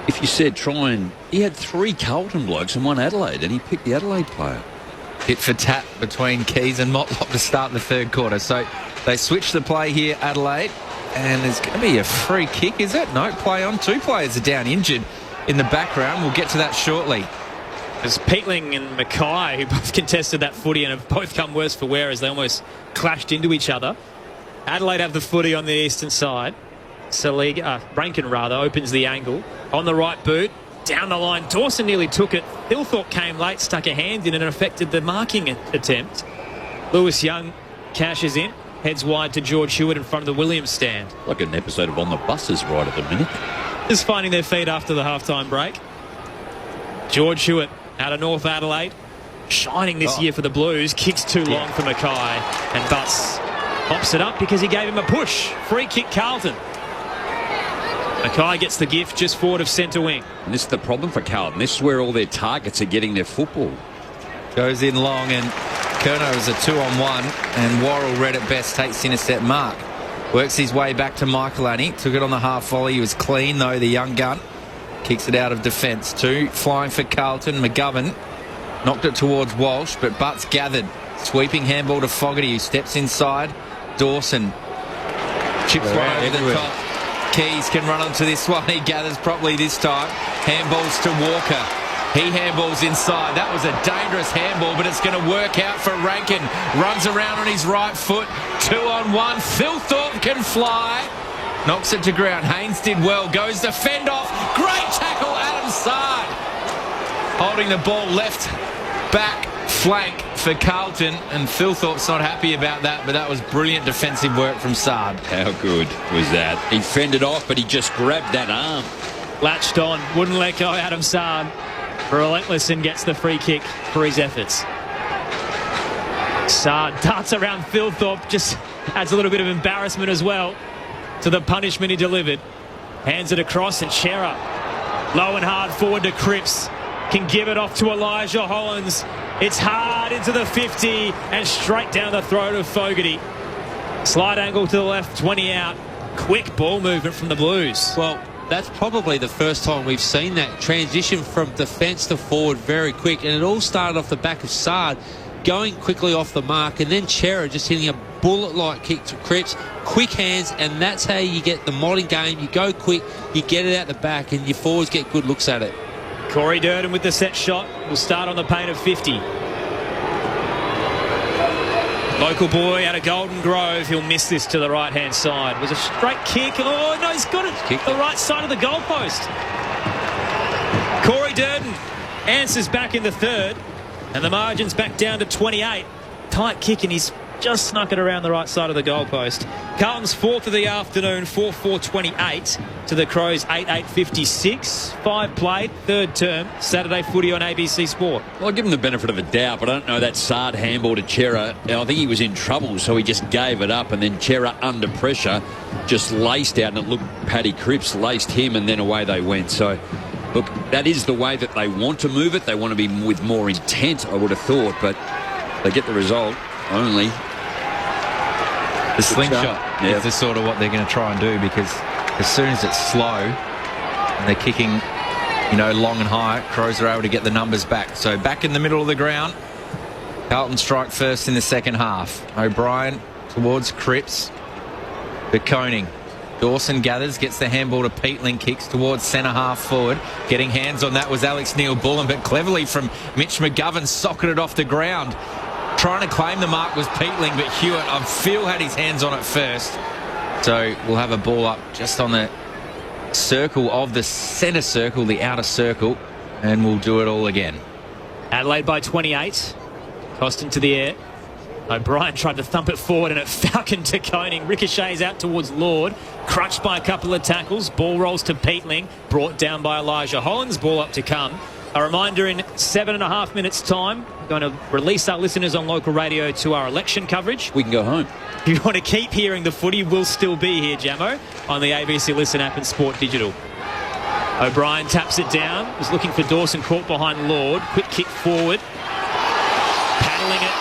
If you said try and... He had 3 Carlton blokes and 1 Adelaide, and he picked the Adelaide player. Hit for tap between Keys and Motlop to start the third quarter. So they switch the play here, Adelaide, and there's going to be a free kick, is it? No, play on. 2 players are down injured in the background. We'll get to that shortly. It's Peatling and Mackay who both contested that footy and have both come worse for wear as they almost clashed into each other. Adelaide have the footy on the eastern side. Rankin opens the angle on the right boot. Down the line, Dawson nearly took it. Thilthorpe came late, stuck a hand in and affected the marking attempt. Lewis Young cashes in, heads wide to George Hewitt in front of the Williams stand. Like an episode of On the Buses right at the minute. Just finding their feet after the halftime break. George Hewitt out of North Adelaide. Shining this year for the Blues. Kicks too long for Mackay. And Butts pops it up because he gave him a push. Free kick Carlton. Mackay gets the gift just forward of centre wing. And this is the problem for Carlton. This is where all their targets are getting their football. Goes in long, and Curnow is a 2-on-1, and Worrell, red at best, takes the intercept mark. Works his way back to Michael Annie. Took it on the half volley. He was clean, though, the young gun. Kicks it out of defence. 2 flying for Carlton. McGovern knocked it towards Walsh, but Butts gathered. Sweeping handball to Fogarty, who steps inside. Dawson chips one over the top. Keys can run onto this one. He gathers properly this time. Handballs to Walker. He handballs inside. That was a dangerous handball, but it's going to work out for Rankin. Runs around on his right foot. 2-on-1. Philthorpe can fly. Knocks it to ground. Haynes did well. Goes to fend off. Great tackle, Adam Sard. Holding the ball left back flank for Carlton, and Philthorpe's not happy about that, but that was brilliant defensive work from Sard. How good was that? He fended off, but he just grabbed that arm. Latched on. Wouldn't let go, Adam Sard. Relentless and gets the free kick for his efforts. Sard darts around Philthorpe, just adds a little bit of embarrassment as well to the punishment he delivered. Hands it across, and Chera low and hard forward to Cripps. Can give it off to Elijah Hollins. It's hard into the 50 and straight down the throat of Fogarty. Slide angle to the left, 20 out. Quick ball movement from the Blues. Well, that's probably the first time we've seen that transition from defence to forward very quick, and it all started off the back of Sard going quickly off the mark, and then Chera just hitting a bullet-like kick to Cripps. Quick hands, and that's how you get the modern game. You go quick, you get it out the back, and your forwards get good looks at it. Corey Durden with the set shot will start on the paint of 50. Local boy out of Golden Grove. He'll miss this to the right-hand side. It was a straight kick. Oh, no, he's got it. Kick the right side of the goalpost. Corey Durden answers back in the third, and the margin's back down to 28. Tight kick, and he's just snuck it around the right side of the goalpost. Carlton's 4th of the afternoon, 4-4-28 to the Crows, 8-8-56. 5 played, third term, Saturday footy on ABC Sport. Well, I'll give him the benefit of the doubt, but I don't know that Sard handball to Chera. I think he was in trouble, so he just gave it up, and then Chera under pressure just laced out, and it looked Paddy Cripps laced him, and then away they went. So, look, that is the way that they want to move it. They want to be with more intent, I would have thought, but they get the result only. The slingshot is the sort of what they're going to try and do, because as soon as it's slow and they're kicking, long and high, Crows are able to get the numbers back. So back in the middle of the ground, Carlton strike first in the second half. O'Brien towards Cripps. Koning. Dawson gathers, gets the handball to Peatling, kicks towards centre half forward. Getting hands on that was Alex Neil-Bullen, but cleverly from Mitch McGovern, socketed off the ground. Trying to claim the mark was Peatling, but Hewitt, I feel, had his hands on it first. So we'll have a ball up just on the circle of the centre circle, the outer circle, and we'll do it all again. Adelaide by 28. Costin to the air. O'Brien tried to thump it forward, and it falconed to Koning. Ricochets out towards Lord. Crutched by a couple of tackles. Ball rolls to Peatling. Brought down by Elijah Hollins. Ball up to come. A reminder, in 7.5 minutes' time, we're going to release our listeners on local radio to our election coverage. We can go home. If you want to keep hearing the footy, we'll still be here, Jamo, on the ABC Listen app and Sport Digital. O'Brien taps it down. Was looking for Dawson, caught behind Lord. Quick kick forward. Paddling it.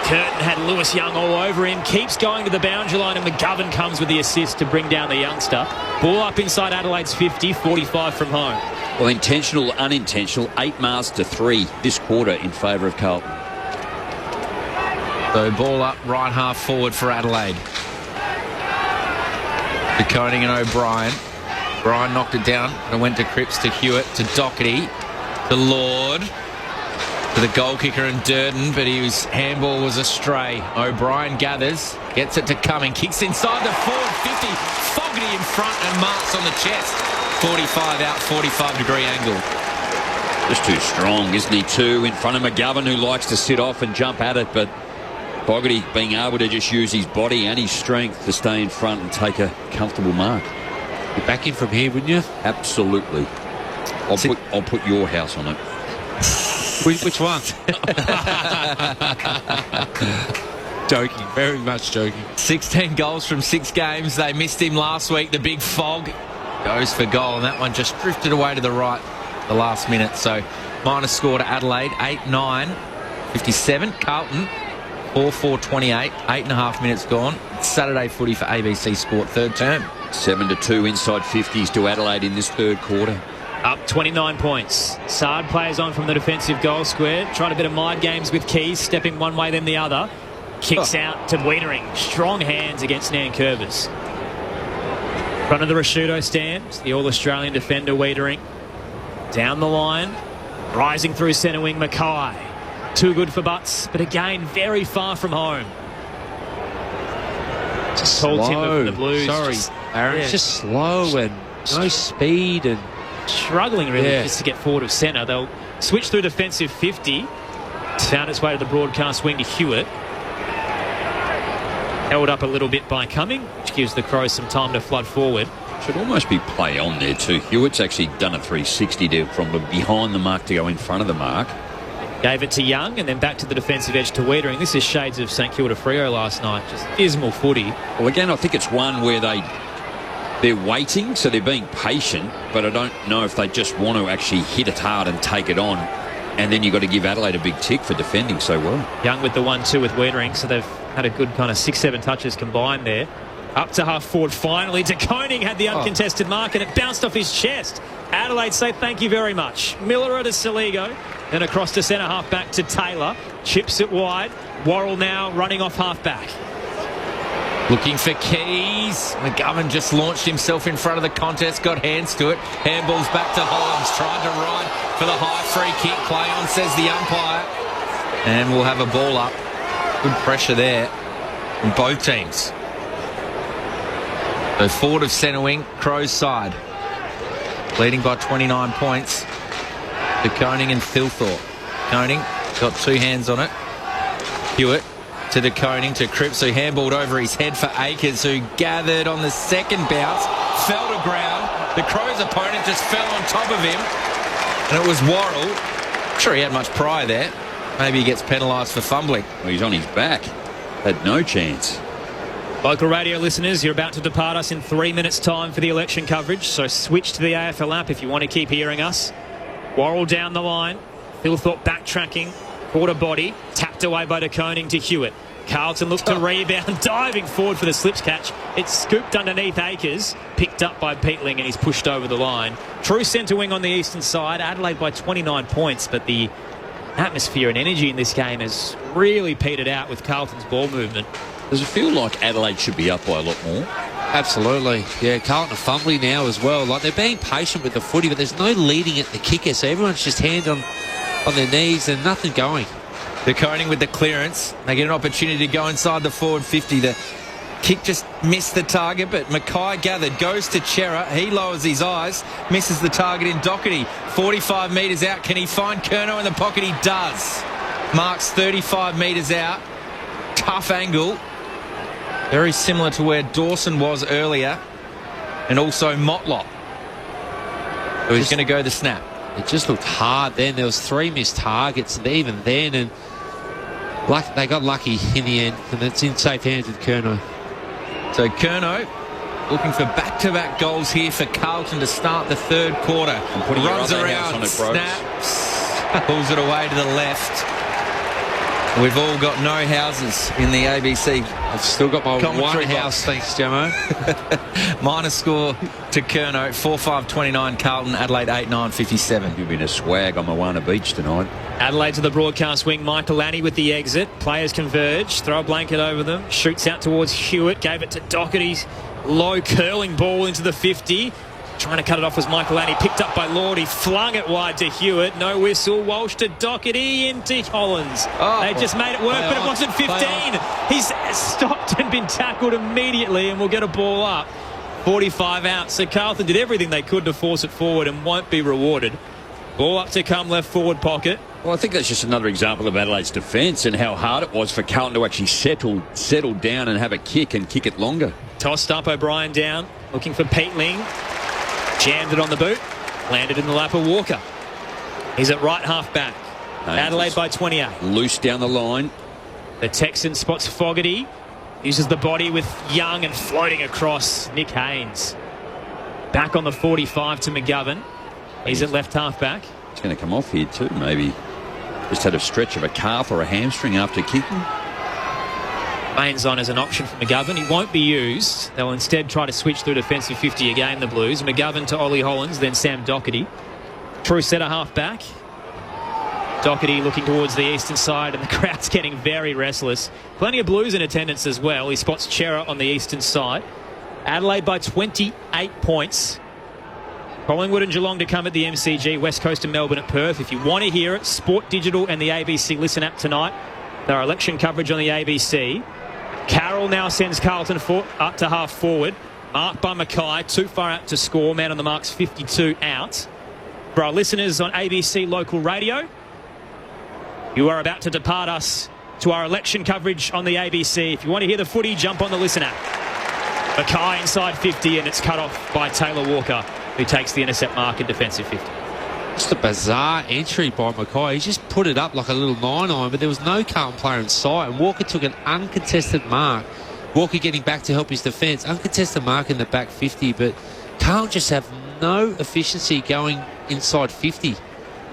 Curtin had Lewis Young all over him. Keeps going to the boundary line, and McGovern comes with the assist to bring down the youngster. Ball up inside Adelaide's 50, 45 from home. Well, intentional, unintentional, 8 miles to 3 this quarter in favour of Carlton. So ball up right half forward for Adelaide. To Koning and O'Brien. Bryan knocked it down and it went to Cripps, to Hewitt, to Doherty, to Lord, to the goal kicker and Durden, but his handball was astray. O'Brien gathers, gets it to Cumming, kicks inside the forward 50, Fogarty in front and marks on the chest. 45 out, 45-degree angle. Just too strong, isn't he, too? In front of McGovern, who likes to sit off and jump at it, but Fogarty being able to just use his body and his strength to stay in front and take a comfortable mark. You're back in from here, wouldn't you? Absolutely. I'll put your house on it. Which one? Joking, very much joking. 16 goals from 6 games. They missed him last week. The big fog goes for goal, and that one just drifted away to the right the last minute. So minus score to Adelaide, 8-9, 57. Carlton, 4-4-28, 8.5 minutes gone. It's Saturday footy for ABC Sport, third term. 7-2 inside 50s to Adelaide in this third quarter. Up 29 points. Saad plays on from the defensive goal square, trying a bit of mind games with Keys, stepping one way then the other. Kicks out to Wiedering. Strong hands against Nankervis. Front of the Rashudo stands, the All-Australian defender Wiedering. Down the line, rising through centre wing Mackay. Too good for Butts, but again, very far from home. Just tall slow. timber for the Blues. Sorry, Aaron. It's just slow and no speed and struggling really just to get forward of centre. They'll switch through defensive 50. Found its way to the broadcast wing to Hewitt. Held up a little bit by Cumming, which gives the Crows some time to flood forward. Should almost be play on there too. Hewitt's actually done a 360 there from behind the mark to go in front of the mark. Gave it to Young and then back to the defensive edge to Wiedering. This is shades of St Kilda Freo last night. Just dismal footy. Well, again, I think it's one where they're waiting, so they're being patient, but I don't know if they just want to actually hit it hard and take it on. And then you've got to give Adelaide a big tick for defending so well. Young with the 1-2 with Wiedering, so they've had a good kind of 6-7 touches combined there. Up to half forward finally. De Koning had the uncontested mark and it bounced off his chest. Adelaide say thank you very much. Miller to Saligo. Then across to centre half back to Taylor. Chips it wide. Worrell now running off half back. Looking for Keys. McGovern just launched himself in front of the contest, got hands to it. Handballs back to Hollins. Tried to run for the high free kick. Play on, says the umpire. And we'll have a ball up. Good pressure there from both teams. So forward of centre wing, Crows side. Leading by 29 points. To Koning and Thilthorpe. Koning got 2 hands on it. Hewitt to De Koning to Cripps, who handballed over his head for Akers, who gathered on the second bounce, fell to ground. The Crows' opponent just fell on top of him, and it was Worrell. I'm sure he had much prior there. Maybe he gets penalised for fumbling. Well, he's on his back. Had no chance. Local radio listeners, you're about to depart us in 3 minutes' time for the election coverage, so switch to the AFL app if you want to keep hearing us. Worrell down the line. Thilthorpe backtracking. Quarter body. Tapped away by De Koning to Hewitt. Carlton looked to rebound. Diving forward for the slips catch. It's scooped underneath Akers. Picked up by Peatling and he's pushed over the line. True centre wing on the eastern side. Adelaide by 29 points, but the atmosphere and energy in this game has really petered out with Carlton's ball movement. Does it feel like Adelaide should be up by a lot more? Absolutely. Yeah, Carlton are fumbling now as well. Like, they're being patient with the footy, but there's no leading at the kicker, so everyone's just hand on their knees and nothing going. De Koning with the clearance. They get an opportunity to go inside the forward 50. The kick just missed the target, but Mackay gathered, goes to Chera. He lowers his eyes, misses the target in Doherty. 45 metres out. Can he find Curnow in the pocket? He does. Marks 35 metres out. Tough angle. Very similar to where Dawson was earlier. And also Motlop. So he's going to go the snap. It just looked hard then. There was 3 missed targets even then. And they got lucky in the end. And it's in safe hands with Curnow. So Curnow looking for back-to-back goals here for Carlton to start the third quarter. Runs around, snaps, pulls it away to the left. We've all got no houses in the ABC. I've still got my one house, thanks, Jamo. Minus score to Curnow, 4-5-29, Carlton, Adelaide 8-9-57. You've been a swag on Moana Beach tonight. Adelaide to the broadcast wing, Michael Annie with the exit. Players converge, throw a blanket over them, shoots out towards Hewitt, gave it to Doherty's low curling ball into the 50. Trying to cut it off was Michael Annie, picked up by Lord. He flung it wide to Hewitt. No whistle. Walsh to Doherty into Hollins. They just made it work, but it wasn't 15. He's stopped and been tackled immediately and will get a ball up. 45 out. So Carlton did everything they could to force it forward and won't be rewarded. Ball up to come left forward pocket. Well, I think that's just another example of Adelaide's defence and how hard it was for Carlton to actually settle down and have a kick and kick it longer. Tossed up, O'Brien down. looking for Peatling. Jammed it on the boot. Landed in the lap of Walker. He's at right half back. Adelaide by 28. Loose down the line. The Texan spots Fogarty. Uses the body with Young and floating across Nick Haynes. Back on the 45 to McGovern. He's at left half back. He's going to come off here too, maybe. Just had a stretch of a calf or a hamstring after kicking. Baines on as an option for McGovern. He won't be used. They'll instead try to switch through defensive 50 again, the Blues. McGovern to Ollie Hollands, then Sam Doherty. True centre half back. Doherty looking towards the eastern side, and the crowd's getting very restless. Plenty of Blues in attendance as well. He spots Chera on the eastern side. Adelaide by 28 points. Collingwood and Geelong to come at the MCG. West Coast and Melbourne at Perth. If you want to hear it, Sport Digital and the ABC Listen app tonight. There are election coverage on the ABC. Carroll now sends Carlton up to half forward. Marked by Mackay, too far out to score. Man on the mark's 52 out. For our listeners on ABC Local Radio, you are about to depart us to our election coverage on the ABC. If you want to hear the footy, jump on the Listen app. Mackay inside 50, and it's cut off by Taylor Walker, who takes the intercept mark in defensive 50. Just a bizarre entry by Mackay. He just put it up like a little 9-iron, but there was no Carlton player in sight, and Walker took an uncontested mark. Walker getting back to help his defence. Uncontested mark in the back 50, but Carlton just have no efficiency going inside 50.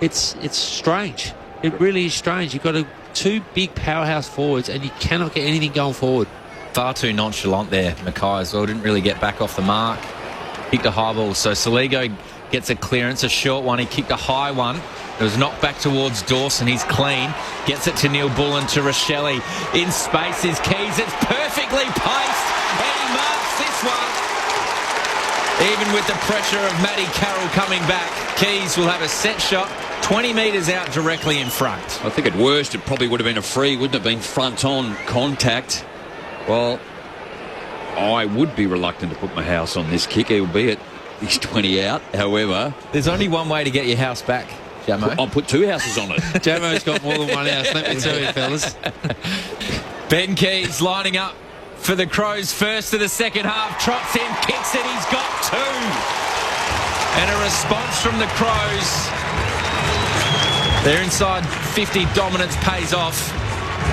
It's strange. It really is strange. You've got two big powerhouse forwards and you cannot get anything going forward. Far too nonchalant there, Mackay as well. Didn't really get back off the mark. Kicked a high ball. So Saligo gets a clearance, a short one. He kicked a high one. It was knocked back towards Dawson. He's clean. Gets it to Neil Bullen, to Rochelle. In space is Keys. It's perfectly paced. And he marks this one. Even with the pressure of Matty Carroll coming back, Keys will have a set shot 20 metres out directly in front. I think at worst it probably would have been a free, wouldn't have been front-on contact. Well, I would be reluctant to put my house on this kick, albeit he's 20 out. However, there's only one way to get your house back, Jamo. I'll put two houses on it. Jamo's got more than one house, let me tell you, fellas. Ben Keys lining up for the Crows first of the second half. Trots in, kicks it, he's got two. And a response from the Crows. Their inside 50 dominance pays off.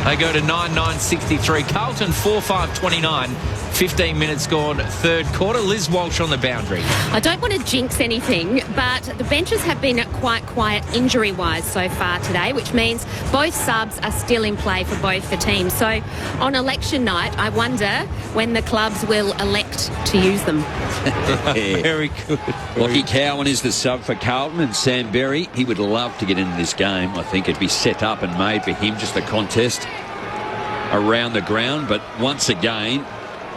They go to 9-9-63. Carlton 4-5-29. 15 minutes gone, third quarter. Liz Walsh on the boundary. I don't want to jinx anything, but the benches have been quite quiet injury-wise so far today, which means both subs are still in play for both the teams. So on election night, I wonder when the clubs will elect to use them. Very good. Lockie Cowan is the sub for Carlton, and Sam Berry, he would love to get into this game. I think it'd be set up and made for him, just a contest around the ground. But once again,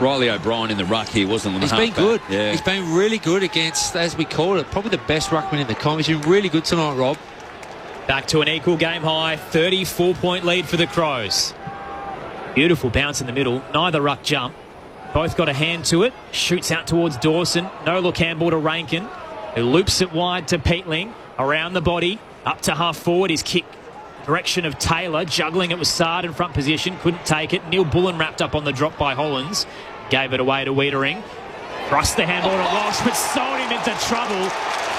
Riley O'Brien in the ruck here wasn't on the halfback. He's been good. Yeah. He's been really good against, as we call it, probably the best ruckman in the comp. He's been really good tonight, Rob. Back to an equal game high, 34-point lead for the Crows. Beautiful bounce in the middle. Neither ruck jump. Both got a hand to it. Shoots out towards Dawson. No look handball to Rankin, who loops it wide to Peatling. Around the body. Up to half forward. His kick direction of Taylor. Juggling it with Sard in front position. Couldn't take it. Neil Bullen wrapped up on the drop by Hollands. Gave it away to Wiedering. Thrust the handball to Walsh, but sold him into trouble.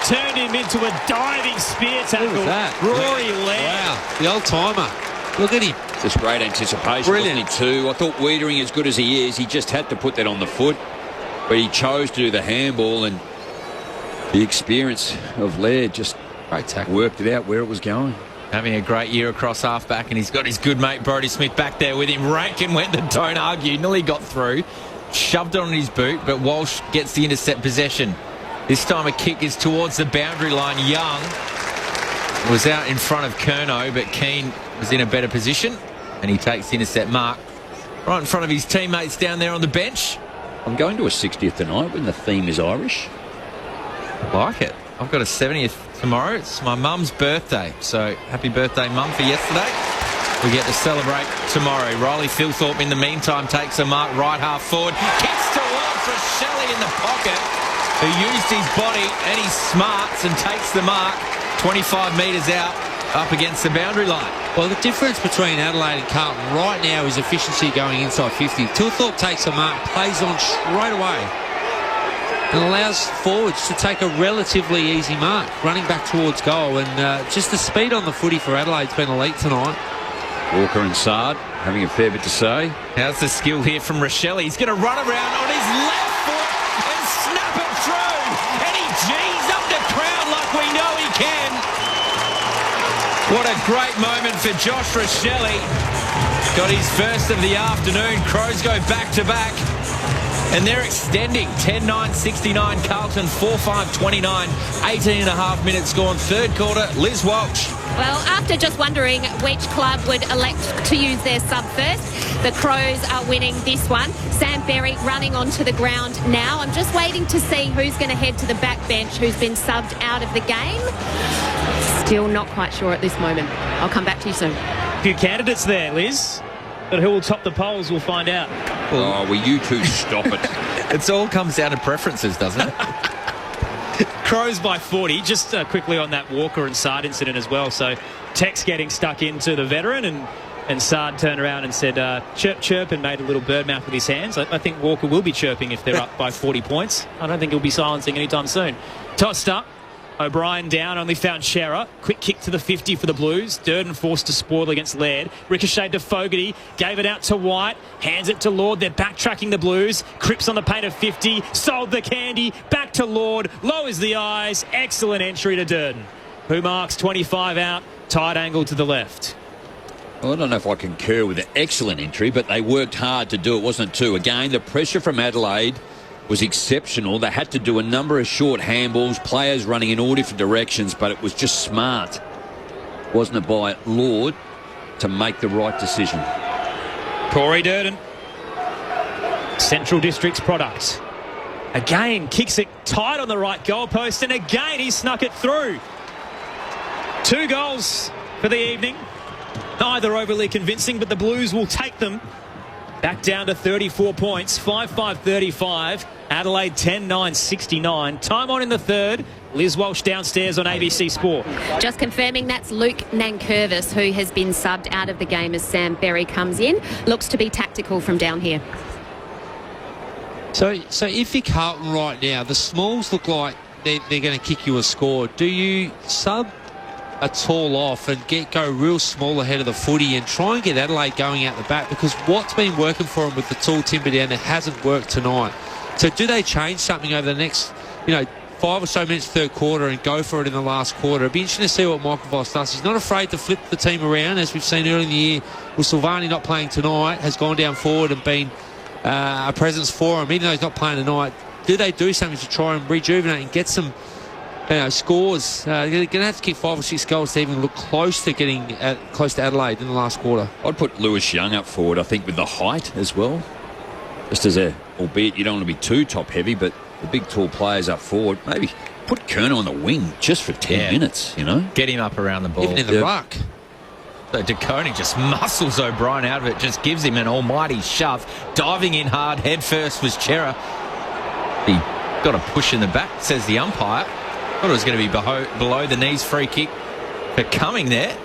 Turned him into a diving spear tackle. What was that? Rory Laird. Wow, the old-timer. Look at him. Just great anticipation, Brilliant. wasn't he, too? I thought Wiedering, as good as he is, he just had to put that on the foot. But he chose to do the handball, and the experience of Laird just great tackle. Worked it out where it was going. Having a great year across half-back, and he's got his good mate Brodie Smith back there with him. Rankin went to don't argue, nearly got through. Shoved it on his boot, but Walsh gets the intercept possession. This time a kick is towards the boundary line. Young was out in front of Curnow, but Keane was in a better position, and he takes the intercept mark right in front of his teammates down there on the bench. I'm going to a 60th tonight when the theme is Irish. Like it. I've got a 70th tomorrow. It's my mum's birthday, so happy birthday, Mum, for yesterday. We get to celebrate tomorrow. Riley Filthorpe, in the meantime, takes a mark right half forward. Kicks towards Rochelle in the pocket, who used his body and his smarts and takes the mark 25 metres out up against the boundary line. Well, the difference between Adelaide and Carlton right now is efficiency going inside 50. Tilthorpe takes a mark, plays on straight away. and allows forwards to take a relatively easy mark, running back towards goal. And just the speed on the footy for Adelaide's been elite tonight. Walker and Sard having a fair bit to say. How's the skill here from Rochelle? He's going to run around on his left foot and snap it through. And he G's up the crowd like we know he can. What a great moment for Josh Rochelle. Got his first of the afternoon. Crows go back-to-back. And they're extending. 10-9, 69, Carlton 4-5, 29. 18 and a half minutes gone. Third quarter, Liz Walsh. Well, after just wondering which club would elect to use their sub first, the Crows are winning this one. Sam Berry running onto the ground now. I'm just waiting to see who's going to head to the back bench, who's been subbed out of the game. Still not quite sure at this moment. I'll come back to you soon. A few candidates there, Liz. But who will top the polls, we'll find out. Oh, will you two stop it? It all comes down to preferences, doesn't it? Crows by 40. Just quickly on that Walker and Sard incident as well. So Tex getting stuck into the veteran and Sard turned around and said chirp, chirp, and made a little bird mouth with his hands. I think Walker will be chirping if they're up by 40 points. I don't think he'll be silencing anytime soon. Tossed up. O'Brien down, only found Shearer. Quick kick to the 50 for the Blues. Durden forced to spoil against Laird. Ricocheted to Fogarty. Gave it out to White. Hands it to Lord. They're backtracking the Blues. Cripps on the paint of 50. Sold the candy. Back to Lord. Lowers the eyes. Excellent entry to Durden, who marks 25 out. Tight angle to the left. Well, I don't know if I concur with the excellent entry, but they worked hard to do it, wasn't it, too? Again, the pressure from Adelaide was exceptional. They had to do a number of short handballs, players running in all different directions, but it was just smart, wasn't it, by Lord to make the right decision. Corey Durden, Central District's product. Again, kicks it tight on the right goalpost, and again he snuck it through. 2 goals for the evening. Neither overly convincing, but the Blues will take them back down to 34 points. 5-5-35. Adelaide 10-9, 69. Time on in the third. Liz Walsh downstairs on ABC Sport. Just confirming that's Luke Nankervis, who has been subbed out of the game as Sam Berry comes in. Looks to be tactical from down here. So if you're Carlton right now, the Smalls look like they're going to kick you a score. Do you sub a tall off and go real small ahead of the footy and try and get Adelaide going out the back? Because what's been working for them with the tall timber down there hasn't worked tonight. So do they change something over the next 5 or so minutes third quarter and go for it in the last quarter? It'd be interesting to see what Michael Voss does. He's not afraid to flip the team around, as we've seen early in the year with Silvani not playing tonight, has gone down forward and been a presence for him, even though he's not playing tonight. Do they do something to try and rejuvenate and get some scores? They're going to have to kick 5 or 6 goals to even look close to getting close to Adelaide in the last quarter. I'd put Lewis Young up forward, I think, with the height as well. Just as albeit you don't want to be too top heavy, but the big tall players up forward. Maybe put Kerner on the wing just for 10 minutes, Get him up around the ball. Even in the ruck. So De Koning just muscles O'Brien out of it, just gives him an almighty shove. Diving in hard, head first was Chera. He got a push in the back, says the umpire. Thought it was going to be below the knees free kick for Cumming there.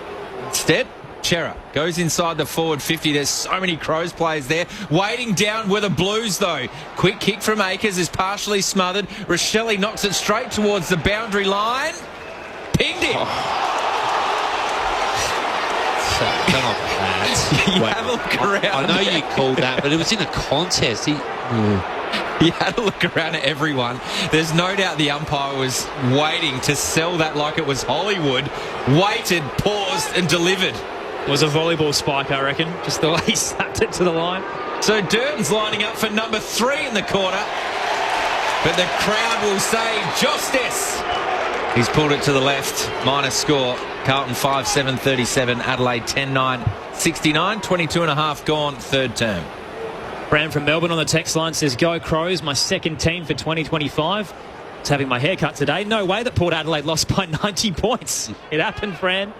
Instead, Chera goes inside the forward 50. There's so many Crows players there. Waiting down were the Blues, though. Quick kick from Akers is partially smothered. Rochelle knocks it straight towards the boundary line. Pinged him. Come on, have a look around. I know you called that, but it was in a contest. He had a look around at everyone. There's no doubt the umpire was waiting to sell that like it was Hollywood. Waited, paused, and delivered. It was a volleyball spike, I reckon, just the way he slapped it to the line. So Durden's lining up for number 3 in the quarter. But the crowd will say justice. He's pulled it to the left. Minus score. Carlton 5-7-37. Adelaide 10-9, 69. 22 and a half gone. Third term. Bram from Melbourne on the text line says, "Go Crows, my second team for 2025. It's having my haircut today. No way that Port Adelaide lost by 90 points. It happened, Fran.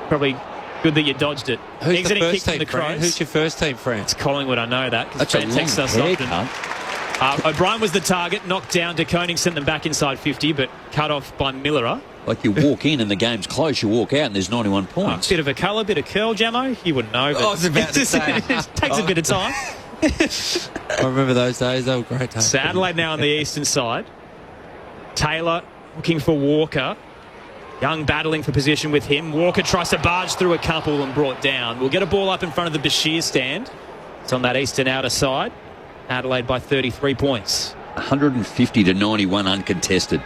Probably good that you dodged it." Who's Exiting the kick first from team, the Fran? Crows. Who's your first team, Fran? It's Collingwood, I know that. That's Fran a texts us long often. haircut. O'Brien was the target, knocked down. De Koning sent them back inside 50, but cut off by Millerer. Like you walk in and the game's close, you walk out and there's 91 points. Bit of a colour, bit of curl, Jammo. You wouldn't know. But I was about to say. It takes a bit of time. I remember those days. They were great days. So Adelaide now on the eastern side. Taylor looking for Walker. Young battling for position with him. Walker tries to barge through a couple and brought down. We'll get a ball up in front of the Bashir stand. It's on that eastern outer side. Adelaide by 33 points. 150 to 91 uncontested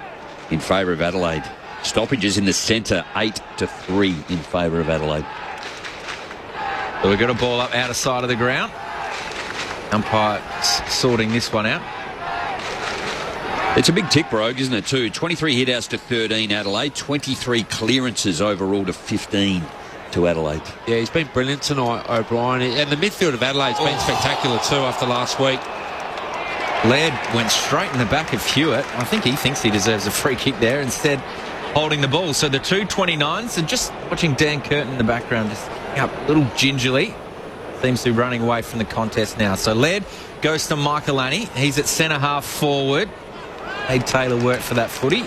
in favour of Adelaide. Stoppages in the centre, 8-3 in favour of Adelaide. So we've got a ball up outer side of the ground. Umpire sorting this one out. It's a big tick, Brogue, isn't it, too? 23 hit-outs to 13 Adelaide, 23 clearances overall to 15 to Adelaide. Yeah, he's been brilliant tonight, O'Brien. And the midfield of Adelaide's been spectacular too after last week. Laird went straight in the back of Hewitt. I think he thinks he deserves a free kick there, instead holding the ball. So the 2.29s, and just watching Dan Curtin in the background, just up a little gingerly. Seems to be running away from the contest now. So Laird goes to Michaelani. He's at centre-half forward. Made Taylor work for that footy.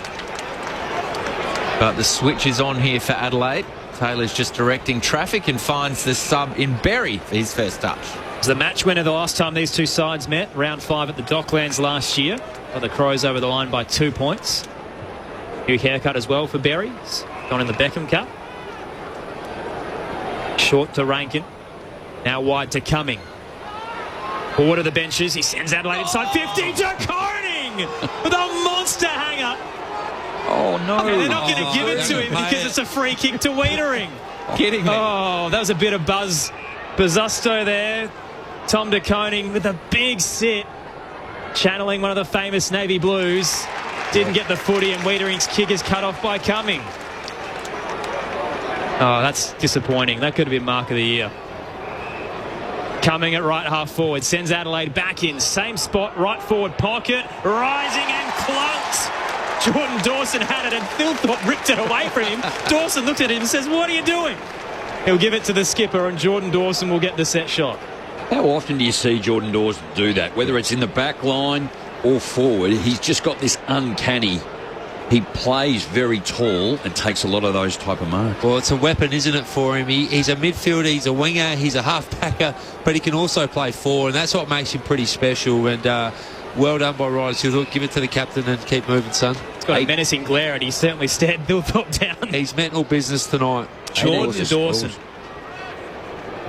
But the switch is on here for Adelaide. Taylor's just directing traffic and finds the sub in Berry for his first touch. It was the match winner the last time these two sides met. Round 5 at the Docklands last year. Got the Crows over the line by 2 points. New haircut as well for Berry. He's gone in the Beckham Cup. Short to Rankin. Now wide to Cumming. Forward to the benches. He sends Adelaide inside 50 to Corning with a monster hanger. Oh, no. They're not going to give it to him because it's a free kick to Wiedering. Kidding me. Oh, that was a bit of buzzusto there. Tom de Koning with a big sit. Channeling one of the famous Navy Blues. Didn't get the footy, and Wiedering's kick is cut off by Cumming. Oh, that's disappointing. That could have been mark of the year. Cumming at right half forward. Sends Adelaide back in. Same spot, right forward pocket. Rising and clunked. Jordan Dawson had it, and Thilthorpe ripped it away from him. Dawson looked at him and says, "What are you doing?" He'll give it to the skipper, and Jordan Dawson will get the set shot. How often do you see Jordan Dawson do that? Whether it's in the back line or forward, he's just got this uncanny. He plays very tall and takes a lot of those type of marks. Well, it's a weapon, isn't it, for him? He's a midfielder, he's a winger, he's a half-backer, but he can also play forward, and that's what makes him pretty special. And well done by Ryder. So give it to the captain and keep moving, son. It's got a menacing glare, and he certainly stared Thilthorpe down. He's mental business tonight. Jordan Dawson.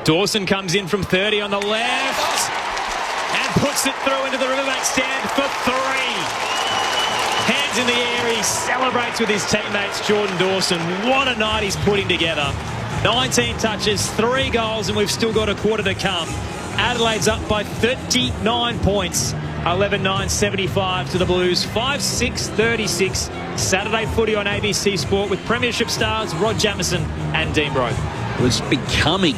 Dawson comes in from 30 on the left and puts it through into the Riverbank stand for 3. Hands in the air, he celebrates with his teammates. Jordan Dawson, what a night he's putting together. 19 touches, 3 goals, and we've still got a quarter to come. Adelaide's up by 39 points. 11-9-75 to the Blues. 5-6-36. Saturday footy on ABC Sport with Premiership stars Rod Jamieson and Dean Brogue. It was becoming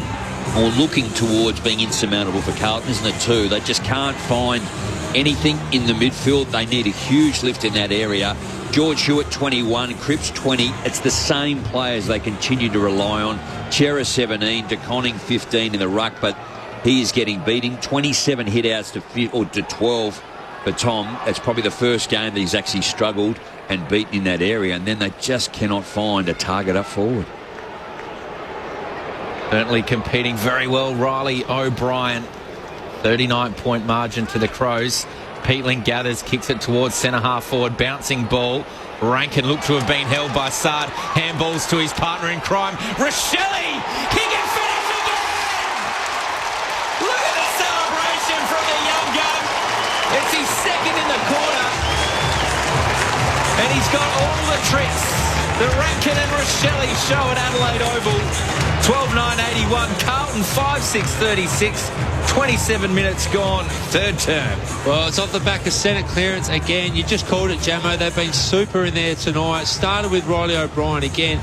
or looking towards being insurmountable for Carlton, isn't it, too? They just can't find anything in the midfield. They need a huge lift in that area. George Hewitt, 21, Cripps, 20. It's the same players they continue to rely on. Chera, 17, De Koning, 15 in the ruck, but he is getting beating. 27 hit-outs to 12 for Tom. That's probably the first game that he's actually struggled and beaten in that area, and then they just cannot find a target up forward. Certainly competing very well. Riley O'Brien, 39-point margin to the Crows. Peatling gathers, kicks it towards centre-half forward, bouncing ball. Rankin looked to have been held by Sard. Handballs to his partner in crime. Rochelle! He can finish again! Look at the celebration from the young gun. It's his second in the quarter. And he's got all the tricks the Rankin and Rochelle show at Adelaide Oval. 12-9-81. Carlton 5-6-36. 27 minutes gone. Third term. Well, it's off the back of centre clearance again. You just called it, Jamo. They've been super in there tonight. Started with Riley O'Brien again.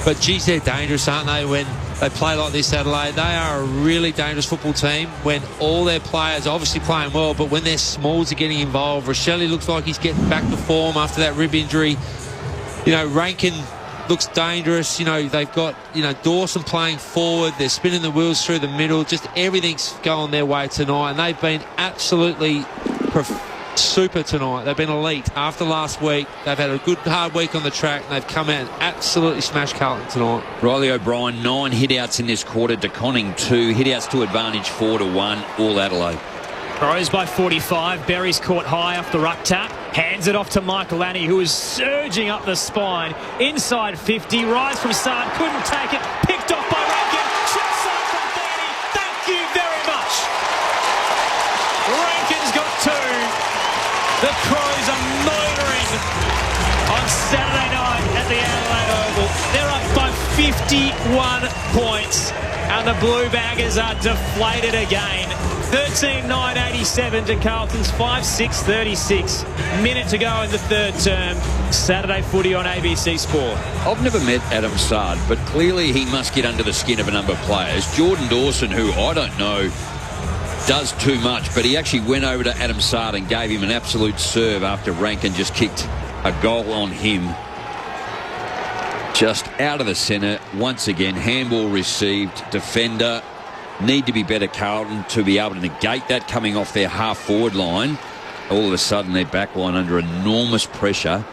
But, geez, they're dangerous, aren't they, when they play like this, Adelaide? They are a really dangerous football team when all their players are obviously playing well, but when their smalls are getting involved. Rochelle looks like he's getting back to form after that rib injury. You know, Rankin looks dangerous. You know, they've got, Dawson playing forward. They're spinning the wheels through the middle. Just everything's going their way tonight. And they've been absolutely super tonight. They've been elite. After last week, they've had a good, hard week on the track. And they've come out and absolutely smashed Carlton tonight. Riley O'Brien, 9 hit-outs in this quarter. De Koning, 2. Hit-outs to advantage, 4-1. All Adelaide. Crows by 45. Berry's caught high off the ruck tap. Hands it off to Michael Annie, who is surging up the spine. Inside 50. Rise from Sard. Couldn't take it. Picked off by Rankin. Shot side from 30. Thank you very much. Rankin's got 2. The Crows are motoring on Saturday night at the Adelaide Oval. They're up by 51 points. And the Blue Baggers are deflated again. 13-9-87 to Carlton's 5-6-36. Minute to go in the third term. Saturday footy on ABC Sport. I've never met Adam Sard, but clearly he must get under the skin of a number of players. Jordan Dawson, who I don't know does too much, but he actually went over to Adam Sard and gave him an absolute serve after Rankin just kicked a goal on him. Just out of the centre once again. Handball received. Defender need to be better, Carlton, to be able to negate that coming off their half forward line. All of a sudden their back line under enormous pressure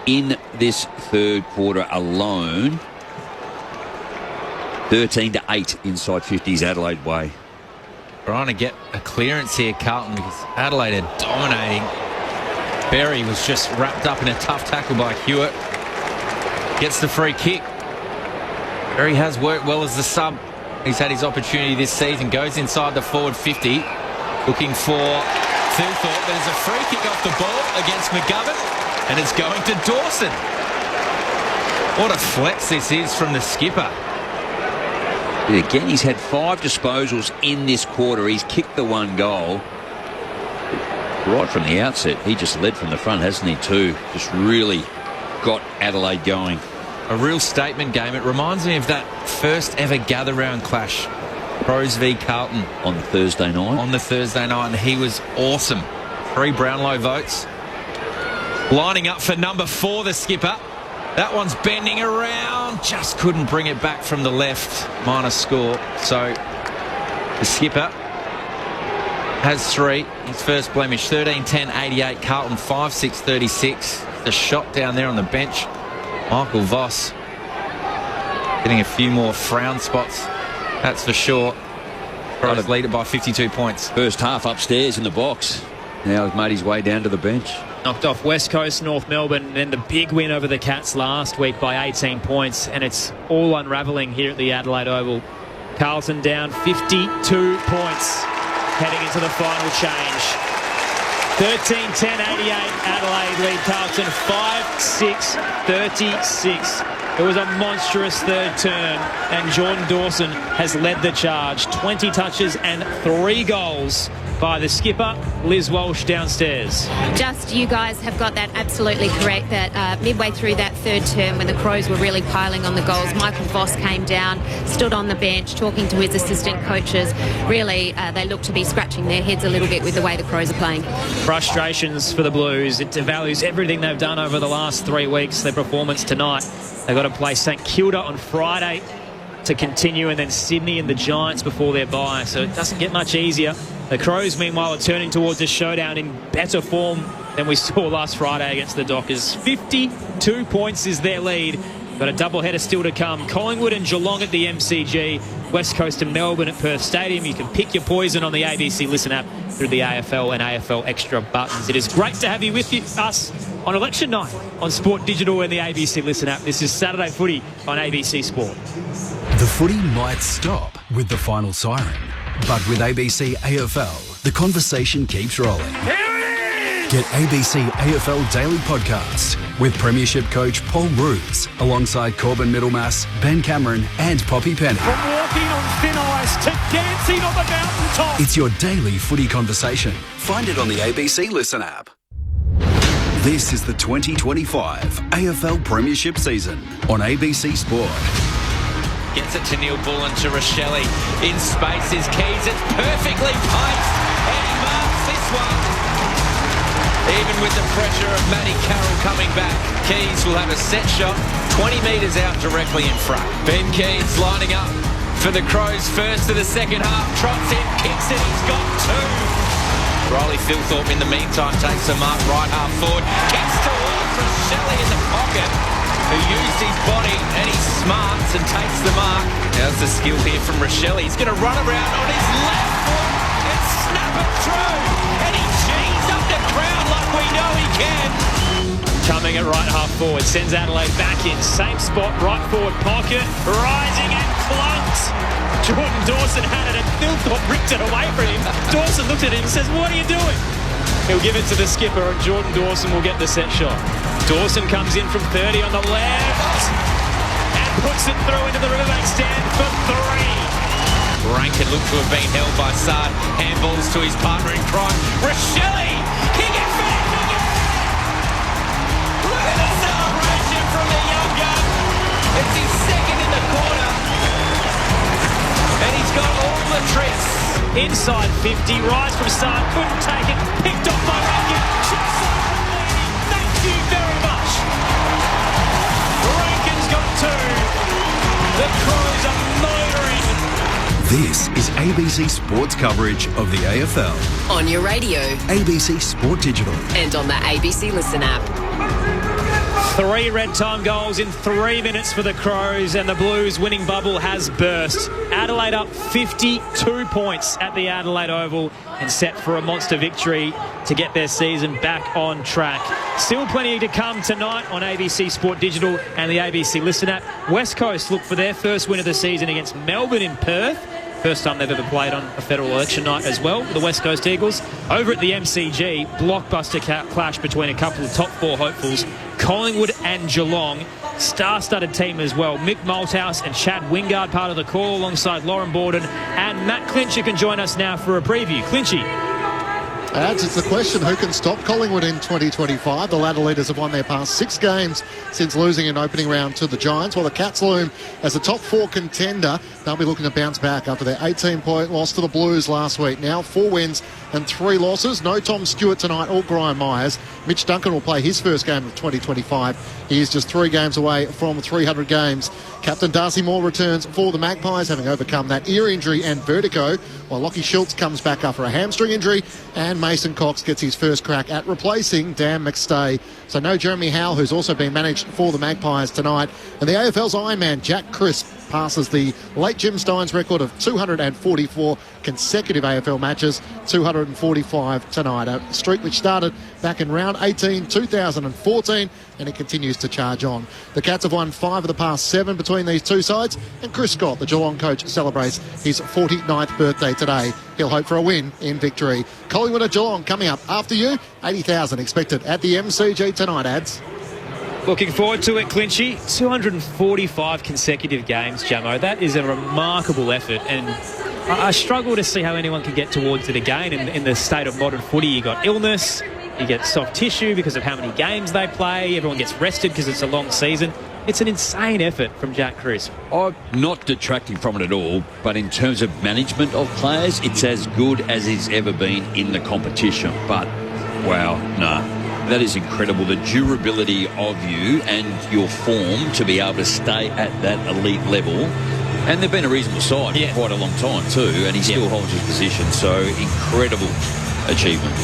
in this third quarter alone. 13-8 inside 50s Adelaide way. Trying to get a clearance here, Carlton, because Adelaide are dominating. Berry was just wrapped up in a tough tackle by Hewitt. Gets the free kick. Berry has worked well as the sub. He's had his opportunity this season. Goes inside the forward 50. Looking for Thilthorpe. There's a free kick off the ball against McGovern. And it's going to Dawson. What a flex this is from the skipper. Again, he's had 5 disposals in this quarter. He's kicked the 1 goal. Right from the outset, he just led from the front, hasn't he, too? Just really got Adelaide going. A real statement game. It reminds me of that first ever gather-round clash. Crows v Carlton. On the Thursday night? On the Thursday night, and he was awesome. 3 Brownlow votes. Lining up for number 4, the skipper. That one's bending around. Just couldn't bring it back from the left. Minus score. So the skipper has 3. His first blemish. 13-10-88. Carlton 5-6-36. The shot down there on the bench. Michael Voss getting a few more frown spots, that's for sure. Crows lead it by 52 points. First half upstairs in the box. Now he's made his way down to the bench. Knocked off West Coast, North Melbourne, and then the big win over the Cats last week by 18 points. And it's all unravelling here at the Adelaide Oval. Carlton down 52 points heading into the final change. 13-10-88 Adelaide lead Carlton 5-6-36. It was a monstrous third term, and Jordan Dawson has led the charge. 20 touches and 3 goals by the skipper, Liz Walsh, downstairs. Just you guys have got that absolutely correct, that midway through that third term when the Crows were really piling on the goals, Michael Voss came down, stood on the bench talking to his assistant coaches. Really, they look to be scratching their heads a little bit with the way the Crows are playing. Frustrations for the Blues. It devalues everything they've done over the last 3 weeks. Their performance tonight. They've got to play St Kilda on Friday to continue, and then Sydney and the Giants before their bye, so it doesn't get much easier. The Crows, meanwhile, are turning towards a showdown in better form than we saw last Friday against the Dockers. 52 points is their lead. Got a doubleheader still to come. Collingwood and Geelong at the MCG. West Coast and Melbourne at Perth Stadium. You can pick your poison on the ABC Listen app through the AFL and AFL Extra buttons. It is great to have you with us on election night on Sport Digital and the ABC Listen app. This is Saturday Footy on ABC Sport. The footy might stop with the final siren, but with ABC AFL, the conversation keeps rolling. Get ABC AFL Daily Podcast with Premiership coach Paul Roos alongside Corbin Middlemass, Ben Cameron and Poppy Penny. From walking on thin ice to dancing on the mountaintop. It's your daily footy conversation. Find it on the ABC Listen app. This is the 2025 AFL Premiership season on ABC Sport. Gets it to Neil Bullen, to Rochelle. In space is Keys. It's perfectly paced. And he marks this one. Even with the pressure of Matty Carroll coming back, Keys will have a set shot 20 metres out directly in front. Ben Keys lining up for the Crows first of the second half. Trots in, kicks it. He's got 2. Riley Thilthorpe in the meantime takes a mark right half forward. Kicks towards Rochelle in the pocket, who used his body, and he smarts and takes the mark. How's the skill here from Rochelle? He's going to run around on his left foot, can snap it through. And he cheese up the crowd like we know he can. Coming at right half forward, sends Adelaide back in. Same spot, right forward pocket. Rising and clunked. Jordan Dawson had it and Philthorpe ripped it away from him. Dawson looked at him and says, "What are you doing?" He'll give it to the skipper and Jordan Dawson will get the set shot. Dawson comes in from 30 on the left and puts it through into the Riverbank stand for 3. Rankin looked to have been held by Sard. Handballs to his partner in crime. Rochelle! He gets back again! Look at the celebration from the young gun. It's his second in the quarter. And he's got all the tricks. Inside 50, rise from Sard, couldn't take it, picked off by Rankin. Thank you very much. Rankin's got 2. The Crows are motoring. This is ABC Sports coverage of the AFL. On your radio. ABC Sport Digital. And on the ABC Listen app. 3 red time goals in 3 minutes for the Crows, and the Blues winning bubble has burst. Adelaide up 52 points at the Adelaide Oval and set for a monster victory to get their season back on track. Still plenty to come tonight on ABC Sport Digital and the ABC Listen app. West Coast look for their first win of the season against Melbourne in Perth. First time they've ever played on a federal election night as well, the West Coast Eagles. Over at the MCG, blockbuster clash between a couple of top 4 hopefuls, Collingwood and Geelong. Star-studded team as well. Mick Malthouse and Chad Wingard part of the call alongside Lauren Borden. And Matt Clincher can join us now for a preview. Clinchy. It's the question, who can stop Collingwood in 2025? The Ladder Leaders have won their past 6 games since losing in opening round to the Giants, while the Cats loom as a top 4 contender. They'll be looking to bounce back after their 18-point loss to the Blues last week. Now 4 wins and 3 losses. No Tom Stewart tonight or Brian Myers. Mitch Duncan will play his first game of 2025. He is just 3 games away from 300 games. Captain Darcy Moore returns for the Magpies, having overcome that ear injury and vertigo, while Lockie Schultz comes back after a hamstring injury, and Mason Cox gets his first crack at replacing Dan McStay. So no Jeremy Howe, who's also been managed for the Magpies tonight. And the AFL's Iron Man, Jack Crisp, passes the late Jim Stein's record of 244 consecutive AFL matches, 245 tonight. A streak which started back in round 18, 2014, and it continues to charge on. The Cats have won 5 of the past 7 between these two sides, and Chris Scott, the Geelong coach, celebrates his 49th birthday today. He'll hope for a win in victory. Collingwood and Geelong coming up after you. 80,000 expected at the MCG tonight, Ads. Looking forward to it, Clinchy. 245 consecutive games, Jamo. That is a remarkable effort, and I struggle to see how anyone can get towards it again in the state of modern footy. You got illness, you get soft tissue because of how many games they play, everyone gets rested because it's a long season. It's an insane effort from Jack Crisp. I'm not detracting from it at all, but in terms of management of players, it's as good as it's ever been in the competition. But, wow, no. That is incredible, the durability of you and your form to be able to stay at that elite level. And they've been a reasonable side for quite a long time too, and he still holds his position. So, incredible achievement.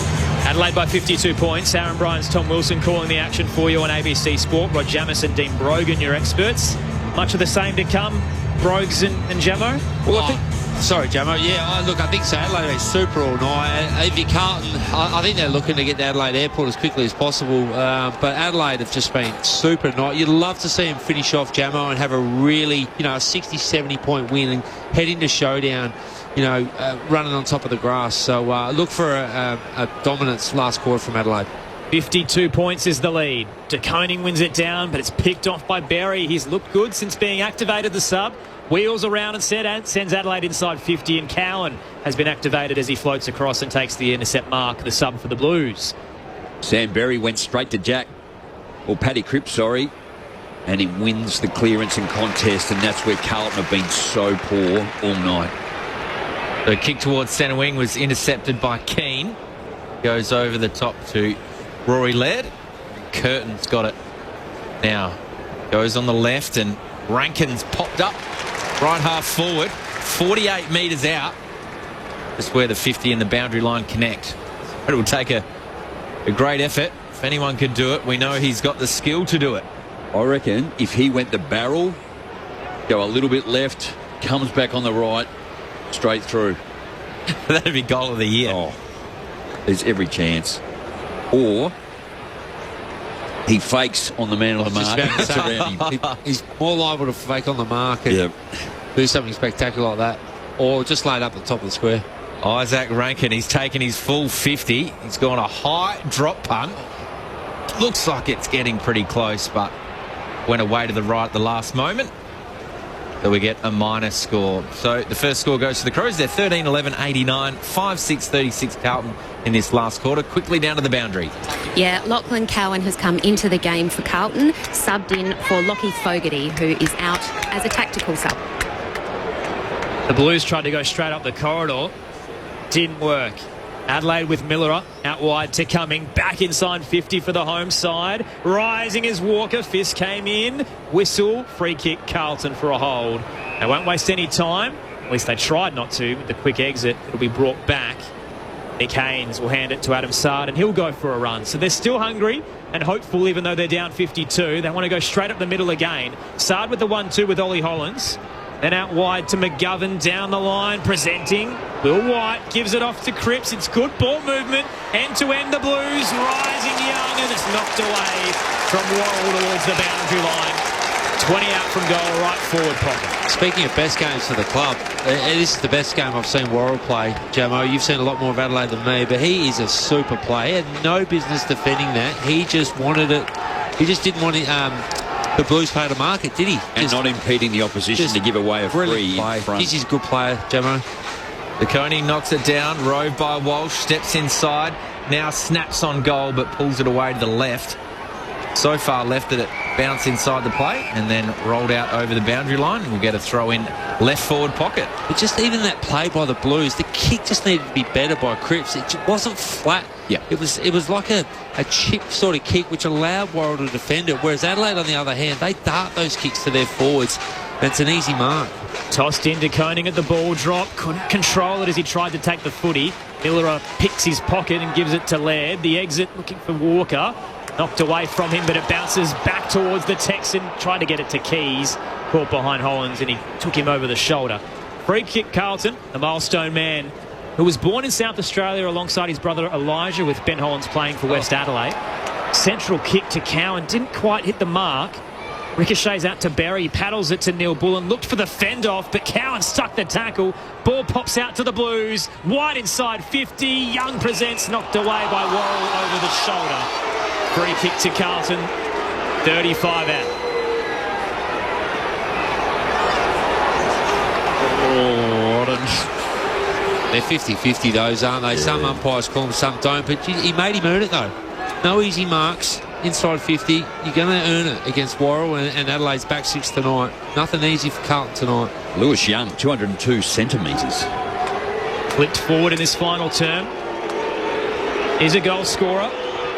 Adelaide by 52 points. Aaron Bryant's Tom Wilson calling the action for you on ABC Sport. Rod Jamison, Dean Brogan, your experts. Much of the same to come, Brogues and Jamo? Well, I think... Sorry, Jamo. Yeah, look, I think so. Adelaide is super all night. If you Carlton, I think they're looking to get to Adelaide Airport as quickly as possible. But Adelaide have just been super night. You'd love to see them finish off Jamo and have a really, a 60, 70-point win and head into showdown, running on top of the grass. So look for a dominance last quarter from Adelaide. 52 points is the lead. De Koning wins it down, but it's picked off by Berry. He's looked good since being activated, the sub. Wheels around and sends Adelaide inside 50, and Cowan has been activated as he floats across and takes the intercept mark, the sub for the Blues. Sam Berry went straight to Jack, or Paddy Cripps, sorry, and he wins the clearance and contest, and that's where Carlton have been so poor all night. The kick towards centre wing was intercepted by Keane. Goes over the top to Rory Laird. Curtin's got it now. Goes on the left, and Rankin's popped up. Right half forward, 48 metres out. Just where the 50 and the boundary line connect. It will take a great effort. If anyone could do it, we know he's got the skill to do it. I reckon if he went the barrel, go a little bit left, comes back on the right, straight through. That'd be goal of the year. Oh, there's every chance. Or he fakes on the man on the mark. That's around him. He's more liable to fake on the mark and do something spectacular like that, or just laid up at the top of the square. Isaac Rankin, he's taken his full 50. He's gone a high drop punt. Looks like it's getting pretty close, but went away to the right at the last moment. So we get a minus score. So the first score goes to the Crows. They're 13-11-89, 5-6-36 Carlton in this last quarter. Quickly down to the boundary. Yeah, Lachlan Cowan has come into the game for Carlton, subbed in for Lockie Fogarty, who is out as a tactical sub. The Blues tried to go straight up the corridor. Didn't work. Adelaide with Miller out wide to Cumming. Back inside 50 for the home side. Rising as Walker. Fist came in. Whistle. Free kick. Carlton for a hold. They won't waste any time. At least they tried not to with the quick exit. It'll be brought back. Nick Haynes will hand it to Adam Sard and he'll go for a run. So they're still hungry and hopeful even though they're down 52. They want to go straight up the middle again. Sard with the 1-2 with Ollie Hollands. Then out wide to McGovern, down the line, presenting. Will White gives it off to Cripps. It's good ball movement. End-to-end the Blues, rising young, and it's knocked away from Worrell towards the boundary line. 20 out from goal, right forward pocket. Speaking of best games for the club, this is the best game I've seen Worrell play. Jomo, you've seen a lot more of Adelaide than me, but he is a super player. He had no business defending that. He just wanted it. He just didn't want it. The Blues play to market, did he? And not impeding the opposition to give away a free in front. He's a good player, Jamo. The Coney knocks it down, rove by Walsh, steps inside, now snaps on goal but pulls it away to the left. So far left that it bounced inside the plate and then rolled out over the boundary line. We'll get a throw in left forward pocket. But just even that play by the Blues, the kick just needed to be better by Cripps. It wasn't flat. Yeah. It was like a chip sort of kick which allowed Worrell to defend it, whereas Adelaide on the other hand, they dart those kicks to their forwards. That's an easy mark. Tossed into Koning at the ball drop. Couldn't control it as he tried to take the footy. Miller picks his pocket and gives it to Laird. The exit looking for Walker. Knocked away from him, but it bounces back towards the Texan. Tried to get it to Keys. Caught behind Hollands and he took him over the shoulder. Free kick Carlton, the milestone man, who was born in South Australia alongside his brother Elijah with Ben Hollands playing for West Adelaide. Central kick to Cowan. Didn't quite hit the mark. Ricochets out to Berry, paddles it to Neil Bullen, looked for the fend off, but Cowan stuck the tackle. Ball pops out to the Blues, wide inside 50. Young presents, knocked away by Worrell over the shoulder. Free kick to Carlton, 35 out. They're 50-50 those, aren't they? Some umpires call them, some don't, but he made him earn it though. No easy marks. Inside 50, you're going to earn it against Worrell and Adelaide's back six tonight. Nothing easy for Carlton tonight. Lewis Young, 202 centimetres. Flipped forward in this final term. Is a goal scorer.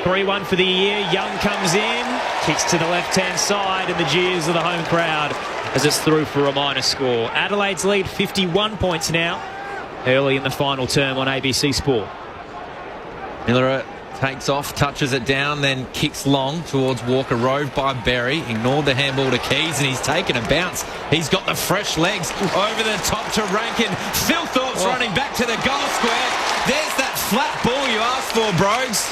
3-1 for the year. Young comes in, kicks to the left-hand side, and the jeers of the home crowd as it's through for a minor score. Adelaide's lead 51 points now, early in the final term on ABC Sport. Miller takes off, touches it down, then kicks long towards Walker. Rove by Berry. Ignored the handball to Keys, and he's taken a bounce. He's got the fresh legs over the top to Rankin. Phil Thorpe's running back to the goal square. There's that flat ball you asked for, Brogues.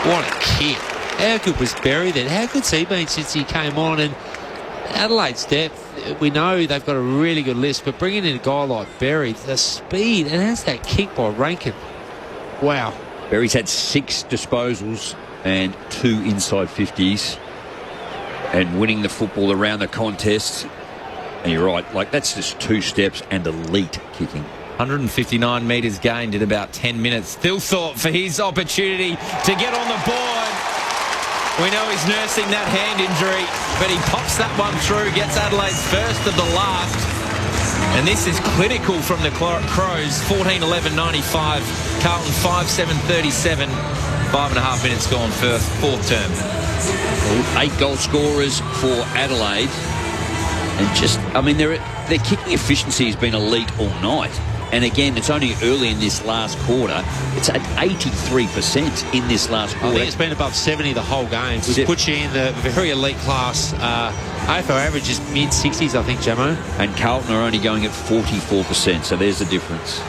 What a kick. How good was Berry then? How good's he been since he came on? And Adelaide's depth, we know they've got a really good list, but bringing in a guy like Berry, the speed, and has that kick by Rankin. Wow. Berry's had 6 disposals and 2 inside 50s and winning the football around the contest. And you're right, like that's just 2 steps and elite kicking. 159 metres gained in about 10 minutes. Thilthorpe for his opportunity to get on the board. We know he's nursing that hand injury, but he pops that one through, gets Adelaide's first of the last. And this is clinical from the Crows. 14-11-95. Carlton 5-7-37. 5.5 minutes gone first, fourth term. 8 goal scorers for Adelaide. And just, I mean, their kicking efficiency has been elite all night. And again, it's only early in this last quarter. It's at 83% in this last quarter. I think it's been above 70 the whole game, which puts you in the very elite class AFL average is mid-60s, I think, Jamo. And Carlton are only going at 44%, so there's the difference.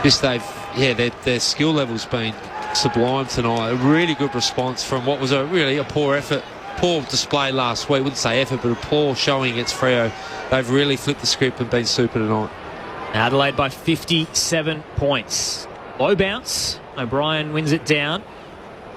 Just their skill level's been sublime tonight. A really good response from what was a poor effort, poor display last week. I wouldn't say effort, but a poor showing against Freo. They've really flipped the script and been super tonight. Adelaide by 57 points. Low bounce. O'Brien wins it down.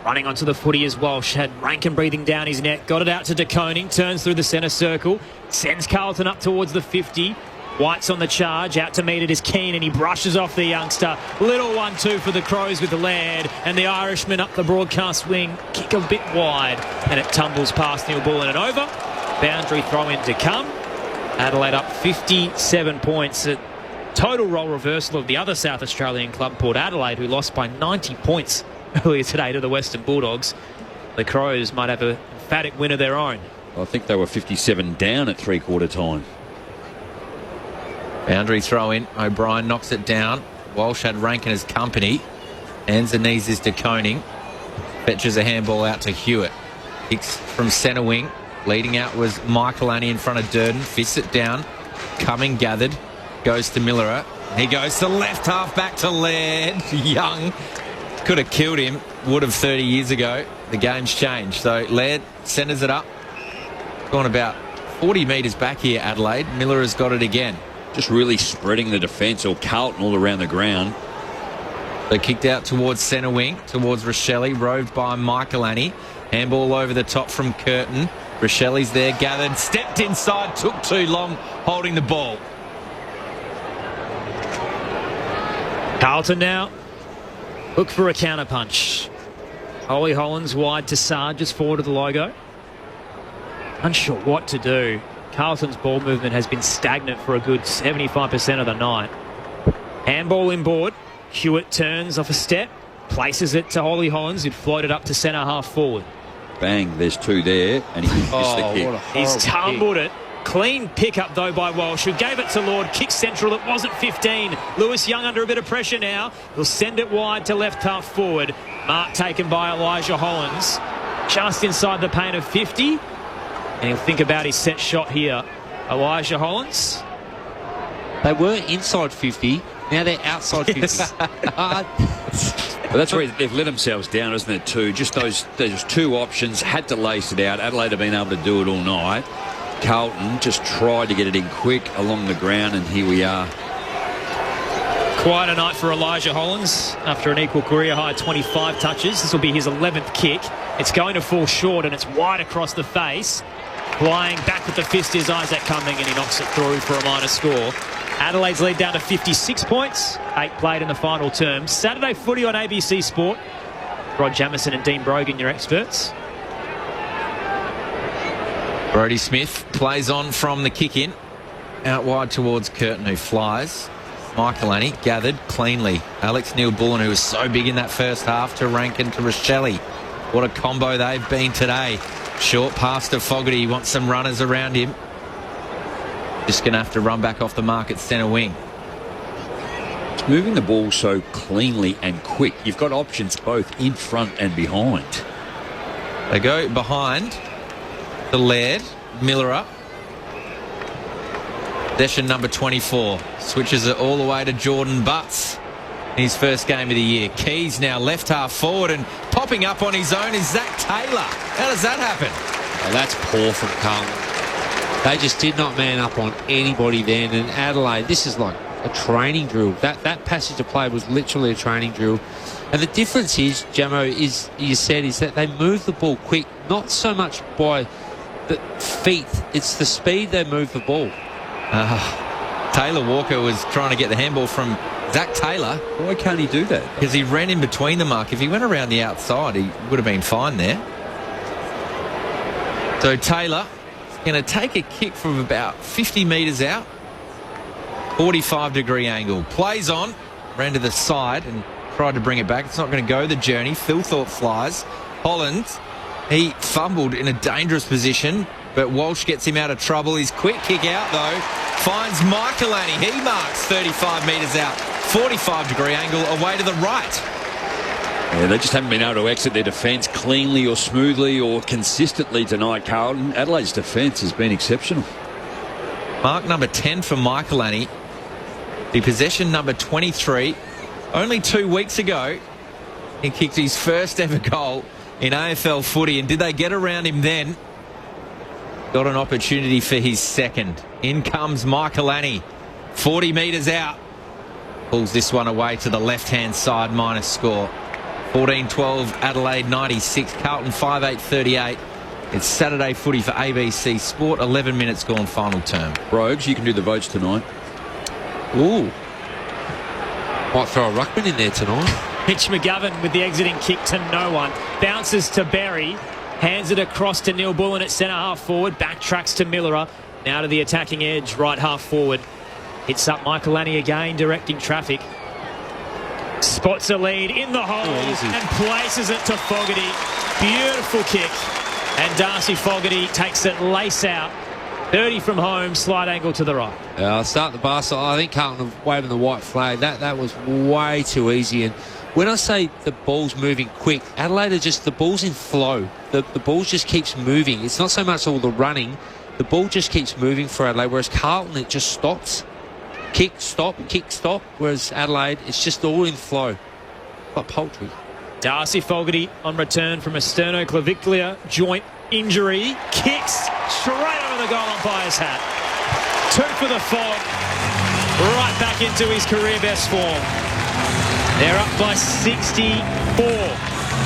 Running onto the footy as Walsh had Rankin breathing down his neck. Got it out to De Koning. Turns through the centre circle. Sends Carlton up towards the 50. White's on the charge. Out to meet it is Keane, and he brushes off the youngster. Little 1-2 for the Crows with the Laird. And the Irishman up the broadcast wing. Kick a bit wide. And it tumbles past Neil Bullen and over. Boundary throw in to come. Adelaide up 57 points. A total role reversal of the other South Australian club, Port Adelaide, who lost by 90 points earlier today to the Western Bulldogs. The Crows might have an emphatic win of their own. I think they were 57 down at three-quarter time. Boundary throw in. O'Brien knocks it down. Walsh had Rankin as company. Hands and knees is De Koning. Fetches a handball out to Hewitt. Kicks from centre wing. Leading out was Michael Annie in front of Durden. Fists it down. Coming gathered. Goes to Miller. He goes to left half back to Laird. Young. Could have killed him. Would have 30 years ago. The game's changed. So Laird centres it up. Gone about 40 metres back here, Adelaide. Miller has got it again. Just really spreading the defence, or Carlton all around the ground. They kicked out towards centre wing, towards Rochelle, roved by Michael Annie. Handball over the top from Curtin. Rochelle's there, gathered, stepped inside, took too long holding the ball. Carlton now look for a counter punch. Ollie Hollands wide to Saad, just forward of the logo. Unsure what to do. Carlton's ball movement has been stagnant for a good 75% of the night. Handball inboard. Hewitt turns off a step, places it to Ollie Hollands, who'd floated up to centre half forward. Bang, there's two there, and he missed the kick. He's tumbled it. Clean pickup, though, by Walsh, who gave it to Lord. Kick central, it wasn't 15. Lewis Young under a bit of pressure now. He'll send it wide to left half forward. Mark taken by Elijah Hollands. Just inside the paint of 50. And he'll think about his set shot here. Elijah Hollands. They were inside 50. Now they're outside 50. Well, that's where they've let themselves down, isn't it, too? Just those two options, had to lace it out. Adelaide have been able to do it all night. Carlton just tried to get it in quick along the ground, and here we are. Quite a night for Elijah Hollands after an equal career high 25 touches. This will be his 11th kick. It's going to fall short, and it's wide across the face. Flying back with the fist is Isaac Cumming, and he knocks it through for a minor score. Adelaide's lead down to 56 points. 8 played in the final term. Saturday footy on ABC Sport. Rod Jamieson and Dean Brogan, your experts. Brodie Smith plays on from the kick in. Out wide towards Curtin, who flies. Michael Annie gathered cleanly. Alex Neil-Bullen, who was so big in that first half, to Rankin to Rochelle. What a combo they've been today. Short pass to Fogarty. He wants some runners around him. Just going to have to run back off the mark at centre wing. It's moving the ball so cleanly and quick. You've got options both in front and behind. They go behind the Laird. Miller up. Possession number 24. Switches it all the way to Jordan Butts. His first game of the year. Keys now left half forward, and popping up on his own is Zach Taylor. How does that happen? Oh, that's poor from Carlton. They just did not man up on anybody then. And Adelaide, this is like a training drill. That passage of play was literally a training drill. And the difference is, Jamo, is that they move the ball quick, not so much by the feet. It's the speed they move the ball. Taylor Walker was trying to get the handball from Zach Taylor. Why can't he do that? Because he ran in between the mark. If he went around the outside, he would have been fine there. So Taylor going to take a kick from about 50 metres out. 45-degree angle. Plays on. Ran to the side and tried to bring it back. It's not going to go the journey. Phil Thorpe flies. Hollands, he fumbled in a dangerous position, but Walsh gets him out of trouble. His quick kick out, though, finds Michael Annie. He marks 35 metres out. 45-degree angle away to the right. Yeah, they just haven't been able to exit their defence cleanly or smoothly or consistently tonight, Carlton. Adelaide's defence has been exceptional. Mark number 10 for Michaelani. The possession number 23. Only 2 weeks ago, he kicked his first ever goal in AFL footy. And did they get around him then? Got an opportunity for his second. In comes Michaelani. 40 metres out. Pulls this one away to the left-hand side, minus score. 14-12, Adelaide 96, Carlton 5-8-38. It's Saturday footy for ABC Sport. 11 minutes gone, final term. Rogues, you can do the votes tonight. Ooh. Might throw a ruckman in there tonight. Mitch McGovern with the exiting kick to no one. Bounces to Berry. Hands it across to Neil Bullen at centre half forward. Backtracks to Millerer. Now to the attacking edge, right half forward. Hits up Michaelani again, directing traffic. Spots a lead in the hole and places it to Fogarty. Beautiful kick. And Darcy Fogarty takes it lace out. 30 from home, slide angle to the right. I'll start the bar. So I think Carlton waving the white flag. That was way too easy. And when I say the ball's moving quick, Adelaide are just, the ball's in flow. The ball just keeps moving. It's not so much all the running. The ball just keeps moving for Adelaide, whereas Carlton, it just stops. Kick, stop, whereas Adelaide, it's just all in flow. Like poultry. Darcy Fogarty on return from a sternoclavicular joint injury. Kicks straight over the goal umpire's hat. 2 for the Fog. Right back into his career best form. They're up by 64,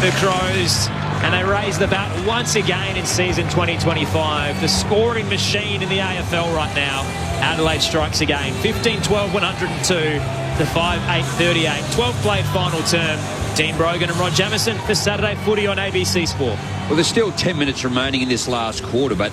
the Crows. And they raise the bat once again in season 2025. The scoring machine in the AFL right now. Adelaide strikes again. 15-12, 102 to 5-8-38. 12 played final term. Dean Brogan and Rod Jamieson for Saturday footy on ABC Sport. Well, there's still 10 minutes remaining in this last quarter, but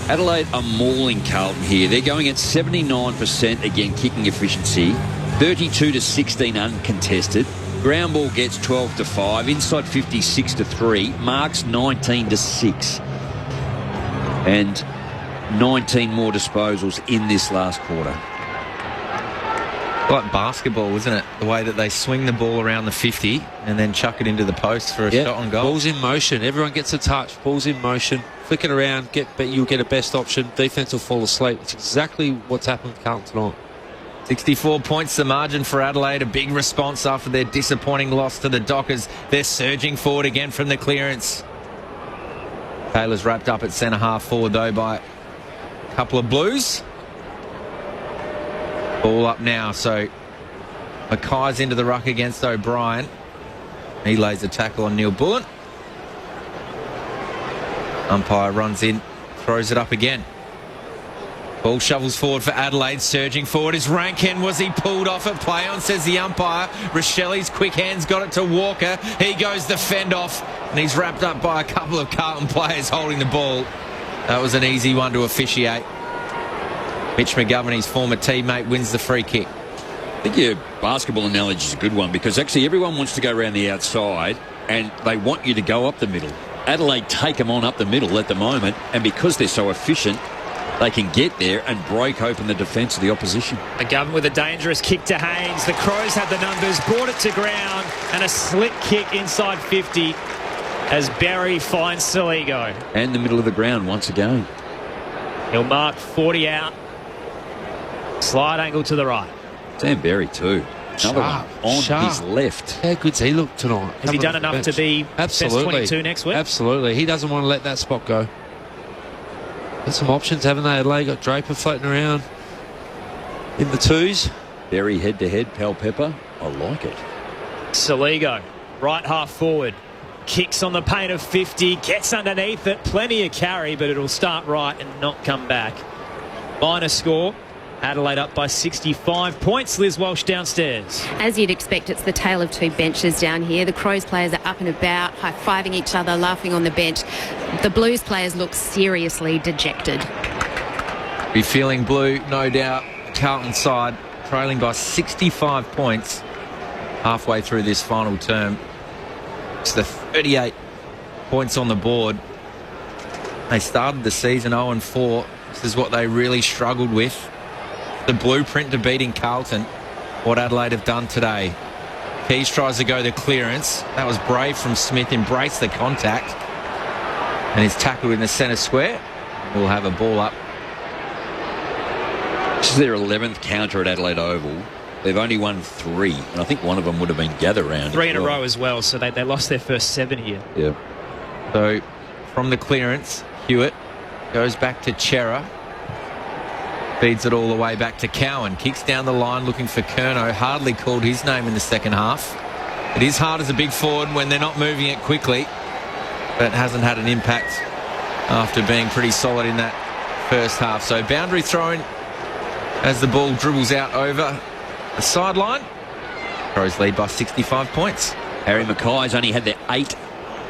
Adelaide are mauling Carlton here. They're going at 79% again kicking efficiency. 32-16 uncontested. Ground ball gets 12-5. Inside 50, 6-3. Marks 19-6. And 19 more disposals in this last quarter. Like basketball, isn't it? The way that they swing the ball around the 50 and then chuck it into the post for a shot on goal. Ball's in motion. Everyone gets a touch. Ball's in motion. Flick it around. You'll get a best option. Defence will fall asleep. It's exactly what's happened with Carlton tonight. 64 points the margin for Adelaide. A big response after their disappointing loss to the Dockers. They're surging forward again from the clearance. Taylor's wrapped up at centre half forward though by a couple of Blues. Ball up now, so Mackay's into the ruck against O'Brien. He lays a tackle on Neil Bullen. Umpire runs in, throws it up again. Ball shovels forward for Adelaide. Surging forward is Rankin. Was he pulled off at play on, says the umpire. Rochelli's quick hands got it to Walker. He goes the fend off, and he's wrapped up by a couple of Carlton players holding the ball. That was an easy one to officiate. Mitch McGovern, his former teammate, wins the free kick. I think your basketball analogy is a good one because actually everyone wants to go around the outside and they want you to go up the middle. Adelaide take them on up the middle at the moment, and because they're so efficient, they can get there and break open the defence of the opposition. McGovern with a dangerous kick to Haynes. The Crows had the numbers, brought it to ground, and a slick kick inside 50 as Barry finds Saligo. And the middle of the ground once again. He'll mark 40 out. Slide angle to the right. Sam Berry too. Another one on his left. How good's he look tonight? Has he done enough to be best 22 next week? Absolutely. He doesn't want to let that spot go. Got some options, haven't they? Adelaide got Draper floating around in the twos. Berry head-to-head, Pal Pepper. I like it. Saligo, right half forward. Kicks on the paint of 50. Gets underneath it. Plenty of carry, but it'll start right and not come back. Minor score. Adelaide up by 65 points. Liz Walsh downstairs. As you'd expect, it's the tale of two benches down here. The Crows players are up and about, high-fiving each other, laughing on the bench. The Blues players look seriously dejected. Be feeling blue, no doubt. Carlton side trailing by 65 points halfway through this final term. It's the 38 points on the board. They started the season 0-4. This is what they really struggled with. The blueprint to beating Carlton, what Adelaide have done today. Keys tries to go the clearance. That was brave from Smith, embraced the contact. And he's tackled in the centre square. We'll have a ball up. This is their 11th counter at Adelaide Oval. They've only won 3, and I think one of them would have been gather round. 3 in a row as well, so they lost their first 7 here. Yeah. So from the clearance, Hewitt goes back to Chera. Feeds it all the way back to Cowan. Kicks down the line looking for Curnow. Hardly called his name in the second half. It is hard as a big forward when they're not moving it quickly, but hasn't had an impact after being pretty solid in that first half. So boundary throw-in as the ball dribbles out over the sideline. Crows lead by 65 points. Harry Mackay's only had their 8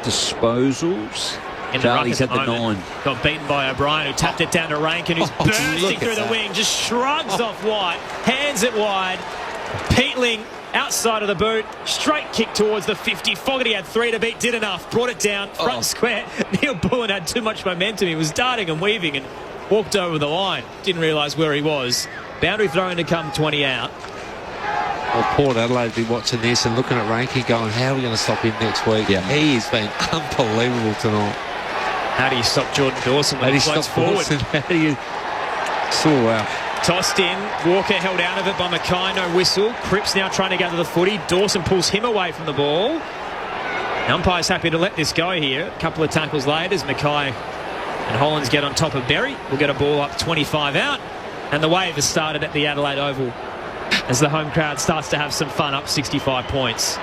disposals. Charlie's at the 9. Got beaten by O'Brien, who tapped it down to Rankin, who's bursting through the wing, just shrugs off wide, hands it wide. Peatling outside of the boot, straight kick towards the 50. Fogarty had 3 to beat, did enough, brought it down, front square. Neil Bullen had too much momentum. He was darting and weaving and walked over the line. Didn't realise where he was. Boundary throwing to come 20 out. Well, Port Adelaide be watching this and looking at Rankin going, how are we going to stop him next week? Yeah. He has been unbelievable tonight. How do you stop Jordan Dawson when he floats forward? How do you... Oh, wow. Tossed in. Walker held out of it by Mackay. No whistle. Cripps now trying to gather the footy. Dawson pulls him away from the ball. The umpire's happy to let this go here. A couple of tackles later as Mackay and Hollands get on top of Berry. We'll get a ball up 25 out. And the wave has started at the Adelaide Oval as the home crowd starts to have some fun, up 65 points.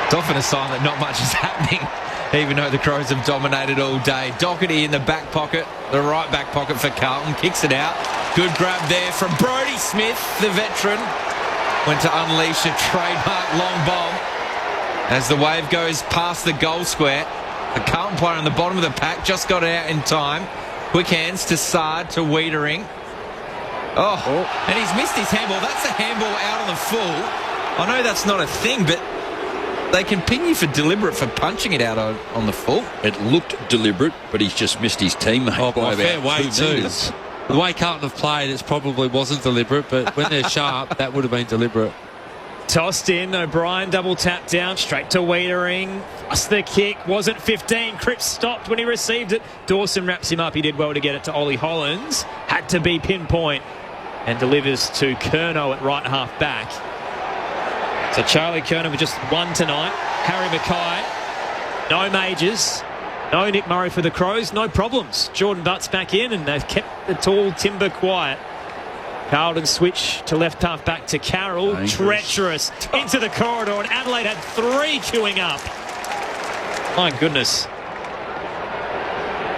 It's often a sign that not much is happening, even though the Crows have dominated all day. Doherty in the back pocket, the right back pocket for Carlton, kicks it out. Good grab there from Brodie Smith, the veteran. Went to unleash a trademark long bomb. As the wave goes past the goal square, the Carlton player on the bottom of the pack just got it out in time. Quick hands to Sard, to Wiedering. And he's missed his handball. That's a handball out on the full. I know that's not a thing, but they can pin you for deliberate for punching it out on the full. It looked deliberate, but he's just missed his teammate by fair about way 2 too. meters. The way Carlton have played, it probably wasn't deliberate, but when they're sharp, that would have been deliberate. Tossed in, O'Brien double tap down, straight to Wiedering. Plus the kick, wasn't 15. Cripps stopped when he received it. Dawson wraps him up. He did well to get it to Ollie Hollands. Had to be pinpoint. And delivers to Curnow at right half back. So Charlie Curnow with just 1 tonight. Harry Mackay, no majors. No Nick Murray for the Crows, no problems. Jordan Butt's back in and they've kept the tall timber quiet. Carlton switch to left half back to Carroll. Dangerous. Treacherous into the corridor, and Adelaide had 3 queuing up. My goodness.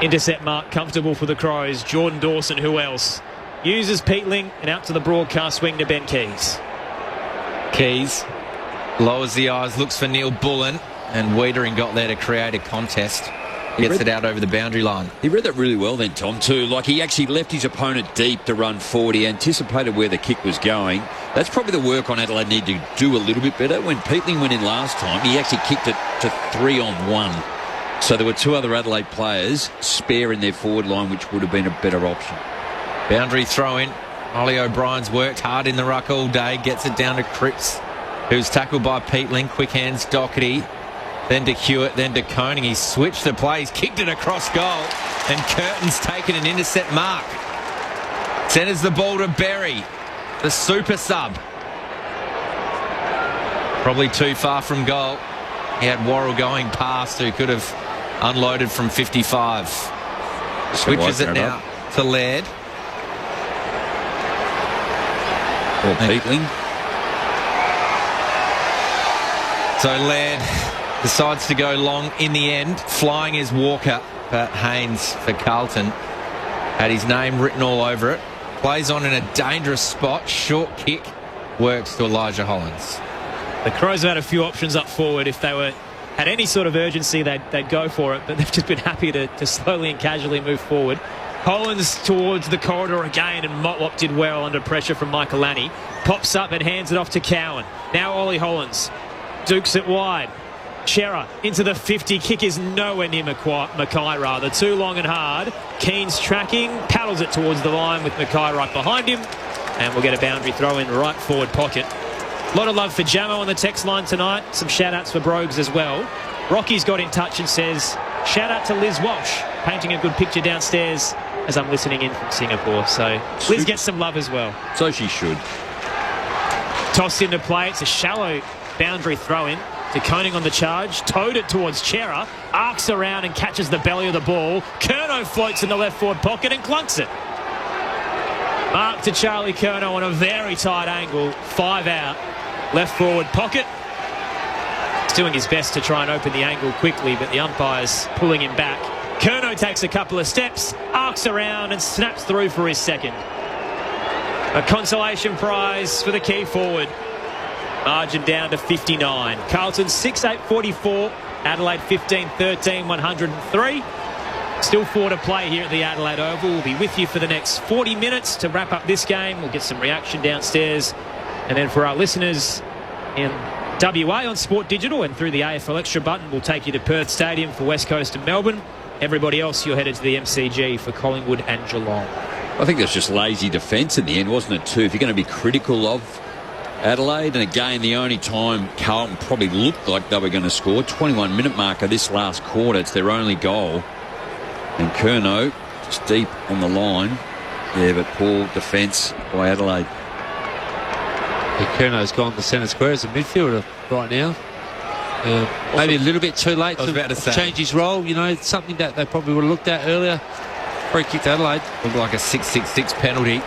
Intercept mark comfortable for the Crows. Jordan Dawson, who else? Uses Peatling and out to the broadcast wing to Ben Keys. Keys lowers the eyes, looks for Neil Bullen, and Wiedering got there to create a contest. Gets it out over the boundary line. He read that really well then, Tom, too. Like, he actually left his opponent deep to run forward. He anticipated where the kick was going. That's probably the work on Adelaide need to do a little bit better. When Peatling went in last time, he actually kicked it to 3-on-1. So there were 2 other Adelaide players spare in their forward line, which would have been a better option. Boundary throw-in. Ollie O'Brien's worked hard in the ruck all day. Gets it down to Cripps, who's tackled by Peatling. Quick hands, Doherty. Then to Hewitt, then to Koning. He's switched the play. He's kicked it across goal. And Curtin's taken an intercept mark. Centres the ball to Berry, the super sub. Probably too far from goal. He had Worrell going past, who could have unloaded from 55. Switches it now to Laird. Or Peatling. So Laird decides to go long in the end. Flying is Walker, but Haynes for Carlton had his name written all over it. Plays on in a dangerous spot. Short kick works to Elijah Hollands. The Crows have had a few options up forward. If they had any sort of urgency, they'd go for it, but they've just been happy to slowly and casually move forward. Hollands towards the corridor again, and Motlop did well under pressure from Michael Lanny. Pops up and hands it off to Cowan. Now Ollie Hollands dukes it wide. Chera into the 50. Kick is nowhere near Mackay, rather. Too long and hard. Keen's tracking, paddles it towards the line with Mackay right behind him. And we'll get a boundary throw in right forward pocket. A lot of love for Jamo on the text line tonight. Some shout-outs for Brogues as well. Rocky's got in touch and says, shout-out to Liz Walsh, painting a good picture downstairs as I'm listening in from Singapore. So Liz gets some love as well. So she should. Tossed into play. It's a shallow boundary throw-in. De Koning on the charge. Towed it towards Chera. Arcs around and catches the belly of the ball. Curnow floats in the left forward pocket and clunks it. Mark to Charlie Curnow on a very tight angle. 5 out. Left forward pocket. He's doing his best to try and open the angle quickly, but the umpire's pulling him back. Curnow takes a couple of steps, arcs around and snaps through for his second. A consolation prize for the key forward. Margin down to 59. Carlton 6-8-44. Adelaide 15-13, 103. Still 4 to play here at the Adelaide Oval. We'll be with you for the next 40 minutes to wrap up this game. We'll get some reaction downstairs. And then for our listeners in WA on Sport Digital and through the AFL Extra button, we'll take you to Perth Stadium for West Coast and Melbourne. Everybody else, you're headed to the MCG for Collingwood and Geelong. I think that's just lazy defence in the end, wasn't it, too? If you're going to be critical of Adelaide, and again, the only time Carlton probably looked like they were going to score, 21-minute marker this last quarter, it's their only goal. And Curnow just deep on the line. Yeah, but poor defence by Adelaide. Yeah, Curnow's gone to centre square as a midfielder right now. Maybe a little bit too late to change his role. You know, something that they probably would have looked at earlier. Free kick to Adelaide. Looked like a 6-6-6 penalty.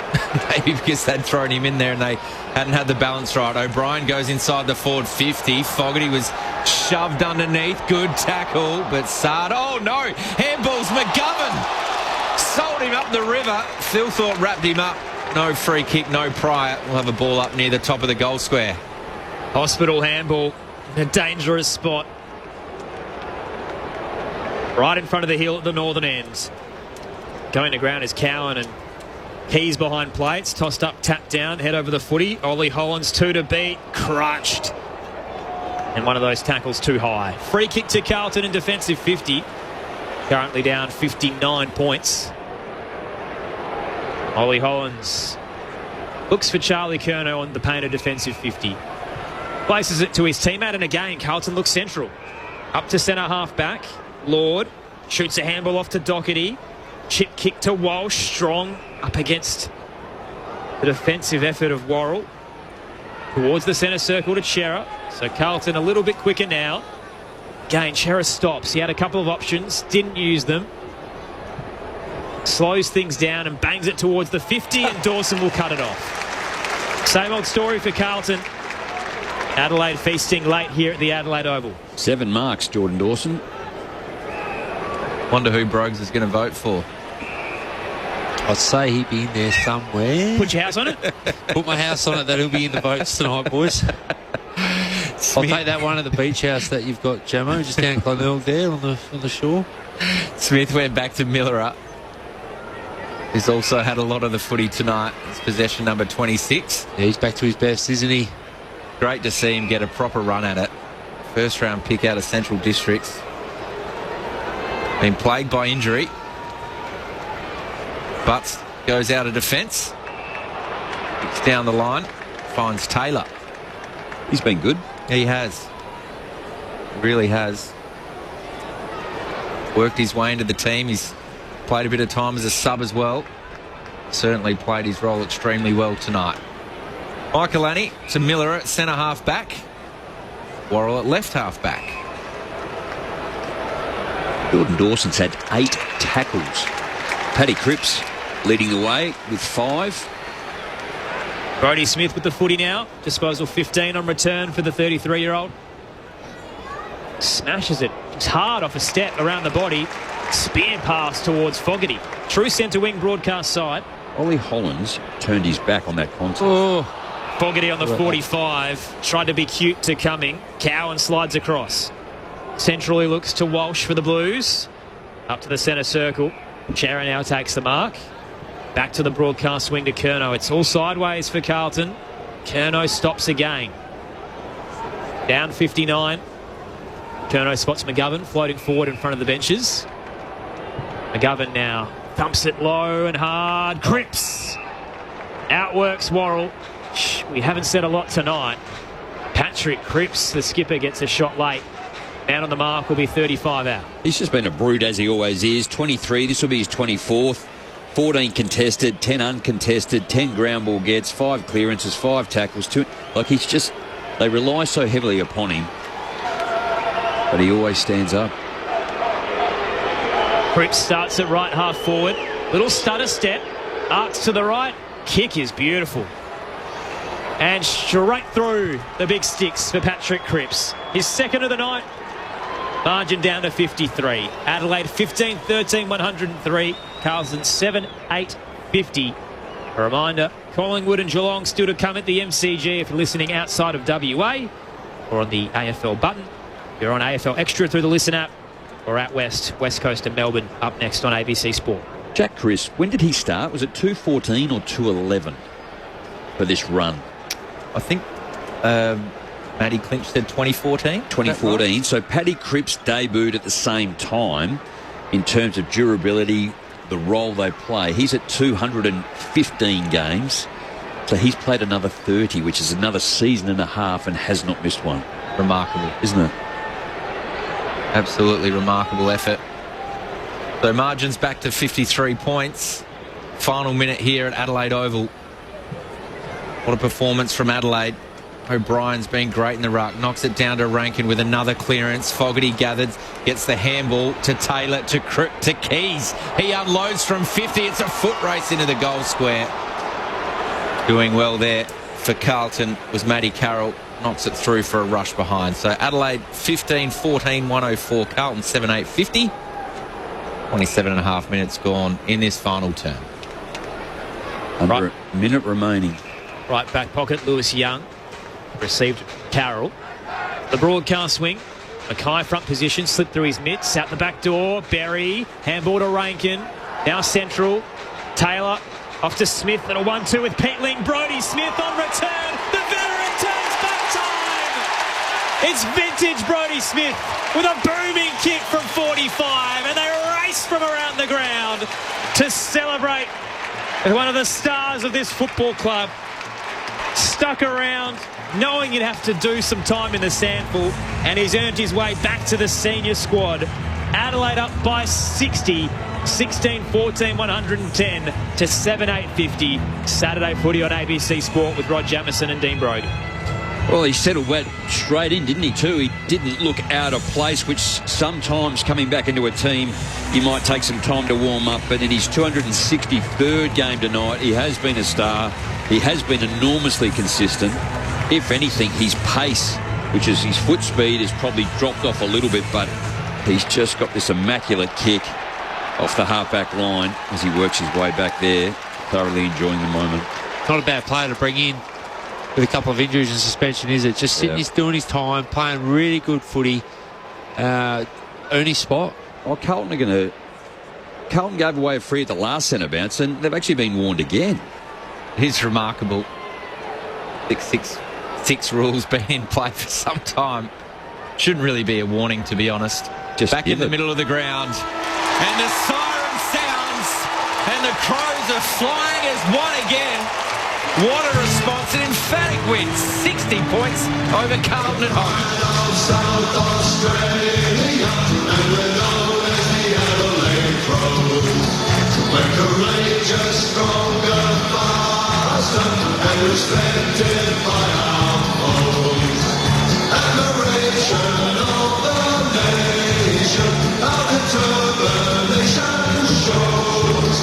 Maybe because they'd thrown him in there and they hadn't had the balance right. O'Brien goes inside the forward 50. Fogarty was shoved underneath. Good tackle, but Sard. Oh no! Handballs McGovern. Sold him up the river. Phil Thorpe wrapped him up. No free kick, no Pryor. We'll have a ball up near the top of the goal square. Hospital handball. A dangerous spot. Right in front of the hill at the northern end. Going to ground is Cowan and Keys behind plates. Tossed up, tapped down, head over the footy. Ollie Hollands 2 to beat. Crushed. And one of those tackles too high. Free kick to Carlton in defensive 50. Currently down 59 points. Ollie Hollands looks for Charlie Curnow on the painted defensive 50. Places it to his teammate, and again, Carlton looks central. Up to centre half back. Lord shoots a handball off to Doherty. Chip kick to Walsh. Strong up against the defensive effort of Worrell. Towards the centre circle to Chera. So Carlton a little bit quicker now. Again, Chera stops. He had a couple of options, didn't use them. Slows things down and bangs it towards the 50, and Dawson will cut it off. Same old story for Carlton. Adelaide feasting late here at the Adelaide Oval. 7 marks, Jordan Dawson. Wonder who Brogues is going to vote for. I'd say he'd be in there somewhere. Put your house on it? Put my house on it that he'll be in the votes tonight, boys. I'll take that one at the beach house that you've got, Jamo, just down Clonell there on the shore. Smith went back to Miller. He's also had a lot of the footy tonight. It's possession number 26. Yeah, he's back to his best, isn't he? Great to see him get a proper run at it. First round pick out of Central Districts. Been plagued by injury. Butts goes out of defence. Kicks down the line. Finds Taylor. He's been good. He has. He really has. Worked his way into the team. He's played a bit of time as a sub as well. Certainly played his role extremely well tonight. Michaelani to Miller at centre half back. Worrell at left half back. Jordan Dawson's had 8 tackles. Paddy Cripps leading the way with 5. Brodie Smith with the footy now. Disposal 15 on return for the 33-year-old. Smashes it. It's hard off a step around the body. Spear pass towards Fogarty. True centre wing broadcast side. Ollie Hollands turned his back on that contact. Oh. Fogarty on the 45. Tried to be cute to Cumming. Cowan slides across. Centrally looks to Walsh for the Blues. Up to the centre circle. Chera now takes the mark. Back to the broadcast wing to Curnow. It's all sideways for Carlton. Curnow stops again. Down 59. Curnow spots McGovern floating forward in front of the benches. McGovern now thumps it low and hard. Cripps outworks Worrell. We haven't said a lot tonight. Patrick Cripps, the skipper, gets a shot late. Man on the mark will be 35 out. He's just been a brute, as he always is. 23, this will be his 24th. 14 contested, 10 uncontested, 10 ground ball gets, 5 clearances, 5 tackles. 2. Like, he's just... They rely so heavily upon him. But he always stands up. Cripps starts at right half forward. Little stutter step. Arcs to the right. Kick is beautiful. And straight through the big sticks for Patrick Cripps. His second of the night. Margin down to 53. Adelaide 15-13, 103. Carlton 7-8-50. A reminder, Collingwood and Geelong still to come at the MCG if you're listening outside of WA or on the AFL button. If you're on AFL Extra through the Listen app or at West Coast and Melbourne up next on ABC Sport. Jack Chris, when did he start? Was it 2:14 or 2:11 for this run? I think Matty Clinch said 2014. 2014. Right? So Paddy Cripps debuted at the same time in terms of durability, the role they play. He's at 215 games. So he's played another 30, which is another season and a half, and has not missed one. Remarkable, isn't it? Absolutely remarkable effort. So margins back to 53 points. Final minute here at Adelaide Oval. What a performance from Adelaide. O'Brien's been great in the ruck. Knocks it down to Rankin with another clearance. Fogarty gathers, gets the handball to Taylor, to Keys. He unloads from 50. It's a foot race into the goal square. Doing well there for Carlton was Matty Carroll. Knocks it through for a rush behind. So Adelaide 15-14, 104. Carlton 7-8-50. 27.5 minutes gone in this final term. Under a minute remaining. Right back pocket, Lewis Young. Received Carroll. The broadcast wing. Mackay front position, slipped through his mitts. Out the back door, Berry. Handball to Rankin. Now central. Taylor off to Smith and a 1-2 with Peatling. Brodie Smith on return. The veteran turns back time. It's vintage Brodie Smith with a booming kick from 45, and they race from around the ground to celebrate with one of the stars of this football club. Stuck around, knowing he'd have to do some time in the sandful, and he's earned his way back to the senior squad. Adelaide up by 60, 16-14, 110 to 7-8-50. Saturday footy on ABC Sport with Rod Jamieson and Dean Brodie. Well, he settled that straight in, didn't he, too? He didn't look out of place, which sometimes coming back into a team, you might take some time to warm up. But in his 263rd game tonight, he has been a star. He has been enormously consistent. If anything, his pace, which is his foot speed, has probably dropped off a little bit, but he's just got this immaculate kick off the half-back line as he works his way back there, thoroughly enjoying the moment. Not a bad player to bring in with a couple of injuries and suspension, is it? Just sitting, he's doing his time, playing really good footy, earn his spot. Oh, Carlton gave away a free at the last centre bounce, and they've actually been warned again. It's remarkable. 6 rules been in play for some time. Shouldn't really be a warning, to be honest. Just back in the middle of the ground. And the siren sounds, and the Crows are flying as one again. What a response, an emphatic win, 60 points over Carlton at home. South Australia, and we're known as the Adelaide Crows. We're courageous, stronger, faster, and respected by our foes. Admiration of the nation, our determination shows.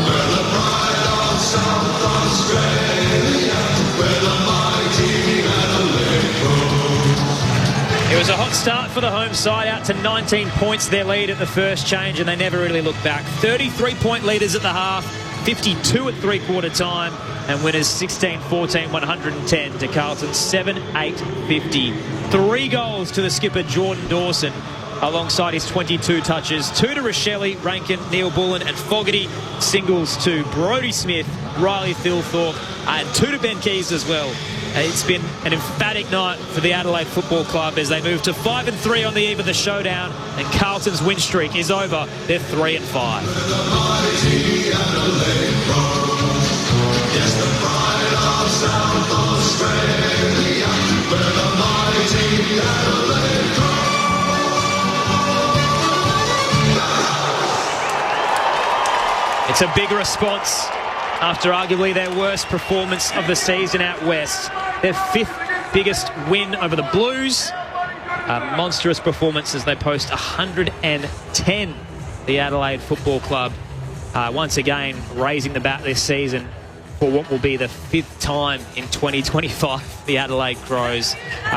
We're the pride of South Australia, we're the mighty Adelaide Crows. It was a hot start for the home side, out to 19 points their lead at the first change, and they never really looked back. 33-point leaders at the half, 52 at three-quarter time, and winners 16-14, 110 to Carlton 7-8-50. 3 goals to the skipper Jordan Dawson, alongside his 22 touches. 2 to Rochelle, Rankin, Neil Bullen and Fogarty. Singles to Brodie Smith, Riley Thilthorpe, and 2 to Ben Keys as well. It's been an emphatic night for the Adelaide Football Club as they move to 5-3 on the eve of the showdown, and Carlton's win streak is over. They're 3-5. South Australia, where the mighty Adelaide It's a big response after arguably their worst performance of the season out west. Their 5th biggest win over the Blues. A monstrous performance as they post 110. The Adelaide Football Club once again raising the bat this season for what will be the 5th time in 2025, the Adelaide Crows.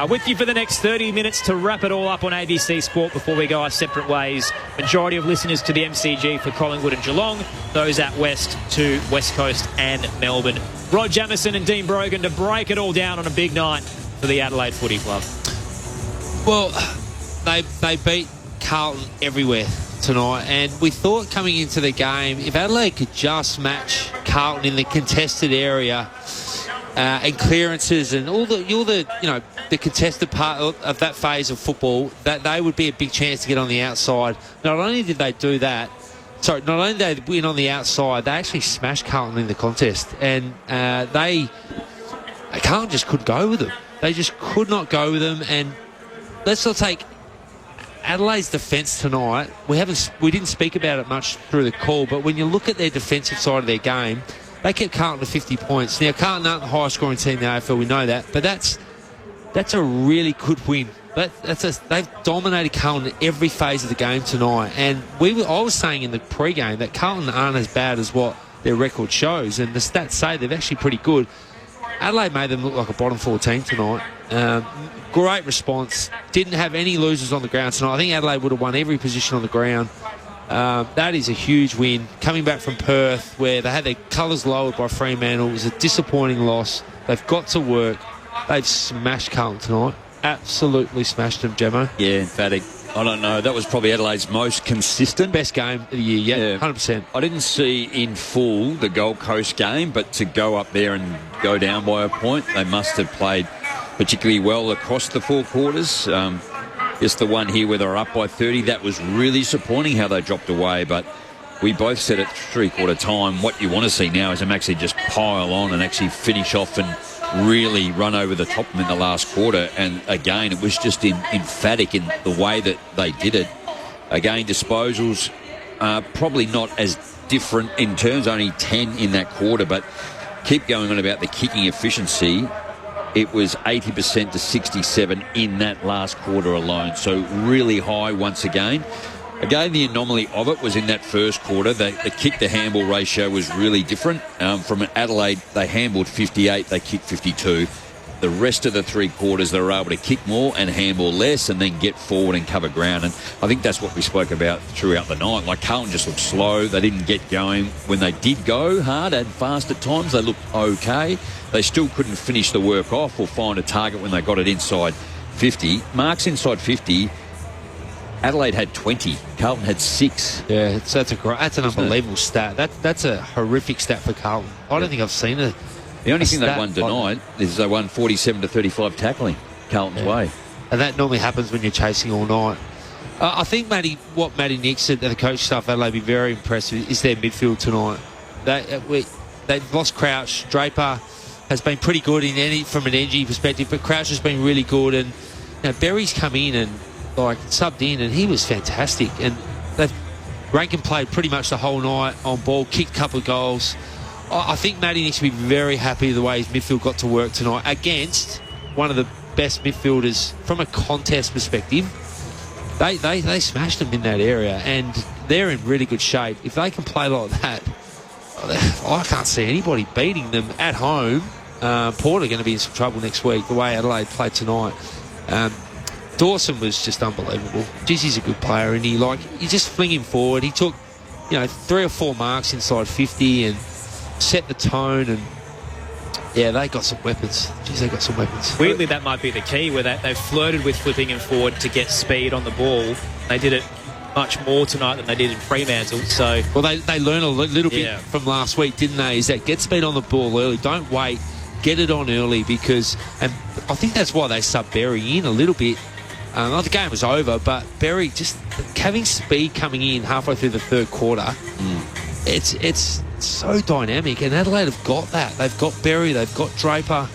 With you for the next 30 minutes to wrap it all up on ABC Sport before we go our separate ways. Majority of listeners to the MCG for Collingwood and Geelong, those out west to West Coast and Melbourne. Rod Jamieson and Dean Brogan to break it all down on a big night for the Adelaide Footy Club. Well, they beat Carlton everywhere tonight, and we thought coming into the game, if Adelaide could just match Carlton in the contested area and clearances and all the the contested part of that phase of football, that they would be a big chance to get on the outside. Not only did they do that, not only did they win on the outside, they actually smashed Carlton in the contest, and Carlton just couldn't go with them. They just could not go with them. And let's not take Adelaide's defence tonight. We didn't speak about it much through the call, but when you look at their defensive side of their game, they kept Carlton to 50 points. Now, Carlton aren't the highest scoring team in the AFL, we know that, but that's a really good win. They've dominated Carlton in every phase of the game tonight. And I was saying in the pre-game that Carlton aren't as bad as what their record shows, and the stats say they're actually pretty good. Adelaide made them look like a bottom 14 tonight. Great response. Didn't have any losers on the ground tonight. I think Adelaide would have won every position on the ground. That is a huge win. Coming back from Perth, where they had their colours lowered by Fremantle, it was a disappointing loss. They've got to work. They've smashed Carlton tonight. Absolutely smashed them, Gemmo. Yeah, emphatic. I don't know. That was probably Adelaide's most consistent. Best game of the year, yeah, 100%. I didn't see in full the Gold Coast game, but to go up there and go down by a point, they must have played particularly well across the 4 quarters. Just the one here where they were up by 30, that was really disappointing how they dropped away. But we both said at 3/4 time, what you want to see now is them actually just pile on and actually finish off and really run over the top of them in the last quarter. And again, it was just emphatic in the way that they did it. Again, disposals probably not as different in terms, only 10 in that quarter, but keep going on about the kicking efficiency. It was 80% to 67 in that last quarter alone. So really high once again. Again, the anomaly of it was in that first quarter. The kick-to-handball ratio was really different. From Adelaide, they handballed 58, they kicked 52. The rest of the 3 quarters, they were able to kick more and handball less and then get forward and cover ground. And I think that's what we spoke about throughout the night. Like, Carlton just looked slow. They didn't get going. When they did go hard and fast at times, they looked okay. They still couldn't finish the work off or find a target when they got it inside 50. Marks inside 50, Adelaide had 20. Carlton had 6. Yeah, that's an unbelievable stat. That's a horrific stat for Carlton. I don't think I've seen it. The only thing they won tonight is they won 47 to 35 tackling Carlton's way. And that normally happens when you're chasing all night. I think, what Matty Nix and the coach staff at Adelaide be very impressed with is their midfield tonight. They've lost Crouch. Draper has been pretty good from an energy perspective, but Crouch has been really good. And Berry's come in and subbed in, and he was fantastic. And Rankin played pretty much the whole night on ball, kicked a couple of goals. I think Matty needs to be very happy with the way his midfield got to work tonight against one of the best midfielders from a contest perspective. They smashed them in that area, and they're in really good shape. If they can play like that, I can't see anybody beating them at home. Port are going to be in some trouble next week, the way Adelaide played tonight. Dawson was just unbelievable. He's a good player, and you just fling him forward. He took 3 or 4 marks inside 50 and set the tone, and they got some weapons. They got some weapons. Weirdly, that might be the key, where they've flirted with flipping him forward to get speed on the ball. They did it much more tonight than they did in Fremantle. So, well, they learned a little bit from last week, didn't they? Is that get speed on the ball early. Don't wait. Get it on early, and I think that's why they subbed Berry in a little bit. The game was over, but Berry just having speed coming in halfway through the 3rd quarter. It's so dynamic, and Adelaide have got that. They've got Berry, they've got Draper.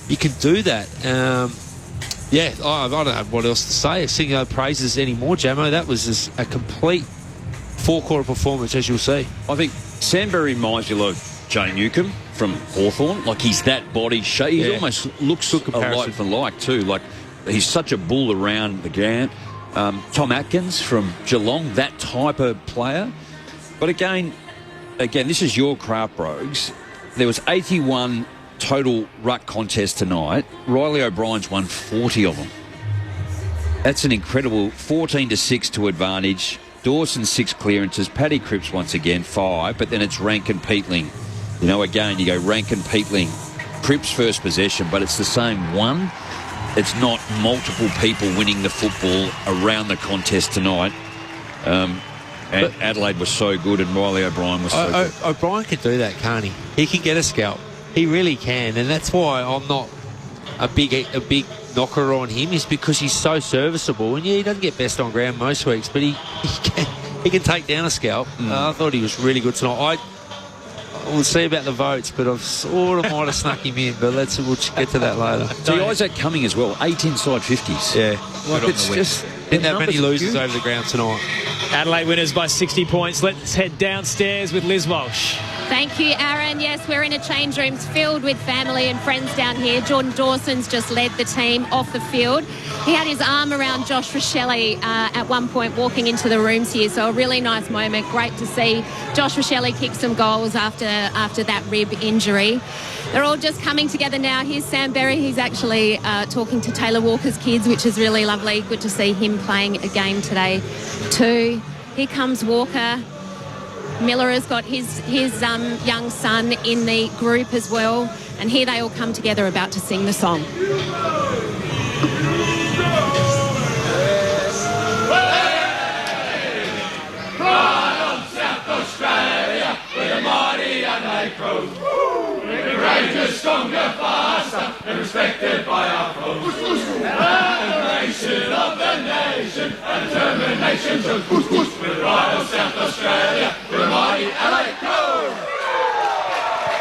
You can do that. I don't know what else to say. Sing no praises anymore, Jamo. That was just a complete four-quarter performance, as you'll see. I think Sandberry reminds you of Jay Newcomb from Hawthorn. Like, he's that body shape. He almost looks alike for like too. Like, he's such a bull around the ground. Tom Atkins from Geelong, that type of player. But again, this is your craft, Brogues. There was 81 total ruck contests tonight. Riley O'Brien's won 40 of them. That's an incredible 14-6 to advantage. Dawson 6 clearances. Paddy Cripps once again 5, but then it's Rankin Peatling. You know, again, you go Rankin Peatling. Cripps first possession, but it's the same one. It's not multiple people winning the football around the contest tonight. And Adelaide was so good, and Riley O'Brien was so good. O'Brien can do that, can't he? He can get a scalp. He really can, and that's why I'm not a big knocker on him, is because he's so serviceable. And he doesn't get best on ground most weeks, but he can take down a scalp. I thought he was really good tonight. We'll see about the votes, but I've sort of might have snuck him in, but we'll get to that later. See, Isaac Cumming as well, 8 inside 50s. Yeah. Like, it's just... Didn't have many losers over the ground tonight. Adelaide winners by 60 points. Let's head downstairs with Liz Walsh. Thank you, Aaron. Yes, we're in a change rooms filled with family and friends down here. Jordan Dawson's just led the team off the field. He had his arm around Josh Rochelle at one point walking into the rooms here, so a really nice moment. Great to see Josh Rochelle kick some goals after that rib injury. They're all just coming together now. Here's Sam Berry. He's actually talking to Taylor Walker's kids, which is really lovely. Good to see him playing a game today too. Here comes Walker. Miller has got his young son in the group as well. And here they all come together about to sing the song. South Australia, with the mighty Adelaide Crows. Courageous, stronger, faster, and respected by our foes. Admiration of the nation, and determination to push. With the pride of South Australia, with the mighty Adelaide Crows.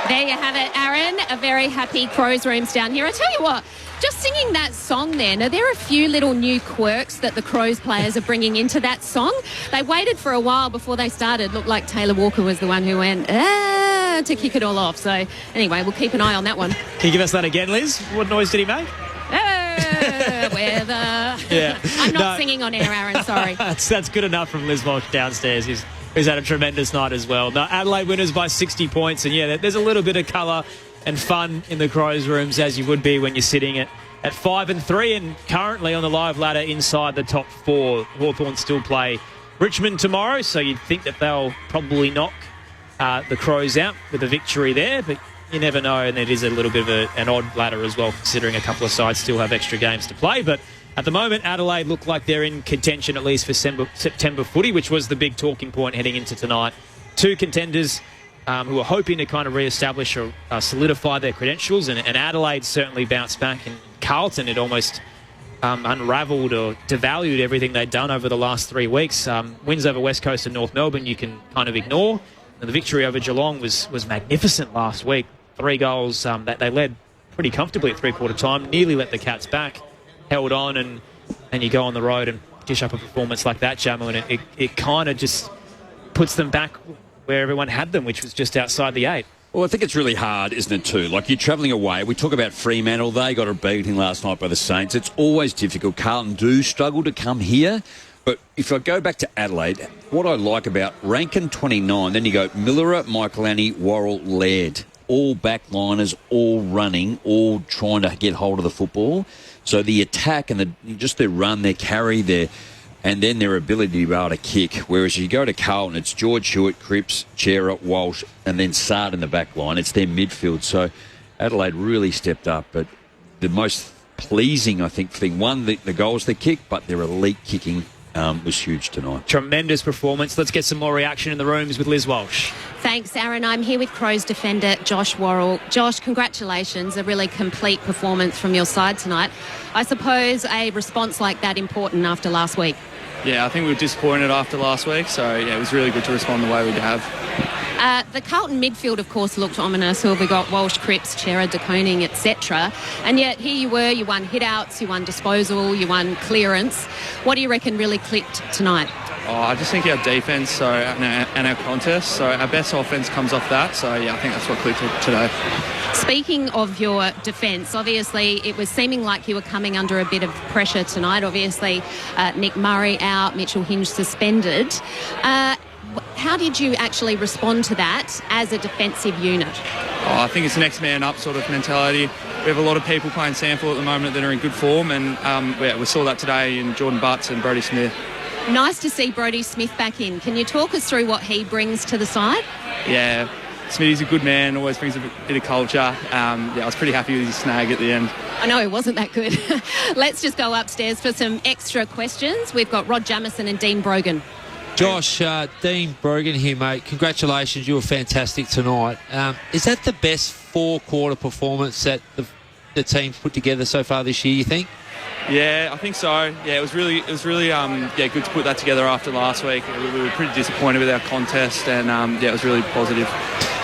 There you have it, Aaron. A very happy Crows rooms down here. I tell you what, just singing that song then, are there a few little new quirks that the Crows players are bringing into that song? They waited for a while before they started. Looked like Taylor Walker was the one who went, to kick it all off. So anyway, we'll keep an eye on that one. Can you give us that again, Liz? What noise did he make? Weather. Yeah. I'm not singing on air, Aaron, sorry. That's good enough from Liz Walsh downstairs. He's had a tremendous night as well. Now, Adelaide winners by 60 points. And, yeah, there's a little bit of colour and fun in the Crows rooms, as you would be when you're sitting at 5-3 and currently on the live ladder inside the top 4. Hawthorn still play Richmond tomorrow, so you'd think that they'll probably knock the Crows out with a victory there, but you never know, and it is a little bit of an odd ladder as well, considering a couple of sides still have extra games to play. But at the moment, Adelaide look like they're in contention at least for September footy, which was the big talking point heading into tonight. 2 contenders who are hoping to kind of re-establish or solidify their credentials, and Adelaide certainly bounced back, and Carlton had almost unravelled or devalued everything they'd done over the last 3 weeks. Wins over West Coast and North Melbourne you can kind of ignore. And the victory over Geelong was magnificent last week. 3 goals that they led pretty comfortably at three-quarter time, nearly let the Cats back, held on, and you go on the road and dish up a performance like that, Jamo, and it kind of just puts them back where everyone had them, which was just outside the 8. Well, I think it's really hard, isn't it, too? Like, you're travelling away. We talk about Fremantle. They got a beating last night by the Saints. It's always difficult. Carlton do struggle to come here. But if I go back to Adelaide, what I like about Rankin 29, then you go Miller, Michaelani, Worrell, Laird. All backliners, all running, all trying to get hold of the football. So the attack and just their run, their carry, and then their ability to be able to kick. Whereas you go to Carlton, it's George Hewitt, Cripps, Chera, Walsh, and then Sard in the back line. It's their midfield. So Adelaide really stepped up. But the most pleasing, I think, thing, one, the goals they kicked, but their elite kicking was huge tonight. Tremendous performance. Let's get some more reaction in the rooms with Liz Walsh. Thanks, Aaron. I'm here with Crows defender Josh Worrell. Josh, congratulations. A really complete performance from your side tonight. I suppose a response like that important after last week? Yeah, I think we were disappointed after last week, so yeah, it was really good to respond the way we have. The Carlton midfield, of course, looked ominous. So we got Walsh, Cripps, Chera, De Koning, etc. And yet here you were, you won hit-outs, you won disposal, you won clearance. What do you reckon really clicked tonight? I just think our defence and our contest, so our best offence comes off that. So, yeah, I think that's what clicked today. Speaking of your defence, obviously it was seeming like you were coming under a bit of pressure tonight. Obviously, Nick Murray out, Mitchell Hinge suspended. How did you actually respond to that as a defensive unit? I think it's next man up sort of mentality. We have a lot of people playing sample at the moment that are in good form, and we saw that today in Jordan Butts and Brodie Smith. Nice to see Brodie Smith back in. Can you talk us through what he brings to the side? Yeah, Smitty's a good man, always brings a bit of culture. I was pretty happy with his snag at the end. I know it wasn't that good. Let's just go upstairs for some extra questions. We've got Rod Jamieson and Dean Brogan. Josh, Dean Brogan here, mate. Congratulations, you were fantastic tonight. Is that the best four-quarter performance that the team's put together so far this year, you think? Yeah, I think so. Yeah, it was really good to put that together after last week. We were pretty disappointed with our contest, and it was really positive.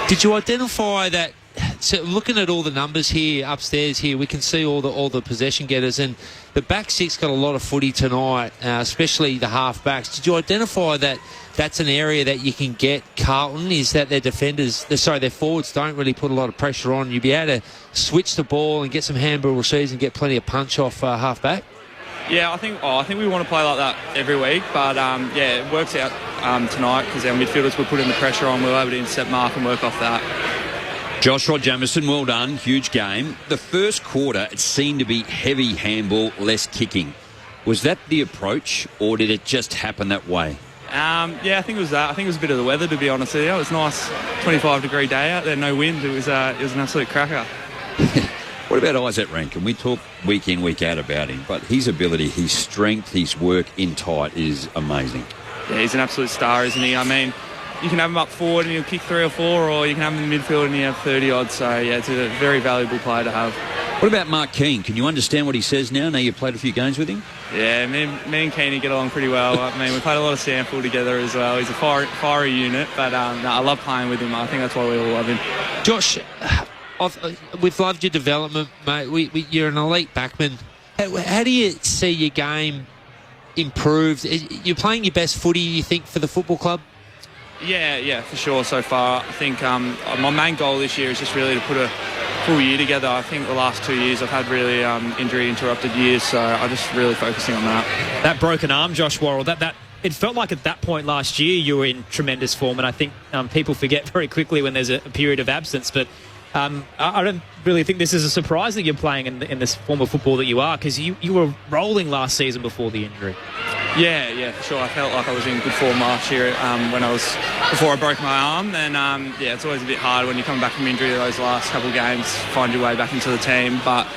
Did you identify that? So looking at all the numbers here upstairs here, we can see all the possession getters, and the back six got a lot of footy tonight, especially the half backs. Did you identify that that's an area that you can get Carlton, is that their forwards don't really put a lot of pressure on? You'd be able to switch the ball and get some handball receives and get plenty of punch off half back? Yeah, I think we want to play like that every week, but it works out tonight because our midfielders were putting the pressure on. We were able to intercept mark and work off that. Josh, Rod Jamieson, well done. Huge game. The first quarter, it seemed to be heavy handball, less kicking. Was that the approach, or did it just happen that way? I think it was that. I think it was a bit of the weather, to be honest with you. It was a nice 25-degree day out there, no wind. It was an absolute cracker. What about Isaac Rankin? We talk week in, week out about him, but his ability, his strength, his work in tight is amazing. Yeah, he's an absolute star, isn't he? I mean, you can have him up forward and he'll kick 3 or 4, or you can have him in the midfield and you have 30-odd. So, yeah, it's a very valuable player to have. What about Mark Keane? Can you understand what he says now you've played a few games with him? Yeah, me and Keane get along pretty well. I mean, we played a lot of sample together as well. He's a fiery unit, but I love playing with him. I think that's why we all love him. Josh, we've loved your development, mate. You're an elite backman. How do you see your game improved? You're playing your best footy, you think, for the football club? Yeah, for sure so far. I think my main goal this year is just really to put a full year together. I think the last 2 years I've had really injury-interrupted years, so I'm just really focusing on that. That broken arm, Josh Worrell, that it felt like at that point last year you were in tremendous form, and I think people forget very quickly when there's a period of absence, but I don't really think this is a surprise that you're playing in this form of football that you are, because you were rolling last season before the injury. Yeah, for sure. I felt like I was in good form last year before I broke my arm. And it's always a bit hard when you come back from injury those last couple of games, find your way back into the team. But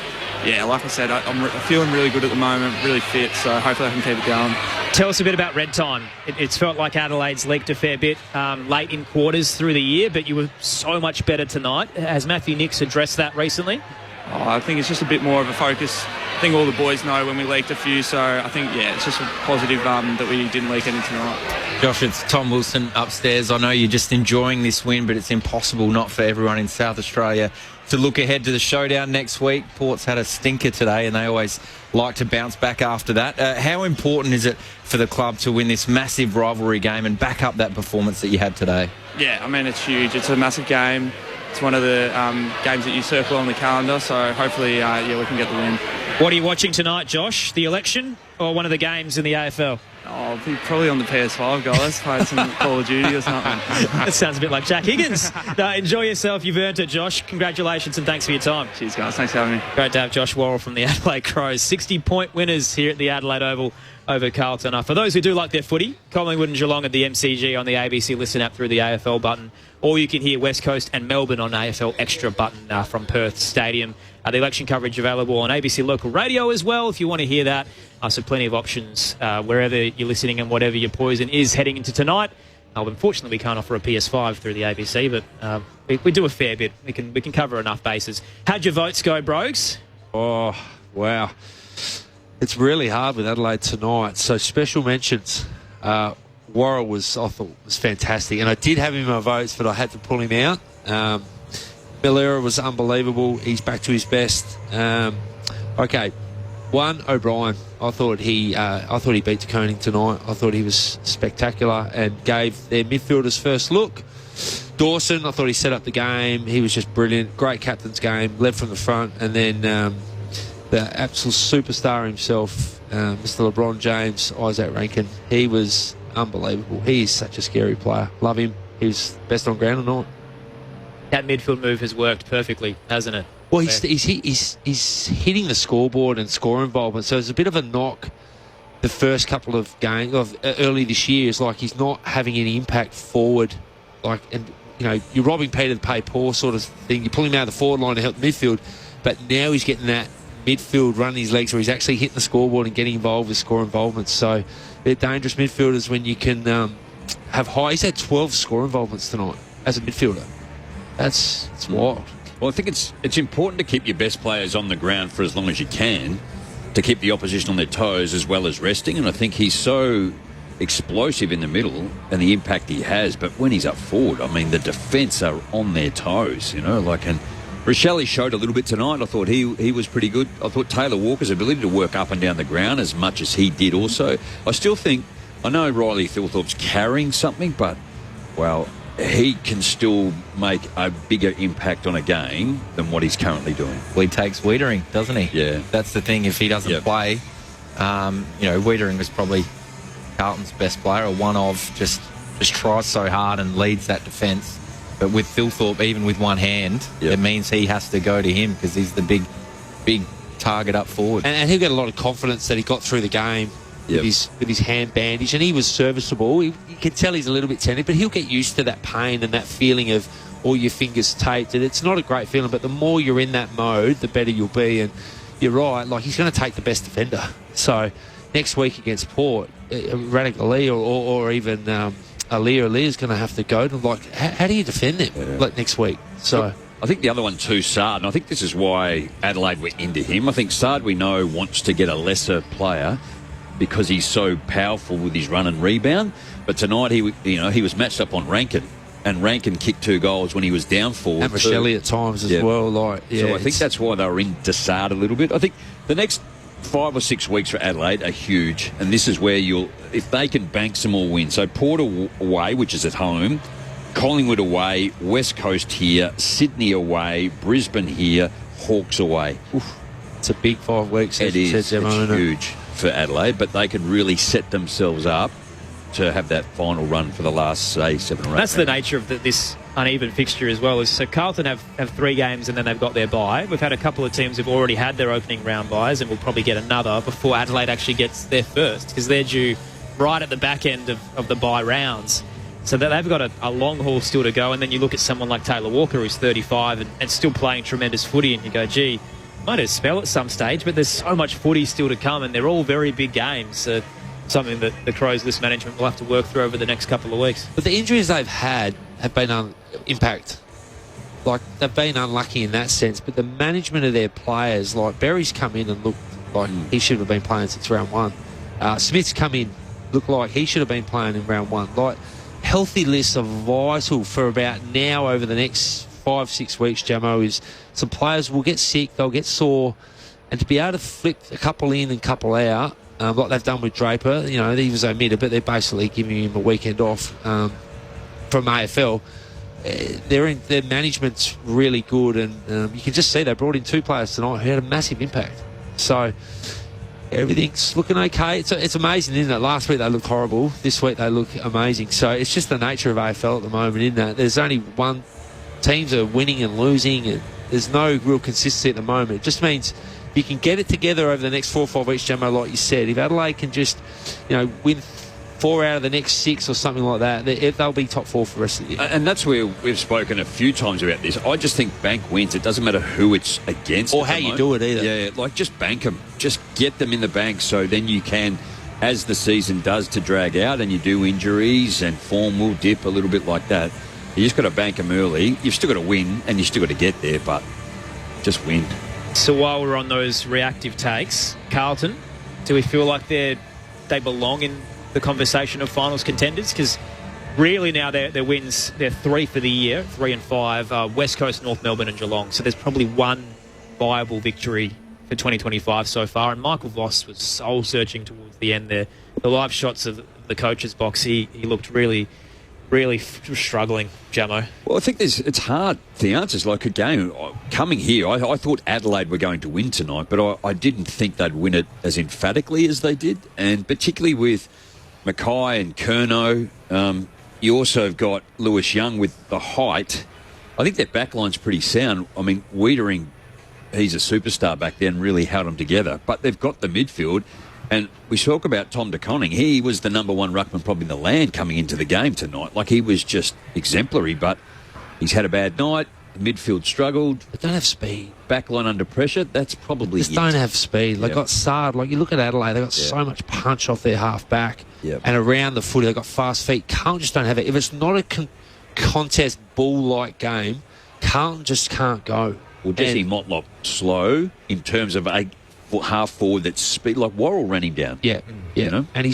yeah, like I said, I'm feeling really good at the moment, really fit. So hopefully I can keep it going. Tell us a bit about red time. It's felt like Adelaide's leaked a fair bit late in quarters through the year, but you were so much better tonight. Has Matthew Nix addressed that recently? I think it's just a bit more of a focus. I think all the boys know when we leaked a few, so I think, it's just a positive that we didn't leak any tonight. Josh, it's Tom Wilson upstairs. I know you're just enjoying this win, but it's impossible not for everyone in South Australia to look ahead to the showdown next week. Port's had a stinker today, and they always like to bounce back after that. How important is it for the club to win this massive rivalry game and back up that performance that you had today? Yeah, I mean, it's huge. It's a massive game. It's one of the games that you circle on the calendar, so hopefully, we can get the win. What are you watching tonight, Josh? The election or one of the games in the AFL? I'll be probably on the PS5, guys, playing some Call of Duty or something. That sounds a bit like Jack Higgins. No, enjoy yourself. You've earned it, Josh. Congratulations and thanks for your time. Cheers, guys. Thanks for having me. Great to have Josh Worrell from the Adelaide Crows. 60-point winners here at the Adelaide Oval over Carlton. For those who do like their footy, Collingwood and Geelong at the MCG on the ABC Listen app through the AFL button, or you can hear West Coast and Melbourne on AFL Extra button from Perth Stadium. The election coverage available on ABC Local Radio as well if you want to hear that. So plenty of options wherever you're listening and whatever your poison is heading into tonight. Unfortunately, we can't offer a PS5 through the ABC, but we do a fair bit. We can cover enough bases. How'd your votes go, Brogues? Oh, wow. It's really hard with Adelaide tonight. So special mentions. Worrell I thought was fantastic, and I did have him in my votes, but I had to pull him out. Millera was unbelievable. He's back to his best. Okay, O'Brien. I thought he beat De Koning tonight. I thought he was spectacular and gave their midfielders first look. Dawson, I thought he set up the game. He was just brilliant. Great captain's game, led from the front, and then the absolute superstar himself, Mr. LeBron James, Isaac Rankin. He was unbelievable. He is such a scary player. Love him. He's best on ground or not. That midfield move has worked perfectly, hasn't it? Well, he's hitting the scoreboard and score involvement, so it's a bit of a knock. The first couple of games early this year is like he's not having any impact forward. You're robbing Peter to pay Paul sort of thing. You're pulling him out of the forward line to help the midfield, but now he's getting that midfield running his legs where he's actually hitting the scoreboard and getting involved with score involvements. So they're dangerous midfielders when you can have high. He's had 12 score involvements tonight as a midfielder. It's wild. Well, I think it's important to keep your best players on the ground for as long as you can, to keep the opposition on their toes as well as resting. And I think he's so explosive in the middle and the impact he has, but when he's up forward, I mean, the defence are on their toes, and Rochelle showed a little bit tonight. I thought he was pretty good. I thought Taylor Walker's ability to work up and down the ground as much as he did also. I still think, I know Riley Thilthorpe's carrying something, but, well, he can still make a bigger impact on a game than what he's currently doing. Well, he takes Wiedering, doesn't he? Yeah. That's the thing. If he doesn't play, Wiedering was probably Carlton's best player, or one of, just tries so hard and leads that defence. But with Thilthorpe, even with one hand, it means he has to go to him because he's the big target up forward. And he'll get a lot of confidence that he got through the game with his hand bandage, and he was serviceable. You can tell he's a little bit tender, but he'll get used to that pain and that feeling of all your fingers taped. And it's not a great feeling, but the more you're in that mode, the better you'll be. And you're right, he's going to take the best defender. So next week against Port, Rannick Ali or even Ali's going to have to go to, how do you defend them next week? So I think the other one too, Sard, and I think this is why Adelaide went into him. I think Sard, we know, wants to get a lesser player because he's so powerful with his run and rebound. But tonight he was matched up on Rankin, and Rankin kicked 2 goals when he was down forward. And Rochelle at times as well. So I think that's why they were into Sard a little bit. I think the next 5 or 6 weeks for Adelaide are huge, and this is where if they can bank some more wins. So Port away, which is at home, Collingwood away, West Coast here, Sydney away, Brisbane here, Hawks away. Oof. It's a big 5 weeks. It is. It's huge for Adelaide, but they can really set themselves up to have that final run for the last, say, 7 or 8. That's the nature of this uneven fixture as well. So Carlton have 3 games and then they've got their bye. We've had a couple of teams who've already had their opening round byes, and we'll probably get another before Adelaide actually gets their first, because they're due right at the back end of the bye rounds. So they've got a long haul still to go. And then you look at someone like Taylor Walker, who's 35 and still playing tremendous footy, and you go, gee, might have a spell at some stage, but there's so much footy still to come, and they're all very big games. Something that the Crows list management will have to work through over the next couple of weeks. But the injuries they've had have been impact. They've been unlucky in that sense, but the management of their players, Berry's come in and looked like he should have been playing since round 1. Smith's come in, looked like he should have been playing in round 1. Healthy lists are vital for about now over the next 5-6 weeks, Jamo, is some players will get sick, they'll get sore, and to be able to flip a couple in and couple out, like they've done with Draper, he was omitted, but they're basically giving him a weekend off from AFL. Their management's really good, and you can just see they brought in 2 players tonight who had a massive impact. So everything's looking okay. It's amazing, isn't it? Last week they looked horrible. This week they look amazing. So it's just the nature of AFL at the moment, isn't it? There's only one. Teams are winning and losing, and there's no real consistency at the moment. It just means you can get it together over the next 4 or 5 weeks, Jamo, like you said. If Adelaide can just, win 4 out of the next 6 or something like that, they'll be top 4 for the rest of the year. And that's where we've spoken a few times about this. I just think bank wins. It doesn't matter who it's against. Or how you do it either. Yeah, just bank them. Just get them in the bank, so then you can, as the season does to drag out and you do injuries and form will dip a little bit like that, you just got to bank them early. You've still got to win and you've still got to get there, but just win. So while we're on those reactive takes, Carlton, do we feel like they belong in the conversation of finals contenders? Because really now their wins, they're 3 for the year, 3 and 5, West Coast, North Melbourne and Geelong. So there's probably one viable victory for 2025 so far. And Michael Voss was soul-searching towards the end there. The live shots of the coach's box, he looked really struggling, Jamo. Well, I think it's hard. The answer's like a game. Coming here, I thought Adelaide were going to win tonight, but I didn't think they'd win it as emphatically as they did. And particularly with Mackay and Curnow, you also have got Lewis Young with the height. I think their backline's pretty sound. I mean, Wiedering, he's a superstar back then, really held them together. But they've got the midfield. And we talk about Tom de Koning. He was the number one ruckman probably in the land coming into the game tonight. Like, he was just exemplary, but he's had a bad night. The midfield struggled. They don't have speed. Backline under pressure, that's probably Just don't have speed. They got Sard. Like, you look at Adelaide, they got so much punch off their half back. And around the footy, they got fast feet. Carlton just don't have it. If it's not a contest ball-like game, Carlton just can't go. Well, Jesse Motlop slow in terms of a half forward that's speed, like Worrell ran him down. Yeah. You know? And he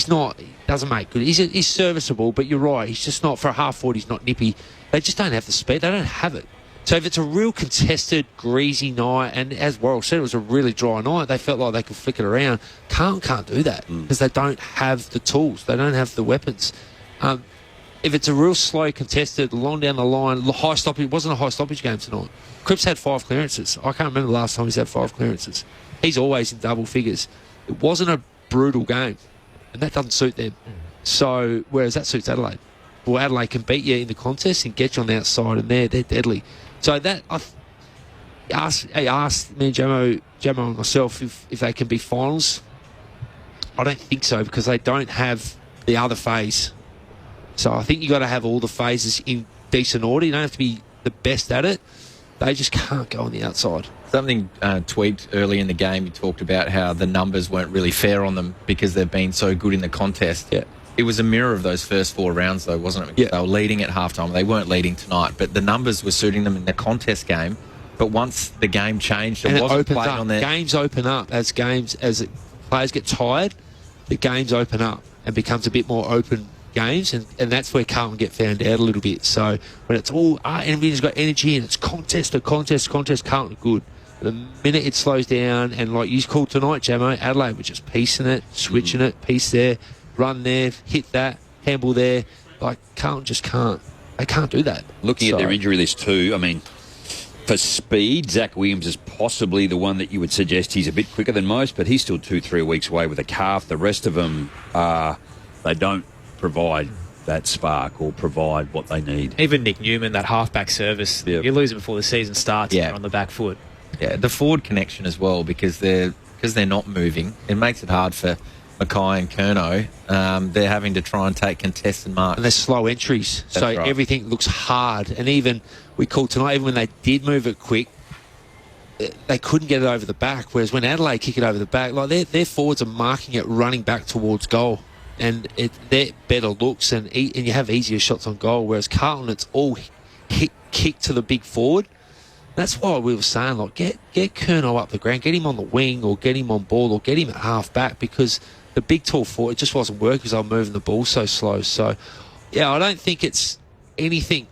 doesn't make good. He's serviceable, but you're right. He's just not, for a half forward, he's not nippy. They just don't have the speed. They don't have it. So if it's a real contested, greasy night, and as Worrell said, it was a really dry night, they felt like they could flick it around. Carlton can't do that because they don't have the tools. They don't have the weapons. If it's a real slow, contested, long down the line, high stoppage, it wasn't a high stoppage game tonight. Cripps had 5 clearances. I can't remember the last time he's had 5 clearances. He's always in double figures. It wasn't a brutal game, and that doesn't suit them. So, whereas that suits Adelaide. Well, Adelaide can beat you in the contest and get you on the outside, and they're deadly. So that I asked me and Jamo and myself if they can be finals. I don't think so, because they don't have the other phase. So I think you got to have all the phases in decent order. You don't have to be the best at it. They just can't go on the outside. Something tweaked early in the game. You talked about how the numbers weren't really fair on them because they've been so good in the contest. Yeah. It was a mirror of those first 4 rounds, though, wasn't it? Because they were leading at halftime. They weren't leading tonight, but the numbers were suiting them in the contest game. But once the game changed, it wasn't played on their... Games open up as players get tired. The games open up and becomes a bit more open games, and that's where Carlton get found out a little bit. So when it's all everybody's got energy and it's contest, Carlton are good. The minute it slows down, and like you called tonight, Jamo, Adelaide were just piecing it, switching it, piece there, run there, hit that, handball there. Like, Carlton just can't. They can't do that. Looking at their injury list too, I mean, for speed, Zach Williams is possibly the one that you would suggest he's a bit quicker than most, but he's still 2-3 weeks away with a calf. The rest of them, they don't provide that spark or provide what they need. Even Nick Newman, that halfback service, you lose him before the season starts. They're on the back foot. Yeah, the forward connection as well, because they're not moving. It makes it hard for Mackay and Curnow. They're having to try and take contested marks. And they're slow entries, so everything looks hard. And even, we called tonight, even when they did move it quick, they couldn't get it over the back. Whereas when Adelaide kick it over the back, like their forwards are marking it running back towards goal. And they're better looks, and you have easier shots on goal. Whereas Carlton, it's all kick to the big forward. That's why we were saying, like, get Curnow up the ground, get him on the wing, or get him on ball, or get him at half back, because the big tall forward, it just wasn't working because they were moving the ball so slow. So, yeah, I don't think it's anything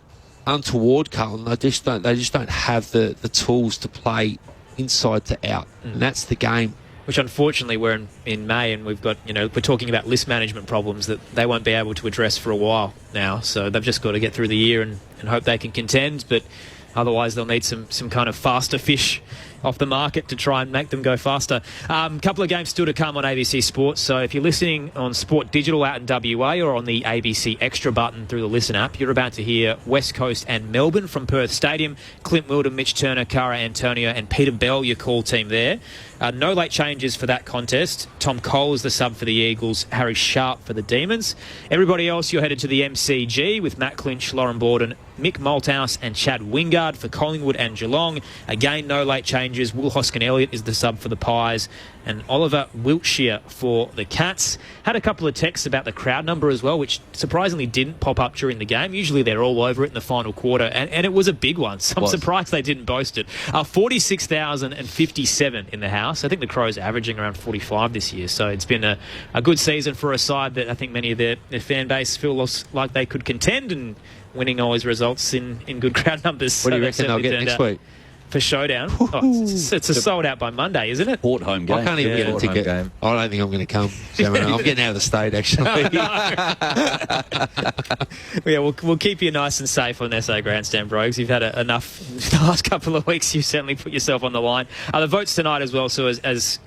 untoward, Carlton. They just don't have the tools to play inside to out, and that's the game. Which, unfortunately, we're in May, and we're talking about list management problems that they won't be able to address for a while now. So they've just got to get through the year and hope they can contend, but otherwise they'll need some kind of faster fish off the market to try and make them go faster. Couple of games still to come on ABC Sports, so if you're listening on Sport Digital out in WA or on the ABC Extra button through the Listen app, you're about to hear West Coast and Melbourne from Perth Stadium. Clint Wilden, Mitch Turner, Cara Antonio and Peter Bell, your call team there. No late changes for that contest. Tom Cole is the sub for the Eagles, Harry Sharp for the Demons. Everybody else, you're headed to the MCG with Matt Clinch, Lauren Borden, Mick Malthouse and Chad Wingard for Collingwood and Geelong. Again, no late changes changes. Will Hoskin-Elliott is the sub for the Pies, and Oliver Wiltshire for the Cats. Had a couple of texts about the crowd number as well, which surprisingly didn't pop up during the game. Usually they're all over it in the final quarter, and it was a big one. So I'm surprised they didn't boast it. 46,057 in the house. I think the Crows are averaging around 45 this year, so it's been a good season for a side that I think many of their fan base feel like they could contend, and winning always results in good crowd numbers. What do you reckon they'll get next week? For Showdown? It's a sold out by Monday, isn't it? Port home game. I can't even get a ticket. I don't think I'm going to come. I'm getting out of the state, actually. Yeah, we'll keep you nice and safe on SA Grandstand, Brogues. You've had enough the last couple of weeks. You've certainly put yourself on the line. The votes tonight as well, so as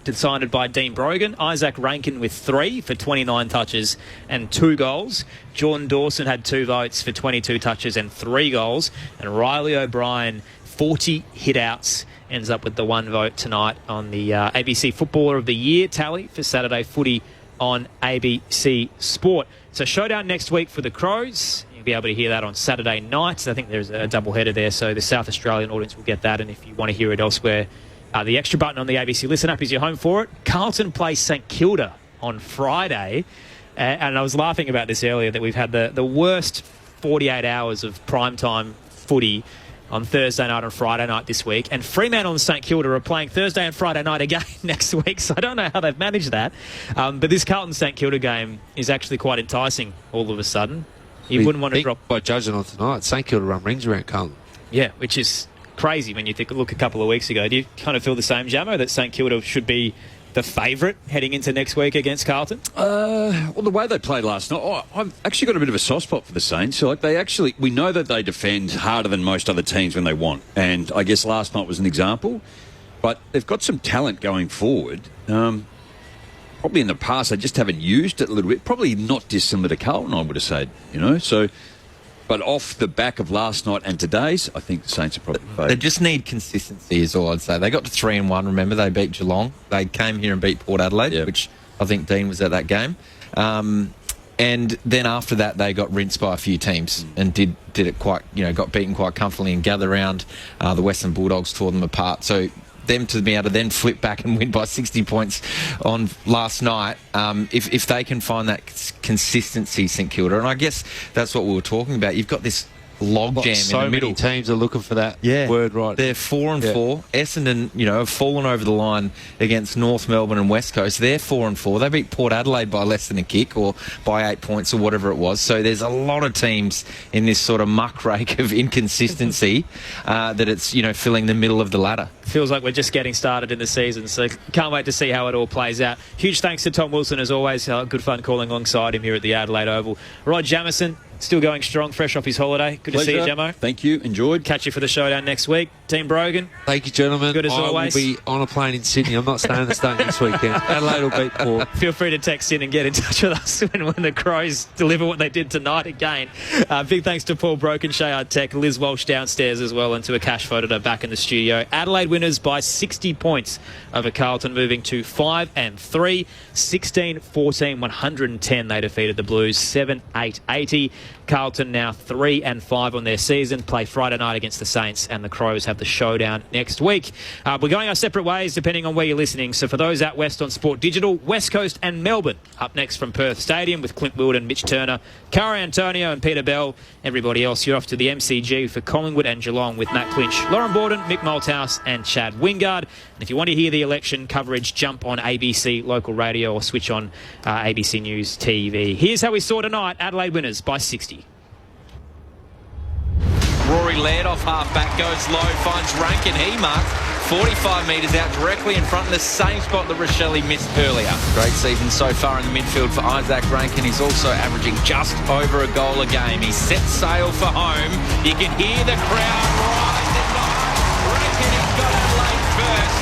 decided by Dean Brogan, Isaac Rankin with 3 for 29 touches and 2 goals. Jordan Dawson had 2 votes for 22 touches and 3 goals. And Riley O'Brien, 40 hit-outs, ends up with the 1 vote tonight on the ABC Footballer of the Year tally for Saturday footy on ABC Sport. So Showdown next week for the Crows. You'll be able to hear that on Saturday night. I think there's a double header there, so the South Australian audience will get that. And if you want to hear it elsewhere, the extra button on the ABC Listen app is your home for it. Carlton plays St Kilda on Friday. And I was laughing about this earlier, that we've had the worst 48 hours of primetime footy on Thursday night and Friday night this week. And Fremantle and St Kilda are playing Thursday and Friday night again next week. So I don't know how they've managed that. But this Carlton-St Kilda game is actually quite enticing all of a sudden. You wouldn't want to drop... By judging on tonight, St Kilda run rings around Carlton. Yeah, which is crazy when you look a couple of weeks ago. Do you kind of feel the same, Jamo, that St Kilda should be the favourite heading into next week against Carlton? Well, the way they played last night, I've actually got a bit of a soft spot for the Saints. So, we know that they defend harder than most other teams when they want, and I guess last night was an example. But they've got some talent going forward. Probably in the past they just haven't used it a little bit. Probably not dissimilar to Carlton, I would have said. So. But off the back of last night and today's, I think the Saints are probably favourite. They just need consistency is all I'd say. They got to 3-1, remember? They beat Geelong. They came here and beat Port Adelaide, which I think Dean was at that game. And then after that, they got rinsed by a few teams and did it quite, got beaten quite comfortably and gathered around. The Western Bulldogs tore them apart. So them to be able to then flip back and win by 60 points on last night, if they can find that consistency, St Kilda, and I guess that's what we were talking about. You've got this logjam in the middle. So many teams are looking for that word right. They're 4-4. Essendon, have fallen over the line against North Melbourne and West Coast. They're 4-4. They beat Port Adelaide by less than a kick or by 8 points or whatever it was. So there's a lot of teams in this sort of muckrake of inconsistency that it's, filling the middle of the ladder. Feels like we're just getting started in the season, so can't wait to see how it all plays out. Huge thanks to Tom Wilson, as always. Good fun calling alongside him here at the Adelaide Oval. Rod Jamieson, still going strong, fresh off his holiday. Good Pleasure. to see you, Jamo. Thank you. Enjoyed. Catch you for the Showdown next week. Team Brogan. Thank you, gentlemen. Good as always. I will be on a plane in Sydney. I'm not staying in the state next weekend. Adelaide will beat Port. Feel free to text in and get in touch with us when the Crows deliver what they did tonight again. Big thanks to Paul Brokenshire Tech, Liz Walsh downstairs as well, and to Akash Fodater back in the studio. Adelaide winners by 60 points over Carlton, moving to 5-3. 16-14, 110 they defeated the Blues, 7-8-80. Carlton now 3-5 on their season, play Friday night against the Saints, and the Crows have the Showdown next week. We're going our separate ways depending on where you're listening. So for those out west on Sport Digital, West Coast and Melbourne up next from Perth Stadium with Clint Wilden, Mitch Turner, Cara Antonio and Peter Bell. Everybody else, you're off to the MCG for Collingwood and Geelong with Matt Clinch, Lauren Borden, Mick Malthouse and Chad Wingard. And if you want to hear the election coverage, jump on ABC Local Radio or switch on ABC News TV. Here's how we saw tonight. Adelaide winners by 60. Rory Laird off half-back, goes low, finds Rankin. He marks 45 metres out directly in front of the same spot that Rochelle missed earlier. Great season so far in the midfield for Isaac Rankin. He's also averaging just over a goal a game. He sets sail for home. You can hear the crowd rise and rise. Rankin has got Adelaide first.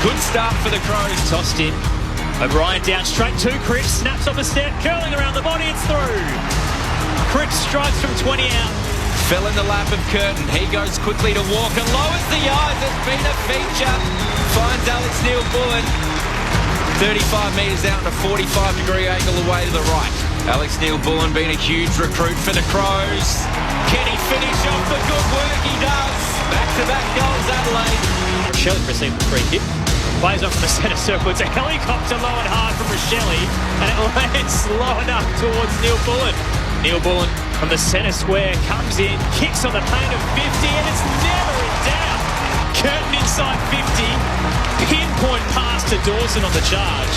Good start for the Crows. Tossed in. O'Brien down straight to Cripps. Snaps off a step, curling around the body. It's through. Cripps strikes from 20 out. Fell in the lap of Curtin. He goes quickly to Walker. Lowers the eyes. It's been a feature. Finds Alex Neil-Bullen. 35 metres out and a 45-degree angle away to the right. Alex Neil-Bullen being a huge recruit for the Crows. Can he finish off the good work he does? Back-to-back goals, Adelaide. Rochelle received the free kick. Plays on from the centre circle. It's a helicopter low and hard from Rochelle, and it lands low enough towards Neil Bullen. Neil Bullen from the centre square comes in, kicks on the paint of 50, and it's never in doubt. Curtin inside 50, pinpoint pass to Dawson on the charge,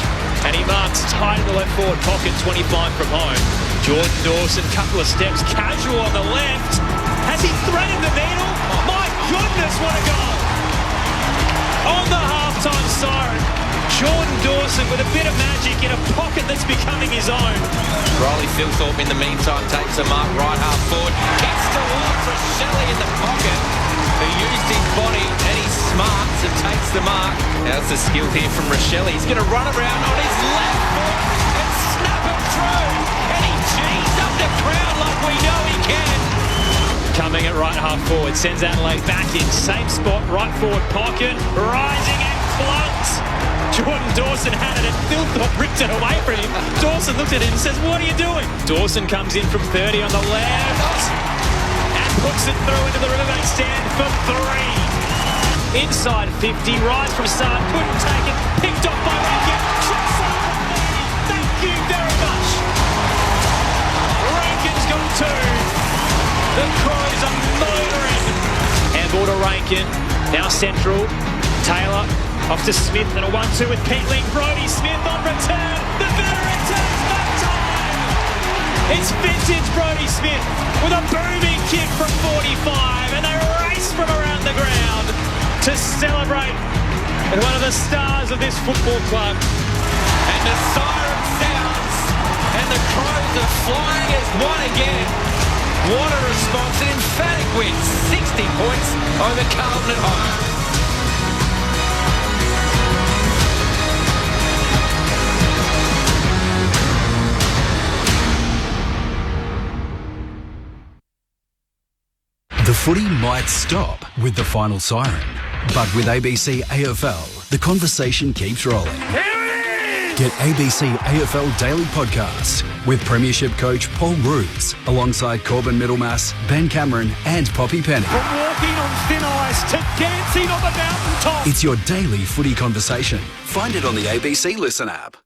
and he marks tight in the left forward pocket, 25 from home. Jordan Dawson, couple of steps, casual on the left. Has he threaded the needle? My goodness, what a goal! On the halftime siren, Jordan Dawson with a bit of magic in a pocket that's becoming his own. Riley Philthorpe in the meantime takes a mark right half forward, kicks towards Rochelle in the pocket, who used his body, and he smarts and takes the mark. How's the skill here from Rochelle? He's going to run around on his left foot and snap it through, and he cheesed up the crowd like we know he can. Coming at right half forward, sends Adelaide back in, same spot, right forward pocket, rising and clunked. Jordan Dawson had it and Philthorpe ripped it away from him. Dawson looked at him and says, what are you doing? Dawson comes in from 30 on the left and puts it through into the Riverbank stand for 3. Inside 50, rise from Sard, couldn't take it, picked off by Rankin. Thank you very much. Rankin's got 2. The Crows are motoring. Handball to Rankin. Now central. Taylor off to Smith and a 1-2 with Keatling. Brodie Smith on return. The veteran turns back time. It's vintage Brodie Smith with a booming kick from 45, and they race from around the ground to celebrate with one of the stars of this football club. And the siren sounds, and the Crows are flying as one again. What a response, an emphatic win, 60 points over Carlton at home. The footy might stop with the final siren, but with ABC AFL, the conversation keeps rolling. Get ABC AFL Daily Podcasts with Premiership coach Paul Roos alongside Corbin Middlemass, Ben Cameron and Poppy Penny. From walking on thin ice to dancing on the mountaintop. It's your daily footy conversation. Find it on the ABC Listen app.